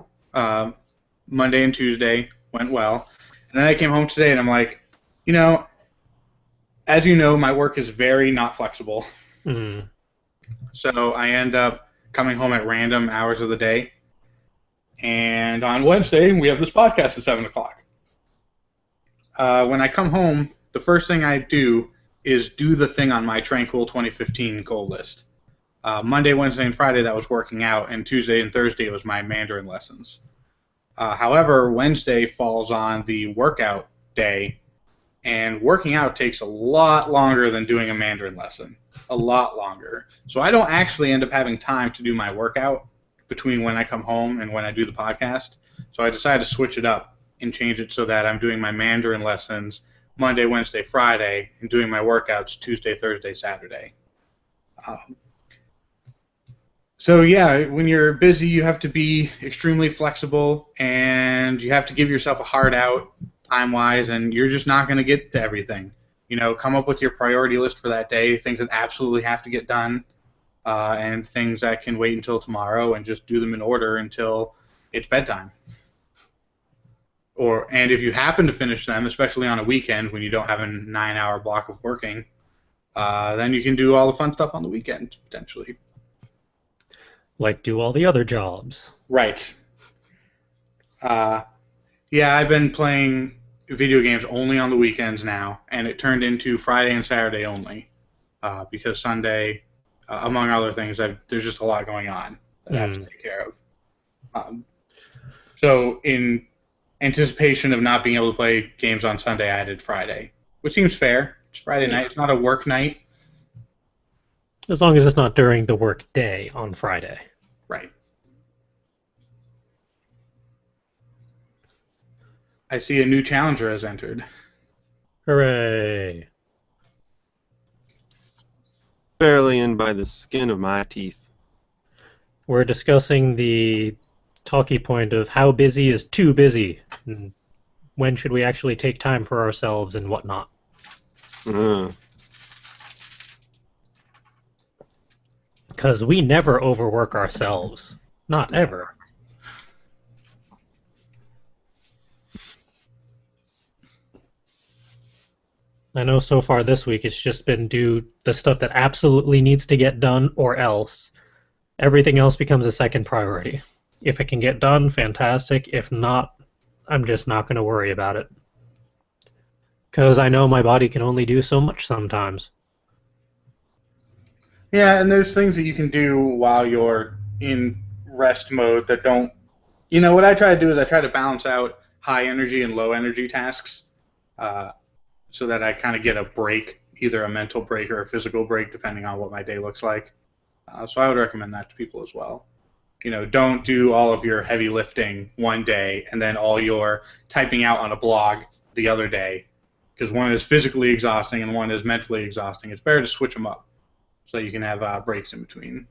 Monday and Tuesday went well. And then I came home today and I'm like, you know, as you know, my work is very not flexible. Mm. So I end up coming home at random hours of the day. And on Wednesday, we have this podcast at 7 o'clock. When I come home, the first thing I do is do the thing on my Tranquil 2015 goal list. Monday, Wednesday, and Friday, that was working out, and Tuesday and Thursday was my Mandarin lessons. However, Wednesday falls on the workout day, and working out takes a lot longer than doing a Mandarin lesson. A lot longer. So I don't actually end up having time to do my workout between when I come home and when I do the podcast. So I decided to switch it up and change it so that I'm doing my Mandarin lessons Monday, Wednesday, Friday, and doing my workouts Tuesday, Thursday, Saturday. So yeah, when you're busy, you have to be extremely flexible, and you have to give yourself a hard out time-wise, and you're just not going to get to everything. You know, come up with your priority list for that day, things that absolutely have to get done, and things that can wait until tomorrow, and just do them in order until it's bedtime. And if you happen to finish them, especially on a weekend when you don't have a 9-hour block of working, then you can do all the fun stuff on the weekend, potentially. Like do all the other jobs. Right. Yeah, I've been playing video games only on the weekends now, and it turned into Friday and Saturday only, because Sunday, among other things, there's just a lot going on that I have to take care of. So in anticipation of not being able to play games on Sunday, I added Friday, which seems fair. It's Friday night. It's not a work night. As long as it's not during the work day on Friday. Right. I see a new challenger has entered. Hooray. Barely in by the skin of my teeth. We're discussing the talking point of how busy is too busy, and when should we actually take time for ourselves and whatnot. Because we never overwork ourselves. Not ever. I know so far this week it's just been do the stuff that absolutely needs to get done, or else everything else becomes a second priority. If it can get done, fantastic. If not, I'm just not going to worry about it. Because I know my body can only do so much sometimes. Yeah, and there's things that you can do while you're in rest mode that don't... You know, what I try to do is I try to balance out high energy and low energy tasks so that I kind of get a break, either a mental break or a physical break, depending on what my day looks like. So I would recommend that to people as well. You know, don't do all of your heavy lifting one day and then all your typing out on a blog the other day, because one is physically exhausting and one is mentally exhausting. It's better to switch them up so you can have breaks in between.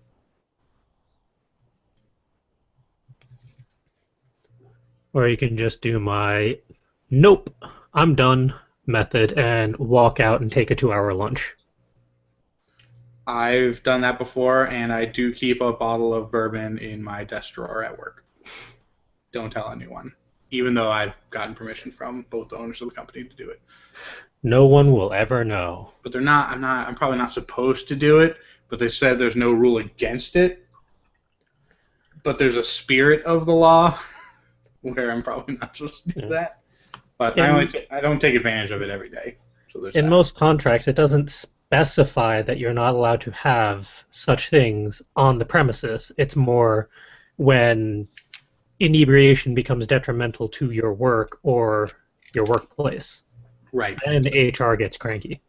Or you can just do my nope, I'm done method and walk out and take a 2-hour lunch. I've done that before, and I do keep a bottle of bourbon in my desk drawer at work. Don't tell anyone, even though I've gotten permission from both the owners of the company to do it. No one will ever know. But I'm probably not supposed to do it, but they said there's no rule against it. But there's a spirit of the law where I'm probably not supposed to do Yeah. that. But In, I don't take advantage of it every day. So there's in that. most contracts, it doesn't specify that you're not allowed to have such things on the premises. It's more when inebriation becomes detrimental to your work or your workplace. Right. Then HR gets cranky.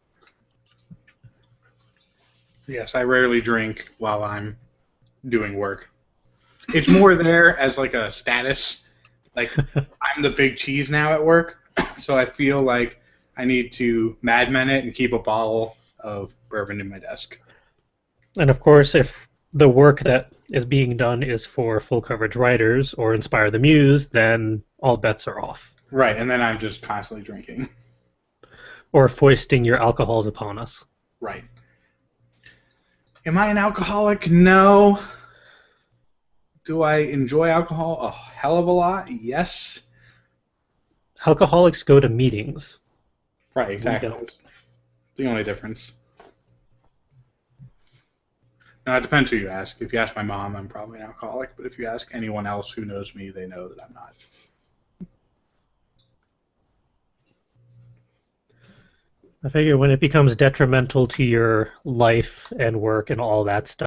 Yes, I rarely drink while I'm doing work. It's more there as like a status. Like I'm the big cheese now at work, so I feel like I need to Mad Men it and keep a bottle of bourbon in my desk. And of course, if the work that is being done is for full coverage writers or Inspire the Muse, then all bets are off. Right, and then I'm just constantly drinking. Or foisting your alcohols upon us. Right. Am I an alcoholic? No. Do I enjoy alcohol a hell of a lot? Yes. Alcoholics go to meetings. Right, exactly. don't. That's the only difference. Now, it depends who you ask. If you ask my mom, I'm probably an alcoholic, but if you ask anyone else who knows me, they know that I'm not. I figure when it becomes detrimental to your life and work and all that stuff,